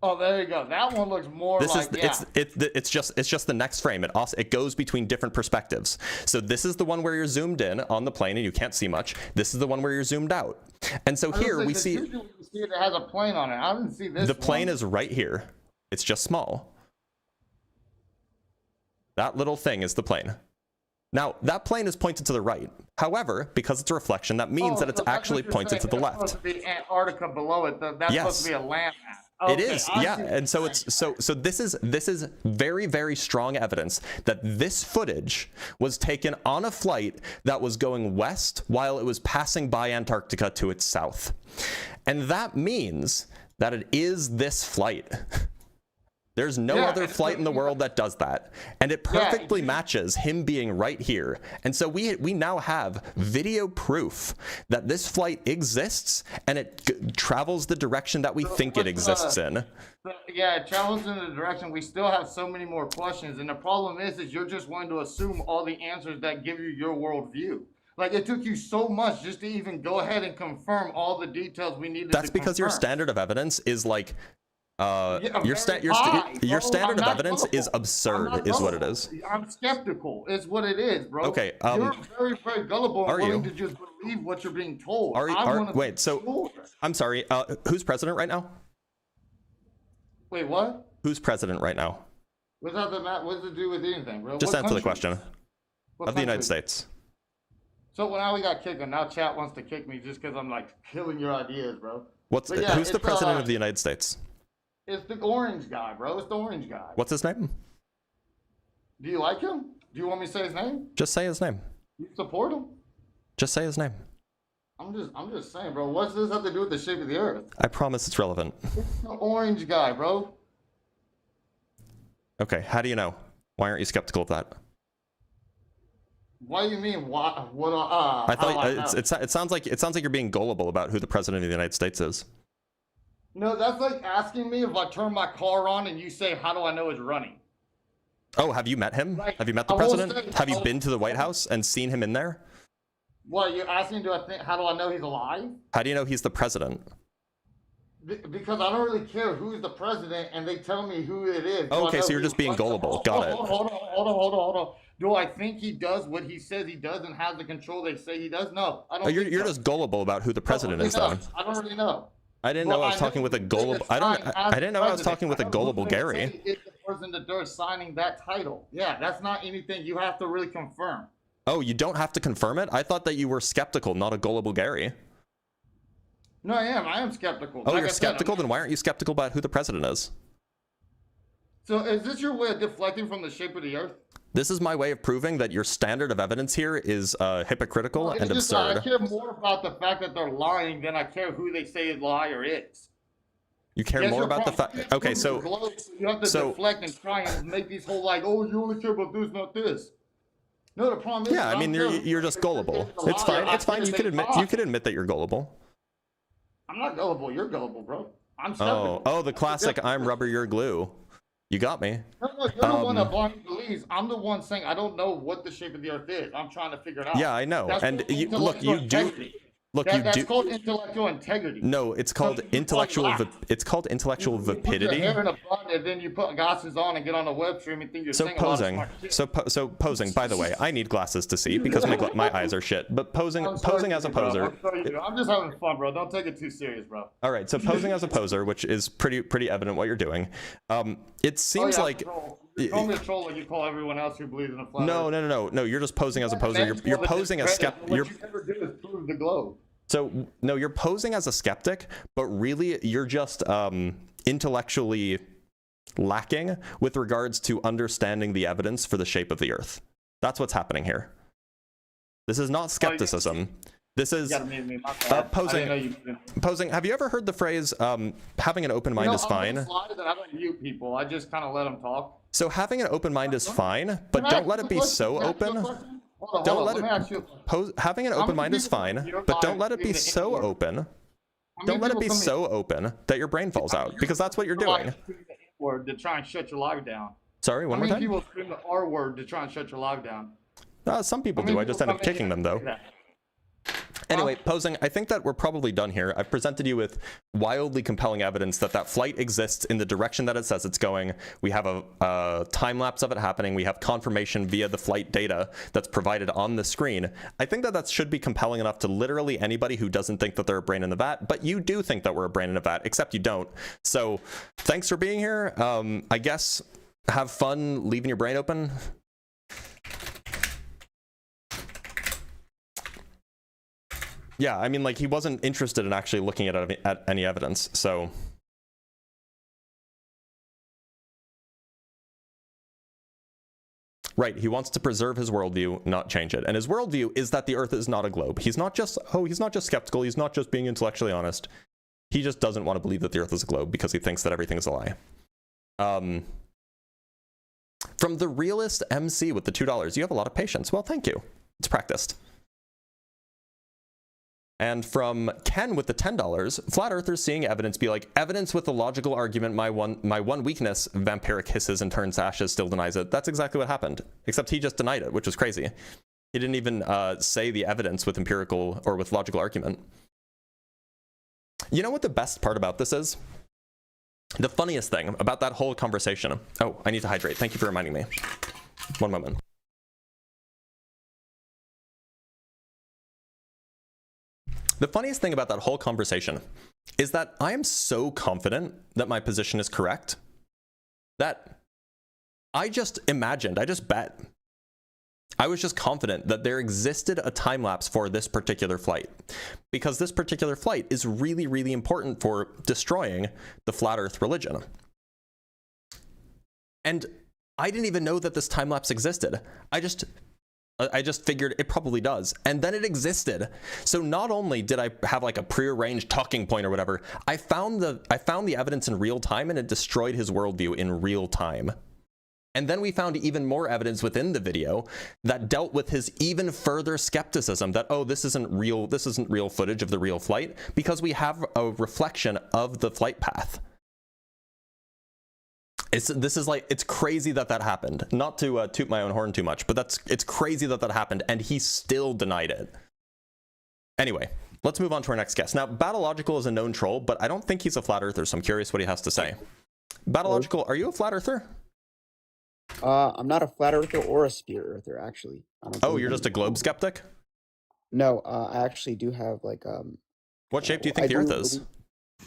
Oh, there you go. That one looks more it's just the next frame. It goes between different perspectives. So this is the one where you're zoomed in on the plane and you can't see much. This is the one where you're zoomed out. And so here we see it has a plane on it. I didn't see this. The plane is right here. It's just small. That little thing is the plane. Now, that plane is pointed to the right. However, because it's a reflection, that means that it's actually pointed to the left. That's supposed to be Antarctica below it. That's supposed to be a land mass. Okay, it is, yeah, and so it's so this is very, very strong evidence that this footage was taken on a flight that was going west while it was passing by Antarctica to its south, and that means that it is this flight. There's no other flight in the world that does that, and it perfectly matches him being right here. And so we now have video proof that this flight exists and it travels the direction that we think it exists in. Yeah, it travels in the direction. We still have so many more questions, and the problem is you're just wanting to assume all the answers that give you your worldview. Like, it took you so much just to even go ahead and confirm all the details we needed. That's because your standard of evidence is like. Your standard of evidence is absurd, is what it is. I'm skeptical. Is what it is, bro. Okay. You're very, very gullible and willing to just believe what you're being told. Wait. So, I'm sorry. Who's president right now? Wait, what? Who's president right now? What's to do with anything, bro? Just answer the question. Of the United States. So now we got kicked, and now chat wants to kick me just because I'm like killing your ideas, bro. Who's the president of the United States? It's the orange guy, bro. It's the orange guy. What's his name? Do you like him? Do you want me to say his name? Just say his name. You support him? Just say his name. I'm just saying, bro. What's this have to do with the shape of the earth? I promise it's relevant. It's the orange guy, bro. Okay, how do you know? Why aren't you skeptical of that? What do you mean? What? I thought it sounds like you're being gullible about who the president of the United States is. No, that's like asking me if I turn my car on and you say, how do I know it's running? Oh, have you met him? Have you met the president? Have you been to the White House and seen him in there? What, you're asking, how do I know he's alive? How do you know he's the president? Because I don't really care who's the president and they tell me who it is. Okay, so you're just being gullible. Got it. Hold on. Do I think he does what he says he does and has the control they say he does? No, I don't. You're just gullible about who the president is, though. I don't really know. I didn't know I was talking with a gullible. I didn't know I was talking with a gullible Gary. It's the person that they're signing that title. Yeah, that's not anything you have to really confirm. Oh, you don't have to confirm it? I thought that you were skeptical, not a gullible Gary. No, I am skeptical. Oh, you're skeptical? Then why aren't you skeptical about who the president is? So is this your way of deflecting from the shape of the earth? This is my way of proving that your standard of evidence here is hypocritical and absurd. I care more about the fact that they're lying than I care who they say is liar is. You care Yes, more you're about the trying fact. to Okay, move the so globe, so you have to deflect and try and make these whole like, oh, you only care about this, not this. No, the problem is, yeah, I mean, you're just gullible. It's fine. It's fine. You could admit that you're gullible. I'm not gullible. You're gullible, bro. I'm skeptical. Oh, the classic "I'm rubber, you're glue." You got me. No, you're the one that blindly believes. I'm the one saying I don't know what the shape of the Earth is. I'm trying to figure it out. Yeah, I know. That's And called you look, you do. integrity. Look, That's called intellectual integrity. No, it's called intellectual. It's called intellectual You put your vapidity. hair in a bun and then you put glasses on and get on a web stream and think you're So saying a lot of posing, smart shit. so posing. By the way, I need glasses to see because my eyes are shit. But posing as a poser. I'm just having fun, bro. Don't take it too serious, bro. All right, so posing as a poser, which is pretty evident what you're doing. It seems like. You call me a troll like you call everyone else who believes in a flat Earth. No. You're just posing as a poser. You're posing as skeptic. What you never do is prove the globe. So no, you're posing as a skeptic, but really you're just intellectually lacking with regards to understanding the evidence for the shape of the Earth. That's what's happening here. This is not skepticism. This is posing. Have you ever heard the phrase having an open mind is fine? I don't mute people. I just kind of let them talk. So having an open mind is fine, but don't let it be so open. Don't let it having an open mind is fine, but don't let it be so open. Don't let it be so open that your brain falls out, because that's what you're doing. Word to try and shut your live down. Sorry, one more time. People scream the R word to try and shut your live down. Some people do. I just end up kicking them though. Anyway, posing, I think that we're probably done here. I've presented you with wildly compelling evidence that that flight exists in the direction that it says it's going. We have a time lapse of it happening. We have confirmation via the flight data that's provided on the screen. I think that that should be compelling enough to literally anybody who doesn't think that they're a brain in the vat, but you do think that we're a brain in a vat, except you don't. So thanks for being here. I guess have fun leaving your brain open. Yeah, I mean, like, he wasn't interested in actually looking at any evidence, so. Right, he wants to preserve his worldview, not change it. And his worldview is that the Earth is not a globe. He's not just skeptical, he's not just being intellectually honest. He just doesn't want to believe that the Earth is a globe because he thinks that everything is a lie. From the realist MC with the $2, you have a lot of patience. Well, thank you. It's practiced. And from Ken with the $10, flat earthers seeing evidence be like, evidence with a logical argument, my one weakness, vampiric hisses and turns to ashes, still denies it. That's exactly what happened, except he just denied it, which was crazy. He didn't even say the evidence with empirical or with logical argument. You know what the best part about this is? The funniest thing about that whole conversation. Oh, I need to hydrate. Thank you for reminding me. One moment. The funniest thing about that whole conversation is that I am so confident that my position is correct that I just bet. I was just confident that there existed a time lapse for this particular flight, because this particular flight is really, really important for destroying the flat earth religion. And I didn't even know that this time lapse existed. I just figured it probably does. And then it existed. So not only did I have like a prearranged talking point or whatever, I found the evidence in real time, and it destroyed his worldview in real time. And then we found even more evidence within the video that dealt with his even further skepticism that, oh, this isn't real footage of the real flight, because we have a reflection of the flight path. It's crazy that happened. Not to toot my own horn too much, but it's crazy that happened, and he still denied it. Anyway, let's move on to our next guest. Now, Battlelogical is a known troll, but I don't think he's a flat earther, so I'm curious what he has to say. Battlelogical, are you a flat earther? I'm not a flat earther or a spear earther, actually. Oh, you're just a globe skeptic? No, I actually do have like What shape do you think the Earth is?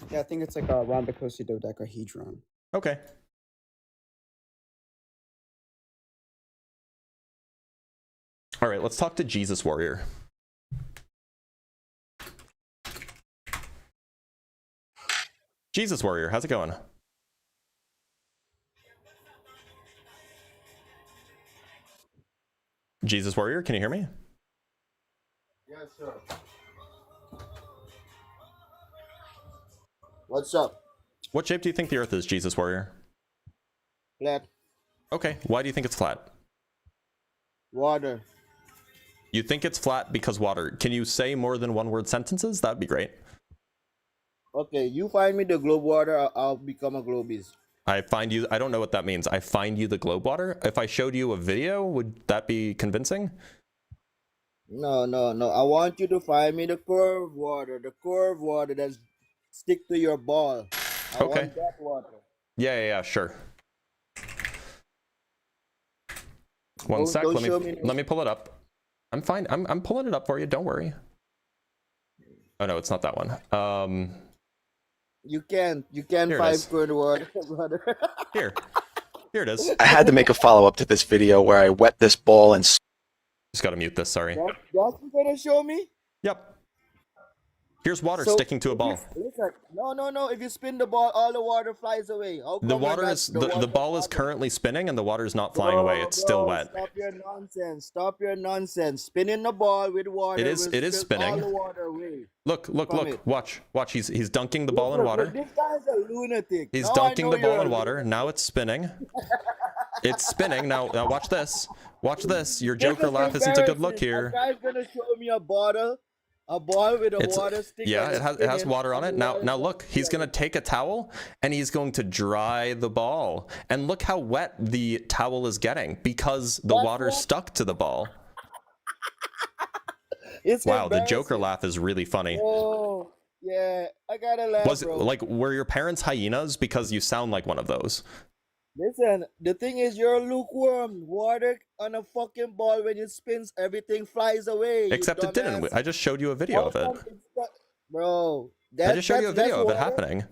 Yeah, I think it's like a rhombocosidodecahedron. Okay. All right, let's talk to Jesus Warrior. Jesus Warrior, how's it going? Jesus Warrior, can you hear me? Yes, sir. What's up? What shape do you think the Earth is, Jesus Warrior? Flat. Okay, why do you think it's flat? Water. You think it's flat because water. Can you say more than one word sentences? That'd be great. Okay, you find me the globe water, I'll become a globist. I find you, I don't know what that means. I find you the globe water. If I showed you a video, would that be convincing? No. I want you to find me the curved water that stick to your ball. I Okay. want that water. Yeah, sure. One sec, don't let show me me pull it up. I'm fine. I'm pulling it up for you. Don't worry. Oh no, it's not that one. You can't Here it find is. curved water, brother. Here it is. I had to make a follow-up to this video where I wet this ball and... Just gotta mute this, sorry. That's what you're gonna show me? Yep. Here's water So, sticking to a ball. Listen, no. If you spin the ball, all the water flies away. How The come when water is the ball is currently spinning and the water's not flying away. It's still wet. Stop your nonsense. Spinning the ball with water. It is will spin spinning. all the water away. Look. it. Watch. He's dunking the ball in Look, water. This guy's a lunatic. He's Now I dunking know the ball you're in a water. Now it's spinning. It's spinning. Now watch this. Watch this. Your Joker laugh isn't a good look here. That guy's gonna show me a ball with a water stick. Yeah, and it has spinning water on it. the water. Now look, he's gonna take a towel and he's going to dry the ball. And look how wet the towel is getting because the water stuck to the ball. It's wow, the embarrassing. Joker laugh is really funny. Oh, yeah, I gotta laugh, Was it bro. like, were your parents hyenas? Because you sound like one of those. Listen, the thing is, you're lukewarm. Water on a fucking ball, when it spins, everything flies away. you Except it didn't. dumbass. I just showed you a video of it. Bro, I just showed you a that's video of it water? happening.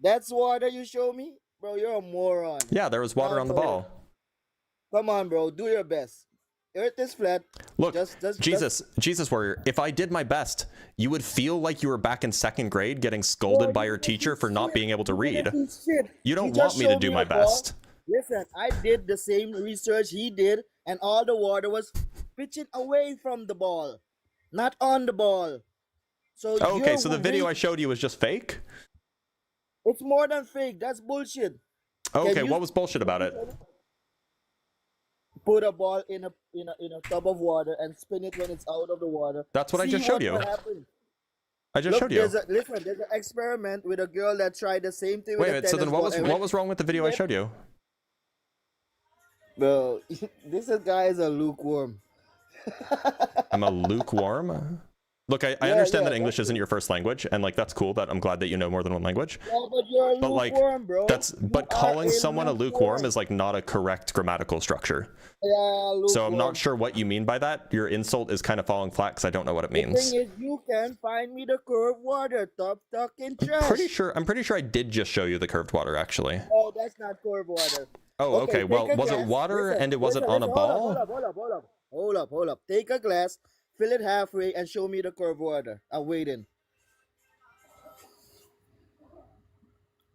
That's water you show me? Bro, you're a moron. Yeah, there was water on the ball. Come on, bro, do your best. Earth is flat. Look, Just- Jesus Warrior, if I did my best, you would feel like you were back in second grade getting scolded by your teacher for not being able to read. Shit. You don't He want just me to showed do me my a ball. best. Listen, I did the same research he did, and all the water was pitching away from the ball, not on the ball. So Okay, so the video I showed you was just fake? It's more than fake. That's bullshit. Okay, you- what was bullshit about it? Put a ball in a tub of water and spin it when it's out of the water. That's what I See just showed you. will happen. I just Look, showed you. There's an experiment with a girl that tried the same thing. Wait with a minute, so then what was wrong with the video I showed you? Bro, guy is a lukewarm. I'm a lukewarm? Look, I Yeah, understand yeah, that English isn't your first language, and like that's cool. That I'm glad that you know more than one language. Yeah, but you're a But like lukewarm, bro. but calling someone a lukewarm is like not a correct grammatical structure. Yeah, lukewarm. So I'm not sure what you mean by that. Your insult is kind of falling flat because I don't know what it The means. thing is, you can find me the curved water. Stop talking trash. I'm pretty sure I did just show you the curved water actually. Oh, that's not curved water. Oh, okay. take Well, a was it glass. water Listen, and it wasn't on a listen, ball? Hold up. Take a glass, fill it halfway, and show me the curved water. I'm waiting.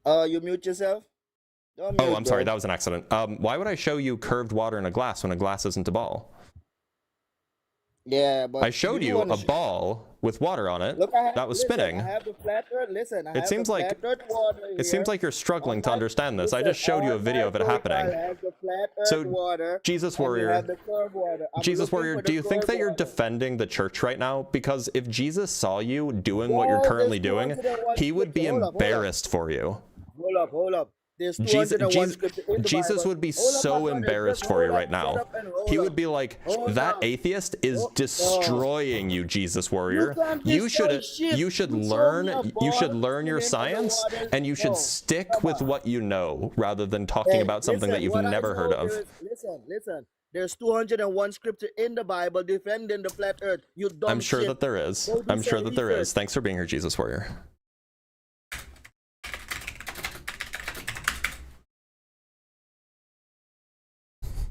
You mute yourself? Don't Oh, mute, I'm sorry. bro. That was an accident. Why would I show you curved water in a glass when a glass isn't a ball? Yeah, but I showed you a ball with water on it Look, that was listen, spinning. I have the flat earth. Listen, I It have seems the like flat earth water it seems here. like you're struggling to understand this. I just showed you a video of it I happening. have the flat earth So, water, Jesus and you Warrior, have the curved water. I'm Jesus looking Warrior, for do the you think curved that you're water. defending the church right now? Because if Jesus saw you doing what you're Well, currently there's doing, 201 he would be scripture. Hold up. embarrassed for you. Hold up. There's Jesus, 201 scripture in the Jesus Bible. would be Hold up, my so brother. embarrassed Just for you hold right up, now. shut up and hold He up. would be like, Hold that on. atheist is destroying you, Jesus Warrior. can't You destroy should shit. you should You show learn me a you should ball learn your spinning in the science water. and you should No, stick with what you know rather than talking about something that you've never heard of. Listen. There's 201 scripture in the Bible defending the flat earth. You dumb I'm sure shit. that there is. Go do I'm sure some that there is. research. Thanks for being here, Jesus Warrior.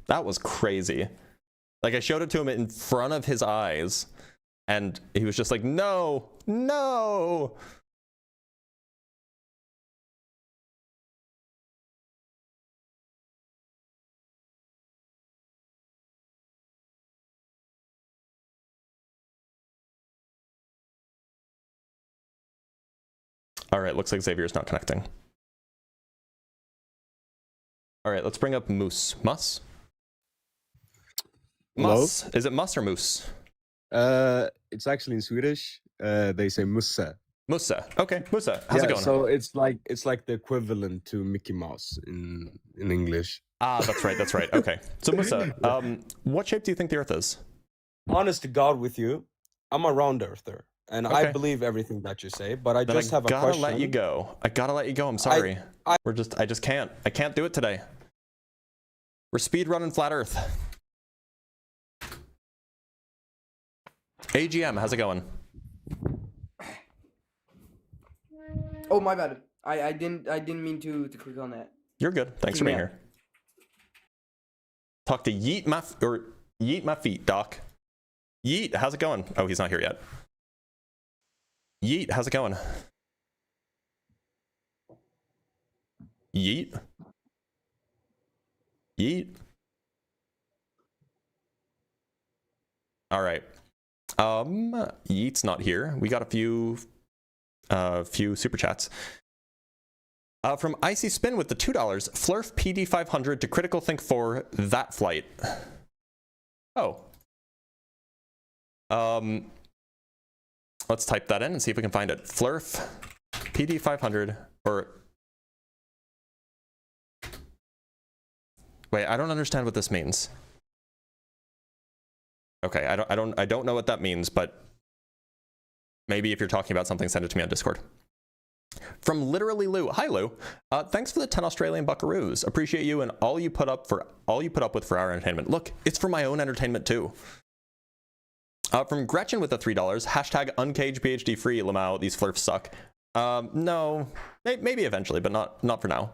That was crazy. Like, I showed it to him in front of his eyes, and he was just like, no, no. All right, looks like Xavier's not connecting. All right, let's bring up Moose. Mus? Hello? Mus. Is it Mus or Moose? It's actually in Swedish. They say Musse. Musa. Okay, Musa. How's it going? So it's like the equivalent to Mickey Mouse in English. Ah, that's right. That's right. Okay. So Musa, what shape do you think the Earth is? Honest to God with you, I'm a round earther, and I Okay. believe everything that you say. But I Then just have a gotta question. let you go. I gotta let you go. I'm sorry. I just can't. I can't do it today. We're speed running flat Earth. AGM, how's it going? Oh, my bad. I didn't mean to click on that. You're good. Thanks for being here. Talk to Yeet my feet, Doc. Yeet, how's it going? Oh, he's not here yet. Yeet, how's it going? Yeet. Yeet. All right. Yeet's not here. We got a few super chats. From Icy Spin with the $2, FLERF PD500 to Critical Think 4, that flight. Oh. Let's type that in and see if we can find it. FLERF PD500 or... Wait, I don't understand what this means. Okay, I don't know what that means, but maybe if you're talking about something, send it to me on Discord. From Literally Lou. Hi Lou. Thanks for the 10 Australian buckaroos. Appreciate you and all you put up with for our entertainment. Look, it's for my own entertainment too. From Gretchen with the $3. Hashtag uncaged PhD free. Lamau, these FLERFs suck. No, maybe eventually, but not for now.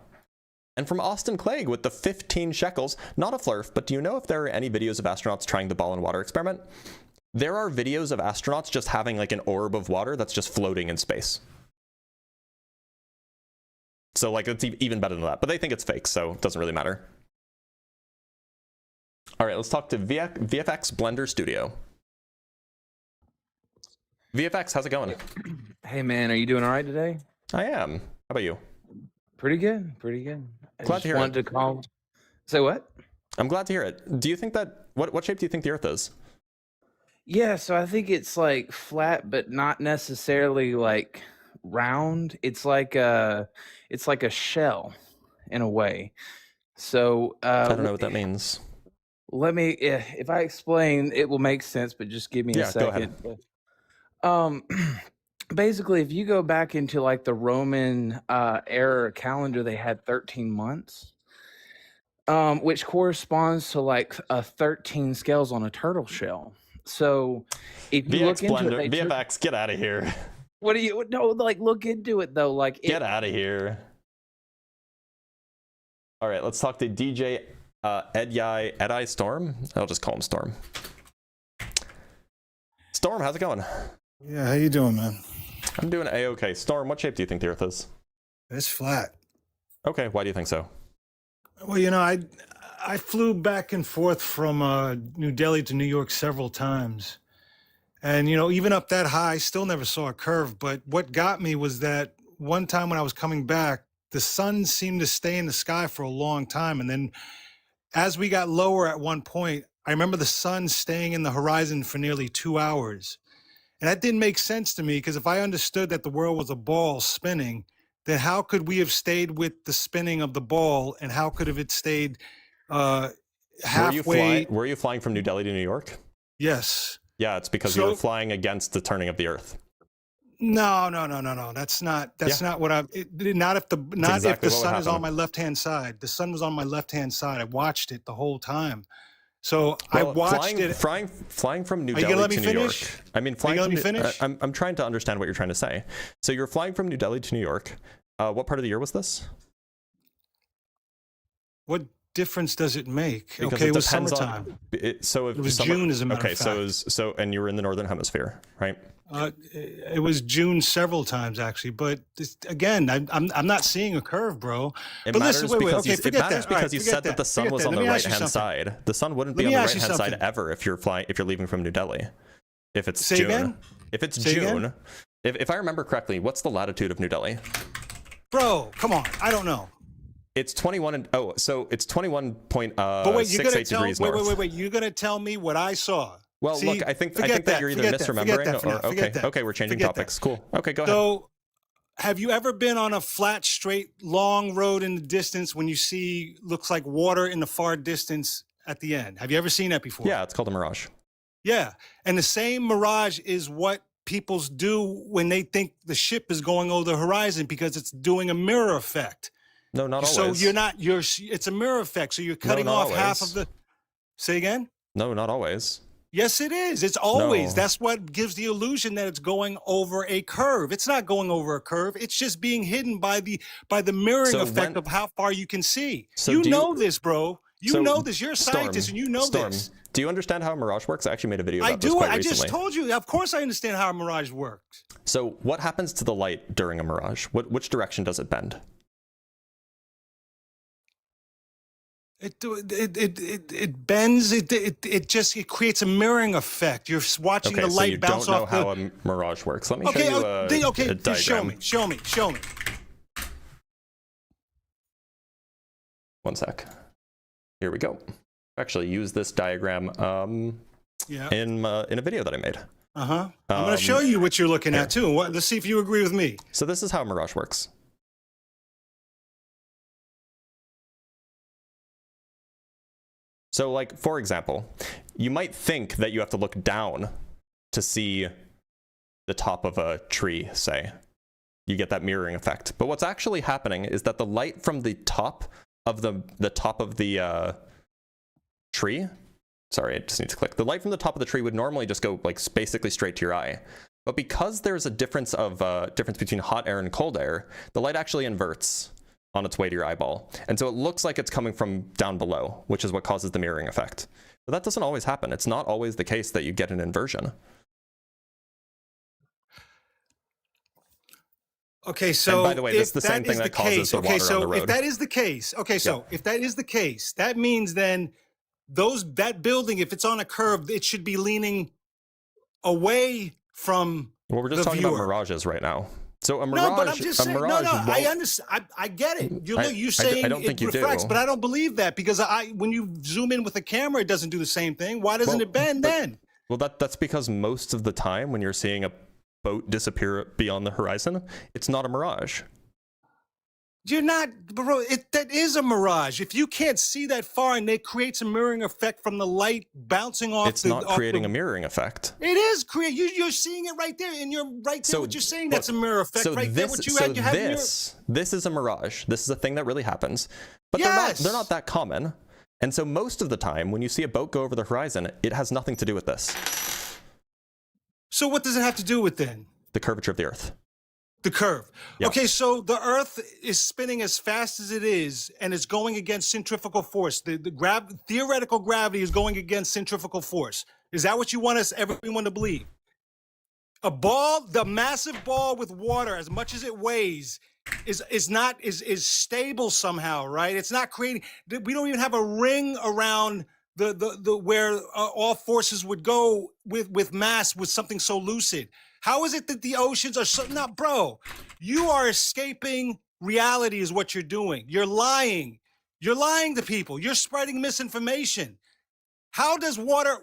And from Austin Clegg with the 15 shekels. Not a FLERF, but do you know if there are any videos of astronauts trying the ball and water experiment? There are videos of astronauts just having like an orb of water that's just floating in space. So like it's even better than that, but they think it's fake, so it doesn't really matter. All right, let's talk to VFX Blender Studio. VFX, how's it going? Hey man, are you doing all right today? I am. How about you? Pretty good, pretty good. I Glad just to hear wanted it. to call. Say what? I'm glad to hear it. Do you think that what shape do you think the Earth is? Yeah, so I think it's like flat, but not necessarily like round. It's like a shell in a way. So I don't know what that means. let me, if I explain, it will make sense. But just give me a Yeah, go ahead. second. Basically, if you go back into like the Roman era calendar, they had 13 months, which corresponds to like 13 scales on a turtle shell. So if you look into it, they took- VFX, get out of here. what do you no like? Look into it though. Like Get out of here. All right, let's talk to DJ Edi Storm. I'll just call him Storm. Storm, how's it going? Yeah, how you doing, man? I'm doing A-okay. Storm, what shape do you think the Earth is? It's flat. Okay, why do you think so? Well, you know, I flew back and forth from New Delhi to New York several times. And, you know, even up that high, I still never saw a curve. But what got me was that one time when I was coming back, the sun seemed to stay in the sky for a long time. And then as we got lower at one point, I remember the sun staying in the horizon for nearly 2 hours. And that didn't make sense to me, because if I understood that the world was a ball spinning, then how could we have stayed with the spinning of the ball, and how could have it stayed halfway? Were you flying from New Delhi to New York? Yes. Yeah, it's because you were flying against the turning of the Earth. No. That's not what I'm. Not if the sun is on my left hand side. The sun was on my left hand side. I watched it the whole time. So I watched it. Flying from New Are you Delhi gonna let to me New finish? York. I mean, Are flying you from gonna let me finish? I'm trying to understand what you're trying to say. So you're flying from New Delhi to New York. What part of the year was this? What difference does it make? Because Okay, it was depends summertime. It was June, as a matter okay, of so and you were in the northern hemisphere, right? It was June several times actually, but again, I'm not seeing a curve, bro. It but matters listen, wait, because okay, it forget matters that. All right, because you forget said that the sun forget was that. on Let the me ask right you hand something. side. The sun wouldn't Let be on me the ask right you hand side something. ever if you're leaving from New Delhi. If it's Say June. again? If it's Say June. again? If I remember correctly, what's the latitude of New Delhi? Bro, come on, I don't know. It's 21 and so it's 21.68 But wait, you're gonna tell degrees north. wait. You're gonna tell me what I saw. Well, See, look, I think forget that you're either forget that, forget misremembering that for now, or forget okay, that, okay, we're changing forget that. topics. Cool. Okay, go ahead. So, have you ever been on a flat, straight, long road in the distance when you see looks like water in the far distance at the end? Have you ever seen that before? Yeah, it's called a mirage. Yeah, and the same mirage is what people do when they think the ship is going over the horizon because it's doing a mirror effect. No, not So always. it's a mirror effect. So you're cutting not off half always. of the. Say again? No, not always. Yes, it is. It's always. No. That's what gives the illusion that it's going over a curve. It's not going over a curve. It's just being hidden by the mirroring So effect when- of how far you can see. So You do know this, bro. You So, know this. You're a scientist and you know Storm, this. do you understand how a mirage works? I actually made a video I about this do. quite I recently. just told you. Of course, I understand how a mirage works. So what happens to the light during a mirage? Which direction does it bend? It bends. It creates a mirroring effect. You're watching Okay, the so light you bounce don't know off how the. a mirage works. Let me Okay, show you a okay. diagram. Show me. One sec. Here we go. Actually, use this diagram Yeah. in a video that I made. I'm going to show you what you're looking at too. Let's see if you agree with me. So this is how a mirage works. So like, for example, you might think that you have to look down to see the top of a tree, say. You get that mirroring effect. But what's actually happening is that the light from the top of the top of the tree, sorry, I just need to click. The light from the top of the tree would normally just go like basically straight to your eye. But because there's a difference between hot air and cold air, the light actually inverts on its way to your eyeball. And so it looks like it's coming from down below, which is what causes the mirroring effect. But that doesn't always happen. It's not always the case that you get an inversion. Okay, so and by the way, that's the if same that thing is that the causes case, the okay, water on the so road. if that is the case, okay, so if that is the case, that means then that building, if it's on a curve, it should be leaning away from Well, we're just the talking viewer. about mirages right now. So a mirage, No, but I'm just saying. No, I won't- understand. I get it. You're I saying don't think it you do. refracts, but I don't believe that because when you zoom in with a camera, it doesn't do the same thing. Why doesn't it bend then? Well, that's because most of the time when you're seeing a boat disappear beyond the horizon, it's not a mirage. You're not, bro. That is a mirage. If you can't see that far, and it creates a mirroring effect from the light bouncing off. It's not creating a mirroring effect. It is create. You're seeing it right there, and you're right there. What you're saying, that's a mirror effect So right there. What you so had, you have this is a mirage. This is a thing that really happens, but Yes! they're not that common. And so most of the time, when you see a boat go over the horizon, it has nothing to do with this. So what does it have to do with then? The curvature of the Earth. The curve. Yeah. Okay, so the Earth is spinning as fast as it is, and it's going against centrifugal force. The theoretical gravity is going against centrifugal force. Is that what you want everyone to believe? A ball, the massive ball with water, as much as it weighs, is stable somehow, right? It's not creating. We don't even have a ring around the where all forces would go with mass with something so lucid. How is it that the oceans are so not, bro? You are escaping reality, is what you're doing. You're lying. You're lying to people. You're spreading misinformation. How does water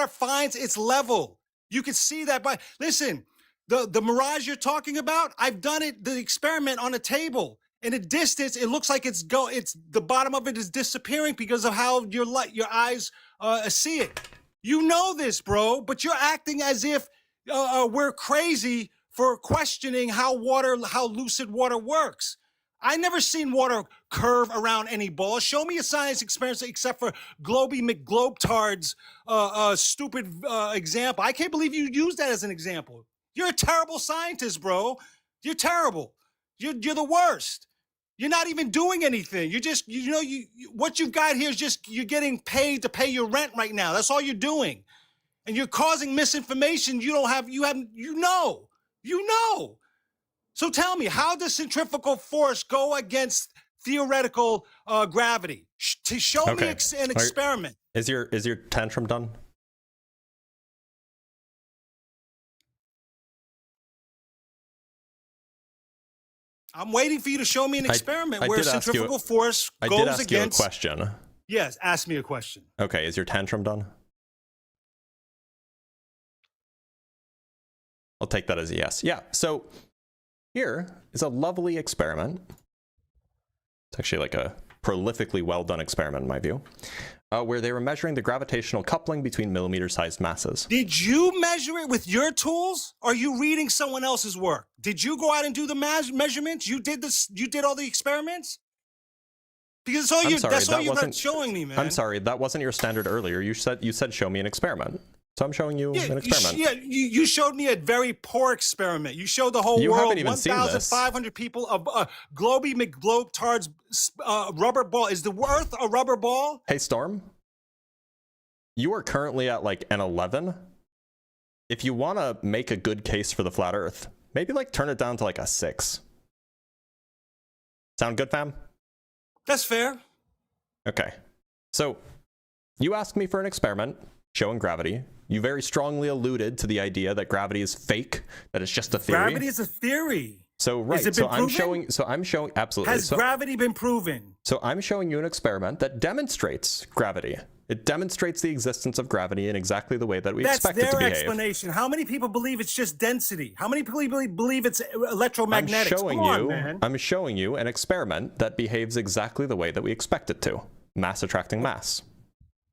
finds its level? You can see that by listen. The mirage you're talking about, I've done it. The experiment on a table. In a distance, it looks like it's the bottom of it is disappearing because of how your eyes see it. You know this, bro, but you're acting as if we're crazy for questioning how lucid water works. I never seen water curve around any ball. Show me a science experience except for Globey McGlobetard's stupid example. I can't believe you used that as an example. You're a terrible scientist, bro. You're terrible. You're the worst. You're not even doing anything. You're just, what you've got here is just, you're getting paid to pay your rent right now. That's all you're doing. And you're causing misinformation. You know. So tell me, how does centrifugal force go against theoretical gravity? Show me an experiment. Is your tantrum done? I'm waiting for you to show me an experiment I where did ask you- centrifugal force I goes did ask against. you a question. Yes, ask me a question. Okay, is your tantrum done? I'll take that as a yes. Yeah, so here is a lovely experiment. It's actually like a prolifically well done experiment in my view, where they were measuring the gravitational coupling between millimeter-sized masses. Did you measure it with your tools? Or are you reading someone else's work? Did you go out and do the measurements? You did this. You did all the experiments. Because that's all you're not showing me, man. I'm sorry, that wasn't your standard earlier. You said show me an experiment. So I'm showing you an experiment. You showed me a very poor experiment. You showed the whole You world, haven't even seen this. 1,500 people, Globy McGlobetard's rubber ball. Is the Earth a rubber ball? Hey, Storm. You are currently at like an 11. If you want to make a good case for the flat Earth, maybe like turn it down to like a 6. Sound good, fam? That's fair. Okay. So you asked me for an experiment showing gravity. You very strongly alluded to the idea that gravity is fake, that it's just a theory. Gravity is a theory. So right, Has it been I'm showing absolutely. Has gravity been proven? So I'm showing you an experiment that demonstrates gravity. It demonstrates the existence of gravity in exactly the way that we expect it to behave. That's their explanation. How many people believe it's just density? How many people believe it's electromagnetics? I'm showing you an experiment that behaves exactly the way that we expect it to. Mass attracting mass.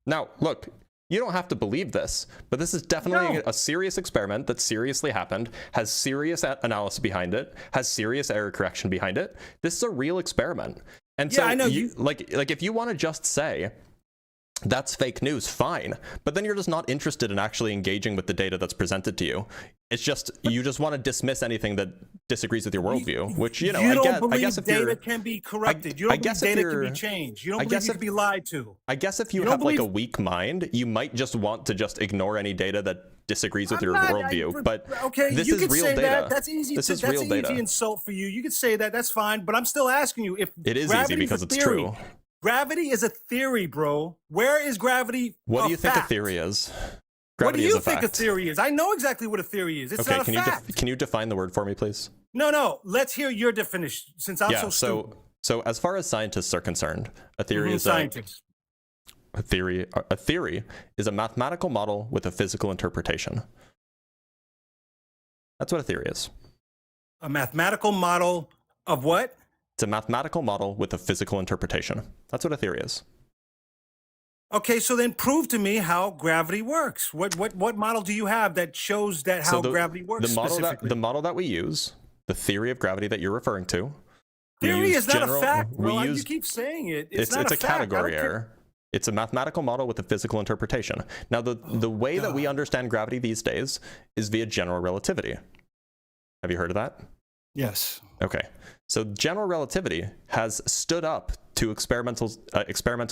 Now, look, you don't have to believe this, but this is definitely a serious experiment that seriously happened, has serious analysis behind it, has serious error correction behind it. This is a real experiment. And so I know like if you want to just say that's fake news, fine. But then you're just not interested in actually engaging with the data that's presented to you. It's just, you just want to dismiss anything that disagrees with your worldview, which, you know, I guess if data can be corrected. You don't believe data can be changed. You don't believe it can be lied to. I guess if you have like a weak mind, you might just want to just ignore any data that disagrees with your worldview. But this you is could real say data. that. That's easy. This is that's real an data. easy insult for you. You could say that. That's fine. But I'm still asking you if it is easy because it's true. Gravity is a theory, bro. Where is gravity? What do you think a theory is? What do you think a theory is? I know exactly what a theory is. It's not a fact. Can you define the word for me, please? No. Let's hear your definition, since I'm so stupid. So as far as scientists are concerned, a theory is a theory is a mathematical model with a physical interpretation. That's what a theory is. A mathematical model of what? It's a mathematical model with a physical interpretation. That's what a theory is. Okay, so then prove to me how gravity works. What model do you have that shows that how gravity works specifically? The model that we use, the theory of gravity that you're referring to. Theory is not a fact, bro. You keep saying it. It's not a fact. Category error. It's a mathematical model with a physical interpretation. Now, the way that we understand gravity these days is via general relativity. Have you heard of that? Yes. Okay. So general relativity has stood up to experimental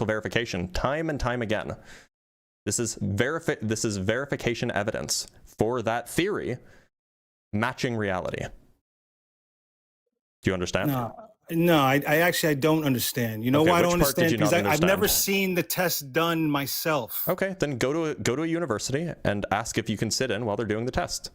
verification time and time again. This is verification evidence for that theory matching reality. Do you understand? No, I actually don't understand. You know why I don't understand? Because I've never seen the test done myself. Okay, then go to a university and ask if you can sit in while they're doing the test.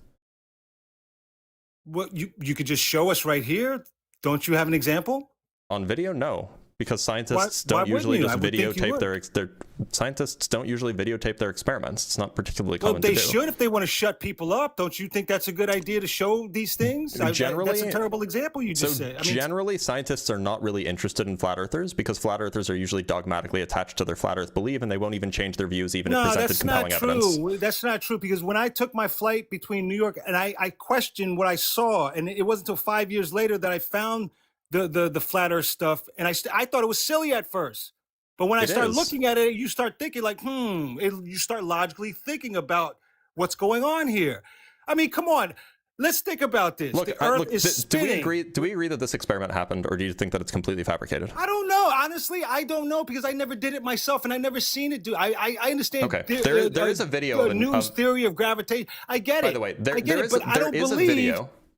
What you could just show us right here? Don't you have an example? On video, no, because scientists don't usually just videotape their scientists don't usually videotape their experiments. It's not particularly common to do. Well, they should if they want to shut people up. Don't you think that's a good idea to show these things? Generally, that's a terrible example you just said. Generally, scientists are not really interested in flat earthers because flat earthers are usually dogmatically attached to their flat earth belief, and they won't even change their views even if presented compelling evidence. No, that's not true. Because when I took my flight between New York, and I questioned what I saw, and it wasn't until 5 years later that I found the flat earth stuff, and I thought it was silly at first, but when I start looking at it, you start thinking like, you start logically thinking about what's going on here. I mean, come on, let's think about this. The Earth is spinning. Do we agree that this experiment happened, or do you think that it's completely fabricated? I don't know. Honestly, I don't know because I never did it myself, and I never seen it do. I understand. Okay, there is a video of Newton's theory of gravitation. I get it. By the way,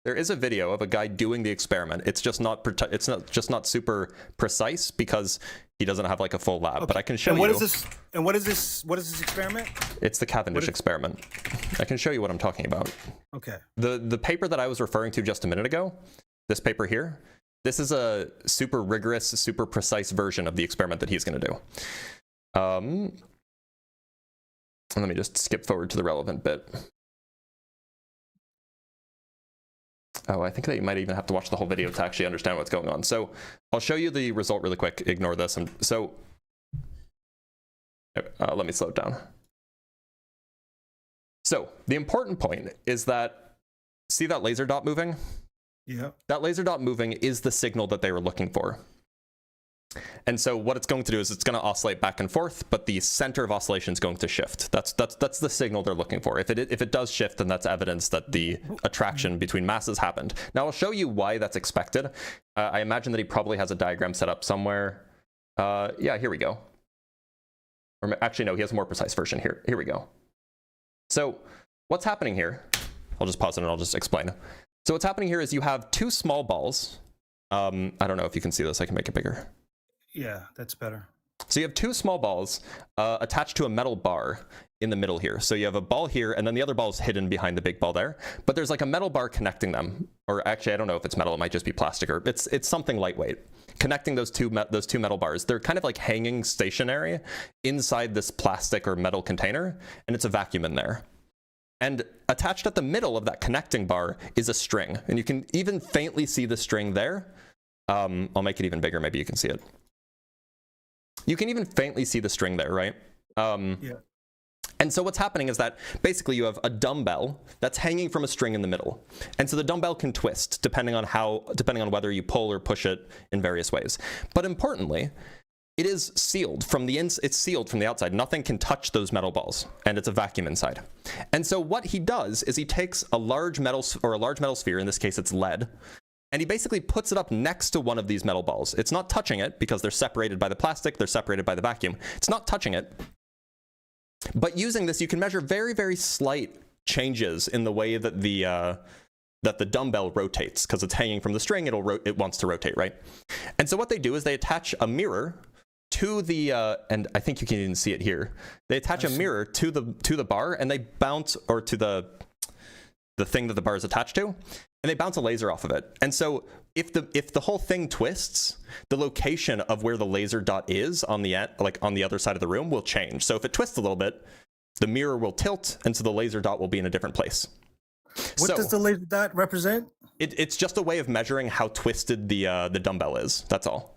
there is a video of a guy doing the experiment. It's just not super precise because he doesn't have like a full lab. Okay. But I can show you. What is this? And what is this? What is this experiment? It's the Cavendish experiment. I can show you what I'm talking about. Okay. The paper that I was referring to just a minute ago, this paper here, This is a super rigorous, super precise version of the experiment that he's going to do. Let me just skip forward to the relevant bit. Oh, I think that you might even have to watch the whole video to actually understand what's going on. So I'll show you the result really quick. Ignore this. Let me slow it down. So the important point is that, see that laser dot moving? Yeah. That laser dot moving is the signal that they were looking for. And so what it's going to do is it's going to oscillate back and forth, but the center of oscillation is going to shift. That's the signal they're looking for. If it does shift, then that's evidence that the attraction between masses happened. Now I'll show you why that's expected. I imagine that he probably has a diagram set up somewhere. Yeah, here we go. Or actually, no, he has a more precise version here. Here we go. So what's happening here? I'll just pause it and I'll just explain. So what's happening here is you have two small balls. I don't know if you can see this. I can make it bigger. Yeah, that's better. So you have two small balls attached to a metal bar in the middle here. So you have a ball here, and then the other ball is hidden behind the big ball there. But there's like a metal bar connecting them. Or actually, I don't know if it's metal. It might just be plastic, or it's something lightweight. Connecting those two metal bars. They're kind of like hanging stationary inside this plastic or metal container, and it's a vacuum in there. And attached at the middle of that connecting bar is a string. And you can even faintly see the string there. I'll make it even bigger. Maybe you can see it. You can even faintly see the string there, right? Yeah. And so what's happening is that basically you have a dumbbell that's hanging from a string in the middle. And so the dumbbell can twist depending on whether you pull or push it in various ways. But importantly, it is sealed from the it's sealed from the outside. Nothing can touch those metal balls, and it's a vacuum inside. And so what he does is he takes a large metal sphere, in this case it's lead, and he basically puts it up next to one of these metal balls. It's not touching it because they're separated by the plastic, they're separated by the vacuum. It's not touching it. But using this, you can measure very, very slight changes in the way that the dumbbell rotates, because it's hanging from the string, it wants to rotate, right? And so what they do is they attach a mirror to the and I think you can even see it here. They attach a mirror to the bar, and they bounce, or to the thing that the bar is attached to, and they bounce a laser off of it. And so if the whole thing twists, the location of where the laser dot is on the end, like on the other side of the room, will change. So if it twists a little bit, the mirror will tilt, and so the laser dot will be in a different place. What does the laser dot represent? It's just a way of measuring how twisted the dumbbell is. That's all.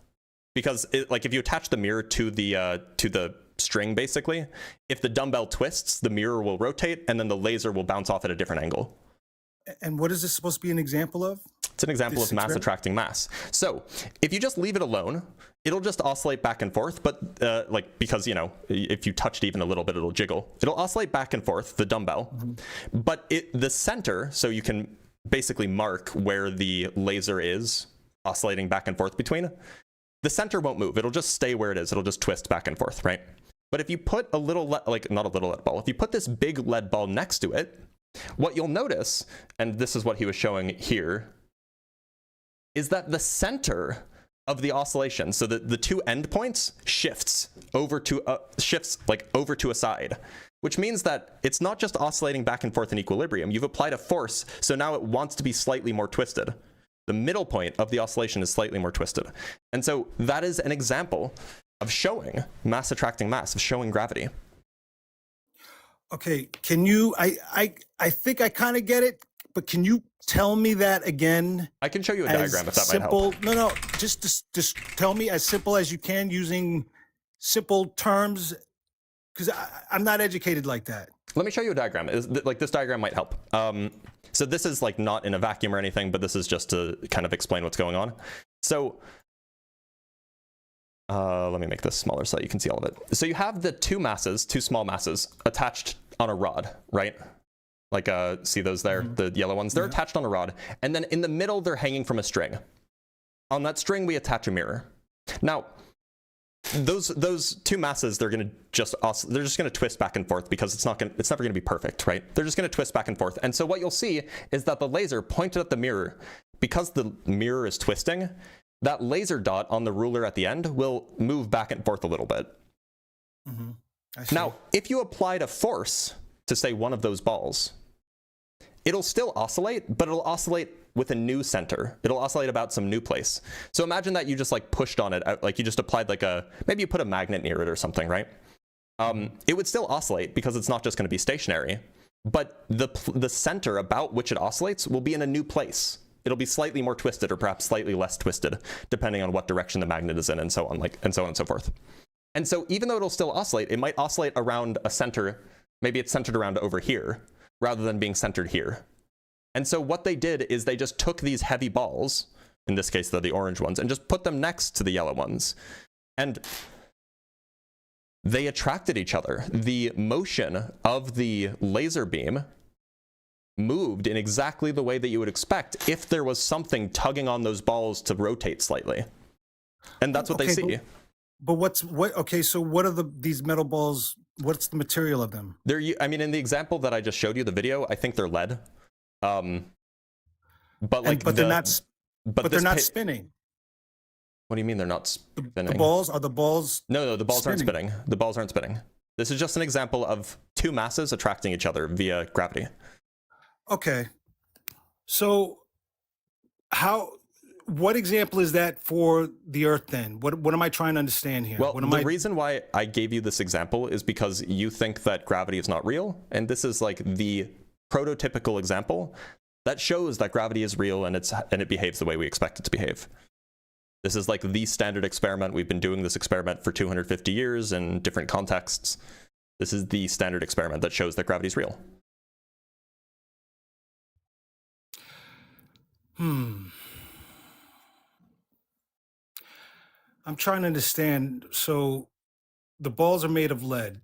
Because like if you attach the mirror to the string, basically, if the dumbbell twists, the mirror will rotate, and then the laser will bounce off at a different angle. And what is this supposed to be an example of? It's an example of mass attracting mass. So if you just leave it alone, it'll just oscillate back and forth. But because, you know, if you touch it even a little bit, it'll jiggle. It'll oscillate back and forth, the dumbbell. Mm-hmm. But the center, so you can basically mark where the laser is oscillating back and forth between. The center won't move. It'll just stay where it is. It'll just twist back and forth, right? But if you put a little, not a little lead ball, if you put this big lead ball next to it, what you'll notice, and this is what he was showing here, is that the center of the oscillation, so the two endpoints, shifts over to a side, which means that it's not just oscillating back and forth in equilibrium. You've applied a force, so now it wants to be slightly more twisted. The middle point of the oscillation is slightly more twisted. And so that is an example of showing mass attracting mass, of showing gravity. Okay, can you, I think I kind of get it, but can you tell me that again? I can show you a diagram if that might help. No, just tell me as simple as you can using simple terms, because I'm not educated like that. Let me show you a diagram. Like this diagram might help. So this is like not in a vacuum or anything, but this is just to kind of explain what's going on. So let me make this smaller so that you can see all of it. So you have the two small masses attached on a rod, right? Like, see those there, the yellow ones? They're attached on a rod. And then in the middle, they're hanging from a string. On that string, we attach a mirror. Now, those two masses, they're just going to twist back and forth because it's never going to be perfect, right? They're just going to twist back and forth. And so what you'll see is that the laser pointed at the mirror, because the mirror is twisting, that laser dot on the ruler at the end will move back and forth a little bit. Mm-hmm. Now, if you applied a force to, say, one of those balls, it'll still oscillate, but it'll oscillate with a new center. It'll oscillate about some new place. So imagine that you just like pushed on it, like you just applied like maybe you put a magnet near it or something, right? It would still oscillate because it's not just going to be stationary, but the center about which it oscillates will be in a new place. It'll be slightly more twisted or perhaps slightly less twisted, depending on what direction the magnet is in, and so on, and so on and so forth. And so even though it'll still oscillate, it might oscillate around a center. Maybe it's centered around over here rather than being centered here. And so what they did is they just took these heavy balls, in this case they're the orange ones, and just put them next to the yellow ones. And they attracted each other. The motion of the laser beam moved in exactly the way that you would expect if there was something tugging on those balls to rotate slightly. And that's what they see. But okay, so what are these metal balls, what's the material of them? I mean, in the example that I just showed you, the video, I think they're lead. But they're not spinning. What do you mean they're not spinning? The balls, are the balls No, the balls aren't spinning? spinning. The balls aren't spinning. This is just an example of two masses attracting each other via gravity. Okay. So what example is that for the Earth then? What am I trying to understand here? Well, the reason why I gave you this example is because you think that gravity is not real, and this is like the prototypical example that shows that gravity is real and it behaves the way we expect it to behave. This is like the standard experiment. We've been doing this experiment for 250 years in different contexts. This is the standard experiment that shows that gravity is real. I'm trying to understand. So the balls are made of lead.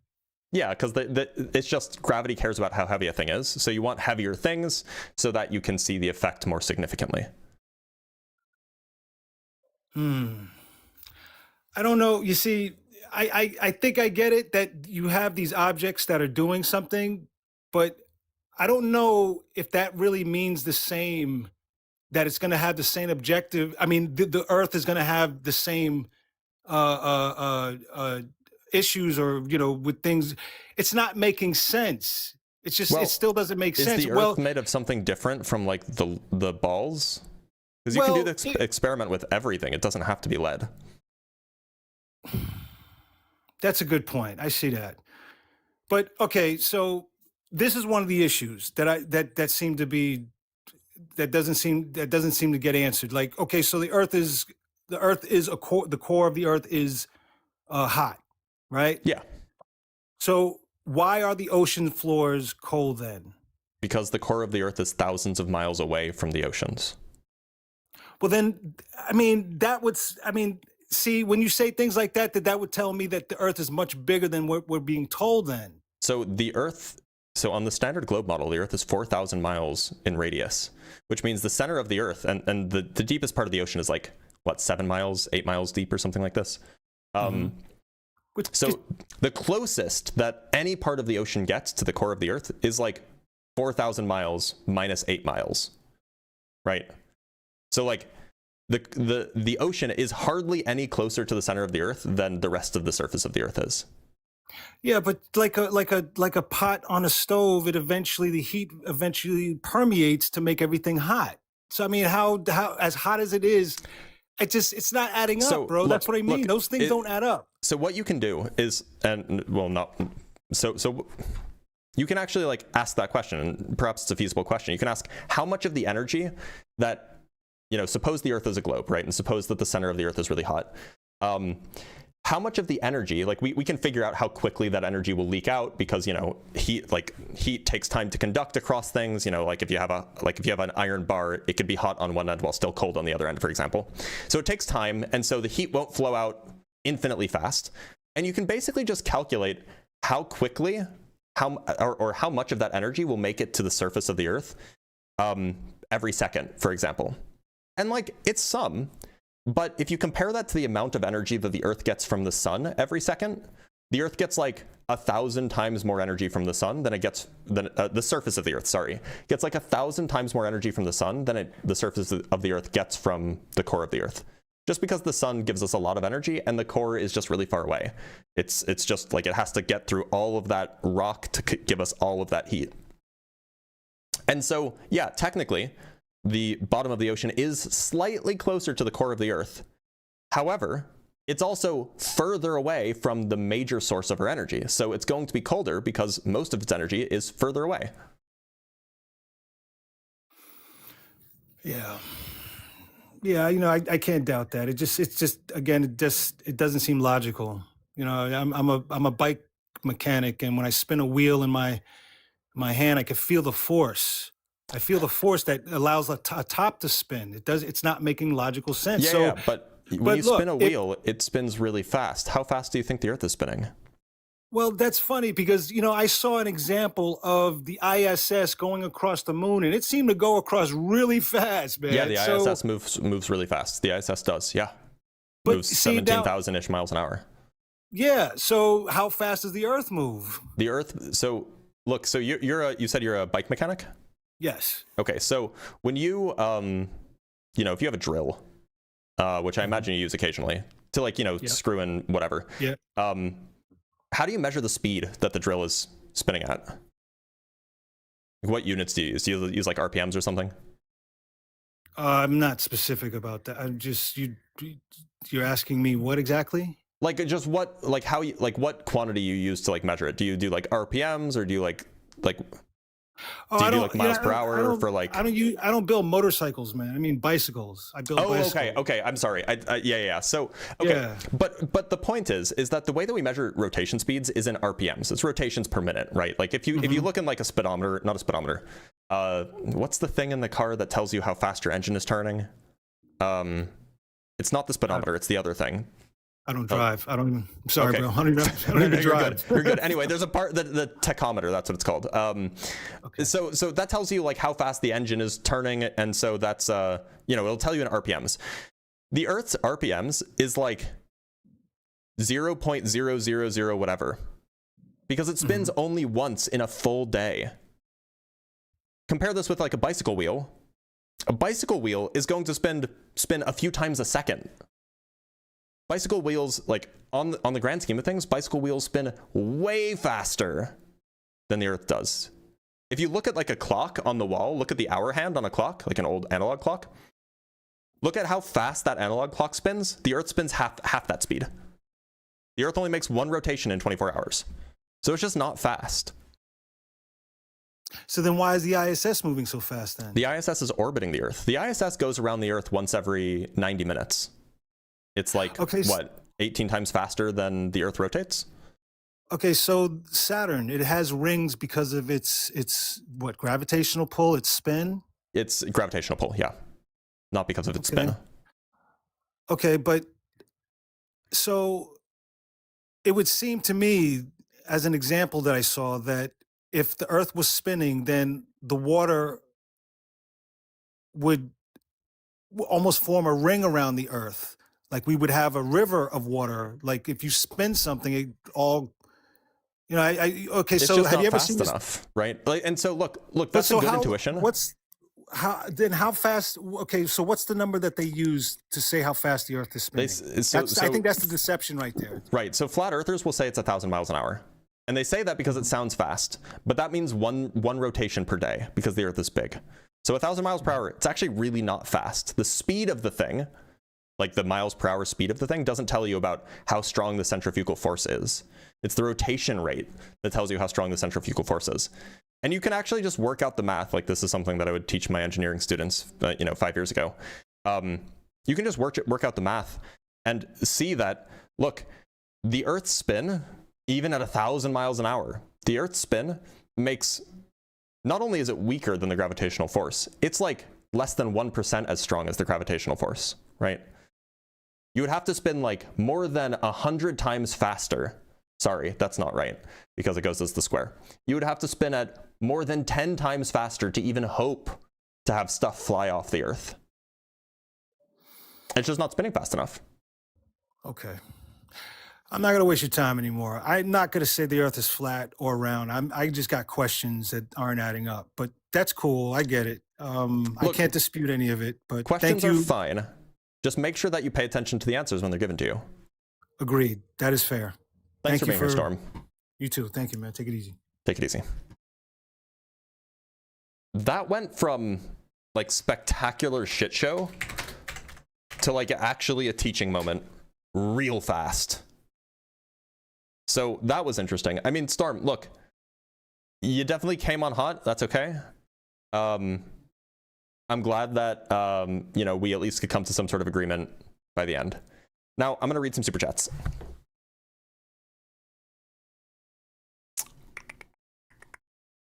Yeah, because it's just gravity cares about how heavy a thing is. So you want heavier things so that you can see the effect more significantly. I don't know. You see, I think I get it that you have these objects that are doing something, but I don't know if that really means the same, that it's going to have the same objective. I mean, the Earth is going to have the same issues, or, you know, with things. It's not making sense. It's just, it still doesn't make sense. Is the Earth made of something different from like the balls? Because you can do the experiment with everything. It doesn't have to be lead. That's a good point. I see that. But okay, so this is one of the issues that that seem to be, that doesn't seem to get answered. Like, okay, so the Earth is the core of the Earth is hot, right? Yeah. So why are the ocean floors cold then? Because the core of the Earth is thousands of miles away from the oceans. Well, then, I mean, see, when you say things like that, that would tell me that the Earth is much bigger than what we're being told then. So on the standard globe model, the Earth is 4,000 miles in radius, which means the center of the Earth and the deepest part of the ocean is like, what, 7 miles, 8 miles deep or something like this? So the closest that any part of the ocean gets to the core of the Earth is like 4,000 miles minus 8 miles, right? So like the ocean is hardly any closer to the center of the Earth than the rest of the surface of the Earth is. Yeah, but like a pot on a stove, the heat eventually permeates to make everything hot. So I mean, how as hot as it is, it's not adding up, bro. That's what I mean. Those things don't add up. So what you can do is, so you can actually like ask that question, and perhaps it's a feasible question. You can ask how much of the energy that, you know, suppose the Earth is a globe, right? And suppose that the center of the Earth is really hot. How much of the energy, like we can figure out how quickly that energy will leak out, because, you know, heat takes time to conduct across things. You know, like if you have an iron bar, it could be hot on one end while still cold on the other end, for example. So it takes time, and so the heat won't flow out infinitely fast. And you can basically just calculate how quickly, or how much of that energy will make it to the surface of the Earth every second, for example. And like, it's some, but if you compare that to the amount of energy that the Earth gets from the sun every second, the Earth gets like 1,000 times more energy from the sun than it gets, the surface of the Earth, sorry, gets like 1,000 times more energy from the sun than the surface of the Earth gets from the core of the Earth. Just because the sun gives us a lot of energy and the core is just really far away. It's just like it has to get through all of that rock to give us all of that heat. And so, yeah, technically, the bottom of the ocean is slightly closer to the core of the Earth. However, it's also further away from the major source of our energy. So it's going to be colder because most of its energy is further away. Yeah. Yeah, you know, I can't doubt that. It's just again, it doesn't seem logical. You know, I'm a bike mechanic, and when I spin a wheel in my hand, I can feel the force. I feel the force that allows a top to spin. It's not making logical sense. Yeah, So, yeah, but when but you look, spin a wheel, it spins really fast. How fast do you think the Earth is spinning? well, that's funny because, you know, I saw an example of the ISS going across the moon, and it seemed to go across really fast, man. Yeah, the So- ISS moves really fast. The ISS does, yeah. But Moves see, now- 17,000-ish miles an hour. Yeah. So how fast does the Earth move? The Earth, so look, so you said you're a bike mechanic? Yes. Okay, so when you, you know, if you have a drill, which I imagine you use occasionally to, like, you know, screw in whatever. Yeah. How do you measure the speed that the drill is spinning at? What units do you use? Do you use like RPMs or something? I'm not specific about that. I'm just you're asking me what exactly? Like just what, like how you, like what quantity you use to like measure it? Do you do like RPMs or do you like Oh, do I you do don't- like miles yeah, per I hour don't- for like? I don't build motorcycles, man. I mean bicycles. I build Oh, bicycles. okay. I'm sorry. Yeah. So, okay. Yeah. But the point is that the way that we measure rotation speeds is in RPMs. It's rotations per minute, right? Like if you look in like a speedometer, not a speedometer. What's the thing in the car that tells you how fast your engine is turning? It's not the speedometer. It's the other thing. I don't drive. I don't even. I'm sorry, Okay. bro. I don't even You're drive. good. You're good. Anyway, there's a part, the tachometer, that's what it's called. So that tells you like how fast the engine is turning, and so that's you know, it'll tell you in RPMs. The Earth's RPMs is like 0.000 whatever, because it spins only once in a full day. Compare this with like a bicycle wheel. A bicycle wheel is going to spin a few times a second. Bicycle wheels, like on the grand scheme of things, bicycle wheels spin way faster than the Earth does. If you look at like a clock on the wall, look at the hour hand on a clock, like an old analog clock. Look at how fast that analog clock spins. The Earth spins half that speed. The Earth only makes one rotation in 24 hours. So it's just not fast. So then why is the ISS moving so fast then? The ISS is orbiting the Earth. The ISS goes around the Earth once every 90 minutes. It's like, what, 18 times faster than the Earth rotates? Okay, so Saturn, it has rings because of its what, gravitational pull, its spin? It's gravitational pull, yeah. Not because of its spin. Okay, but so it would seem to me, as an example that I saw, that if the Earth was spinning, then the water would almost form a ring around the Earth. Like we would have a river of water. Like if you spin something, it all, you know, okay. It's So just have not you ever fast seen this? enough, right? Like, and so look, But that's so a good how, intuition. How fast? Okay, so what's the number that they use to say how fast the Earth is spinning? I think that's the deception right there. Right. So flat earthers will say it's 1,000 miles an hour. And they say that because it sounds fast, but that means one rotation per day because the Earth is big. So 1,000 miles per hour, it's actually really not fast. The speed of the thing, like the miles per hour speed of the thing, doesn't tell you about how strong the centrifugal force is. It's the rotation rate that tells you how strong the centrifugal force is. And you can actually just work out the math. Like this is something that I would teach my engineering students, 5 years ago. You can just work out the math and see that, look, the Earth's spin, even at 1,000 miles an hour, the Earth's spin makes, not only is it weaker than the gravitational force, it's like less than 1% as strong as the gravitational force, right? You would have to spin like more than 100 times faster. Sorry, that's not right, because it goes as the square. You would have to spin at more than 10 times faster to even hope to have stuff fly off the Earth. It's just not spinning fast enough. Okay. I'm not going to waste your time anymore. I'm not going to say the Earth is flat or round. I just got questions that aren't adding up, but that's cool. I get it. I can't dispute any of it, but Questions thank you. are fine. Just make sure that you pay attention to the answers when they're given to you. Agreed. That is fair. Thanks Thank for you being here, Storm. You too. Thank you, man. Take it easy. Take it easy. That went from like spectacular shit show to like actually a teaching moment real fast. So that was interesting. I mean, Storm, look, you definitely came on hot. That's okay. I'm glad that, you know, we at least could come to some sort of agreement by the end. Now, I'm going to read some super chats.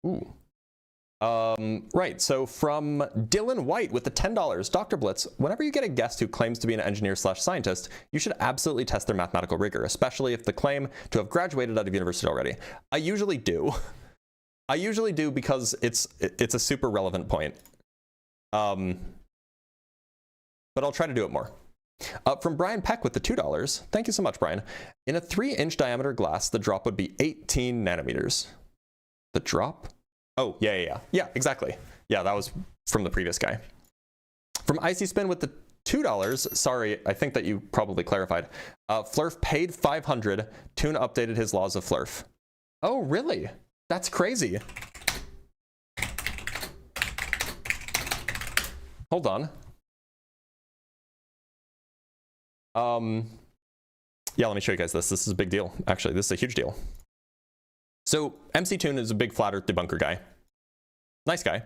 Ooh. Right, so from Dylan White with the $10, Dr. Blitz, whenever you get a guest who claims to be an engineer/scientist, you should absolutely test their mathematical rigor, especially if they claim to have graduated out of university already. I usually do. I usually do because it's a super relevant point. But I'll try to do it more. From Brian Peck with the $2, thank you so much, Brian. In a 3-inch diameter glass, the drop would be 18 nanometers. The drop? Oh, yeah, exactly. Yeah, that was from the previous guy. From Icy Spin with the $2, sorry, I think that you probably clarified. FLERF paid $500. Toon updated his laws of FLERF. Oh, really? That's crazy. Hold on. Yeah, let me show you guys this. This is a big deal. Actually, this is a huge deal. So MC Toon is a big flat earth debunker guy. Nice guy.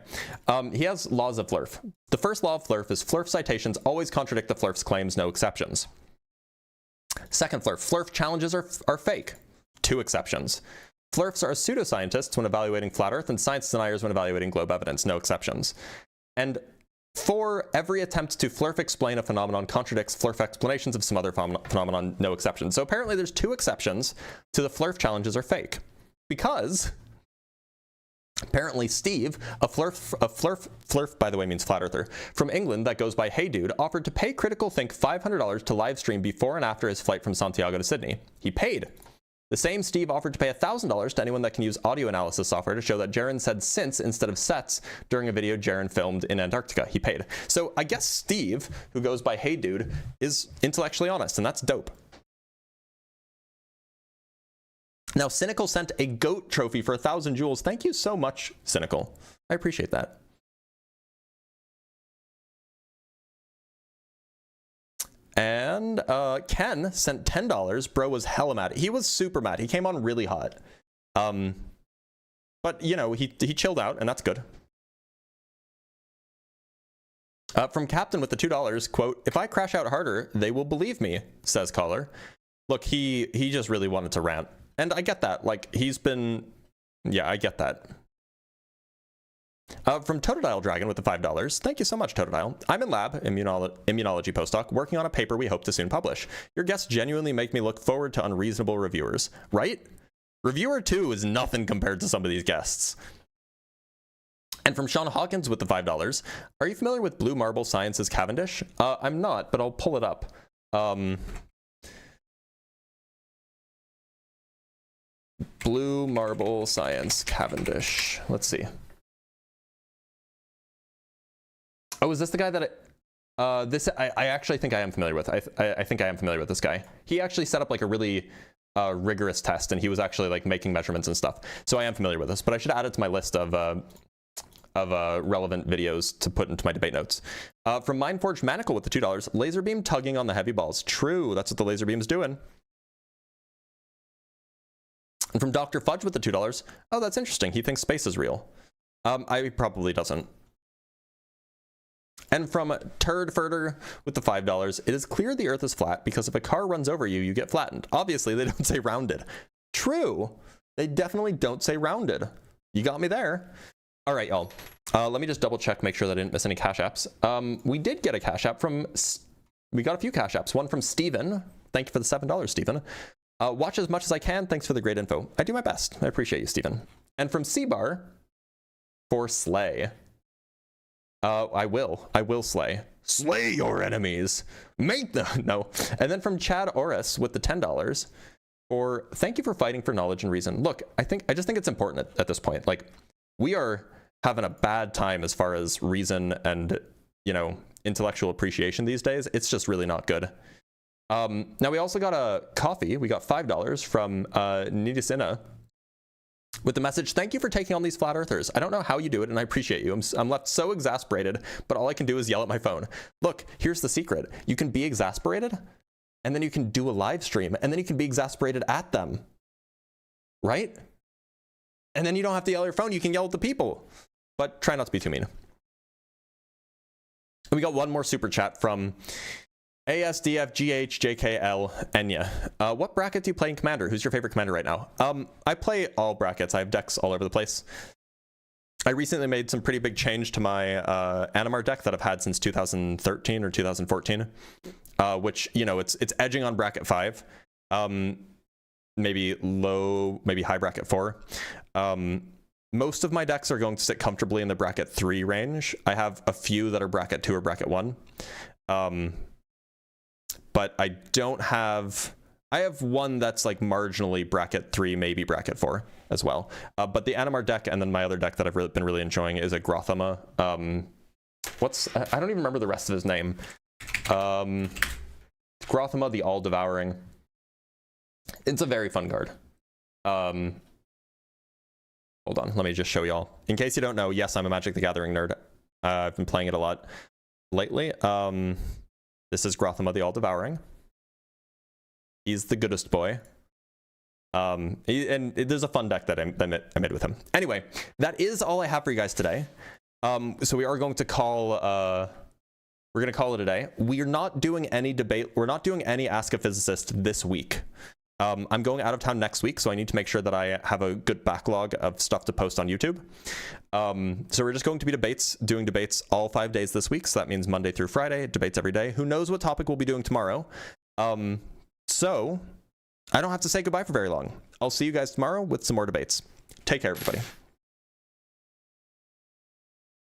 He has laws of FLERF. The first law of FLERF is FLERF citations always contradict the FLERF's claims, no exceptions. Second FLERF, FLERF challenges are fake. 2 exceptions. FLERFs are pseudoscientists when evaluating flat earth and science deniers when evaluating globe evidence, no exceptions. And 4, every attempt to FLERF explain a phenomenon contradicts FLERF explanations of some other phenomenon, no exceptions. So apparently there's 2 exceptions to the FLERF challenges are fake. Because apparently Steve, a FLERF by the way means flat earther, from England that goes by Hey Dude, offered to pay Critical Think $500 to live stream before and after his flight from Santiago to Sydney. He paid. The same Steve offered to pay $1,000 to anyone that can use audio analysis software to show that Jaren said since instead of sets during a video Jaren filmed in Antarctica. He paid. So I guess Steve, who goes by Hey Dude, is intellectually honest, and that's dope. Now, Cynical sent a GOAT trophy for 1,000 joules. Thank you so much, Cynical. I appreciate that. And Ken sent $10. Bro was hella mad. He was super mad. He came on really hot. But, you know, he chilled out, and that's good. From Captain with the $2, quote, if I crash out harder, they will believe me, says caller. Look, he just really wanted to rant. And I get that. Like, he's been... Yeah, I get that. From Totodile Dragon with the $5. Thank you so much, Totodile. I'm in lab, immunology postdoc, working on a paper we hope to soon publish. Your guests genuinely make me look forward to unreasonable reviewers, right? Reviewer 2 is nothing compared to some of these guests. And from Sean Hawkins with the $5. Are you familiar with Blue Marble Science's Cavendish? I'm not, but I'll pull it up. Blue Marble Science Cavendish. Let's see. Oh, is this the guy that I actually think I am familiar with. I think I am familiar with this guy. He actually set up like a really rigorous test, and he was actually like making measurements and stuff. So I am familiar with this, but I should add it to my list of relevant videos to put into my debate notes. From Mindforged Manacle with the $2, laser beam tugging on the heavy balls. True, that's what the laser beam's doing. And from Dr. Fudge with the $2, oh, that's interesting. He thinks space is real. I probably doesn't. And from Turd Furter with the $5, it is clear the Earth is flat because if a car runs over you, you get flattened. Obviously, they don't say rounded. True. They definitely don't say rounded. You got me there. All right, y'all. Let me just double check, make sure that I didn't miss any cash apps. We did get a cash app from... We got a few cash apps. One from Steven. Thank you for the $7, Steven. Watch as much as I can. Thanks for the great info. I do my best. I appreciate you, Steven. And from C-Bar for Slay. I will slay. Slay your enemies. Make them. No. And then from Chad Oris with the $10 for thank you for fighting for knowledge and reason. Look, I just think it's important at this point. Like, we are having a bad time as far as reason and, you know, intellectual appreciation these days. It's just really not good. Now we also got a coffee. We got $5 from Nidisina with the message, thank you for taking on these flat earthers. I don't know how you do it, and I appreciate you. I'm left so exasperated, but all I can do is yell at my phone. Look, here's the secret. You can be exasperated, and then you can do a live stream, and then you can be exasperated at them, right? And then you don't have to yell at your phone. You can yell at the people, but try not to be too mean. We got one more super chat from ASDFGHJKL Enya. What bracket do you play in Commander? Who's your favorite Commander right now? I play all brackets. I have decks all over the place. I recently made some pretty big change to my Animar deck that I've had since 2013 or 2014, which, you know, it's edging on bracket 5, maybe high bracket 4. Most of my decks are going to sit comfortably in the bracket 3 range. I have a few that are bracket 2 or bracket 1. But I don't have, I have one that's like marginally bracket 3, maybe bracket 4 as well. But the Animar deck and then my other deck that I've been really enjoying is a Grothama. I don't even remember the rest of his name. Grothama the All-Devouring. It's a very fun card. Hold on, let me just show y'all. In case you don't know, yes, I'm a Magic the Gathering nerd. I've been playing it a lot lately. This is Grothama the All-Devouring. He's the goodest boy. And there's a fun deck that I made with him. Anyway, that is all I have for you guys today. So we are going to call, we're going to call it a day. We're not doing any debate. We're not doing any Ask a Physicist this week. I'm going out of town next week, so I need to make sure that I have a good backlog of stuff to post on YouTube. So we're just going to be doing debates all 5 days this week. So that means Monday through Friday, debates every day. Who knows what topic we'll be doing tomorrow? So I don't have to say goodbye for very long. I'll see you guys tomorrow with some more debates. Take care, everybody.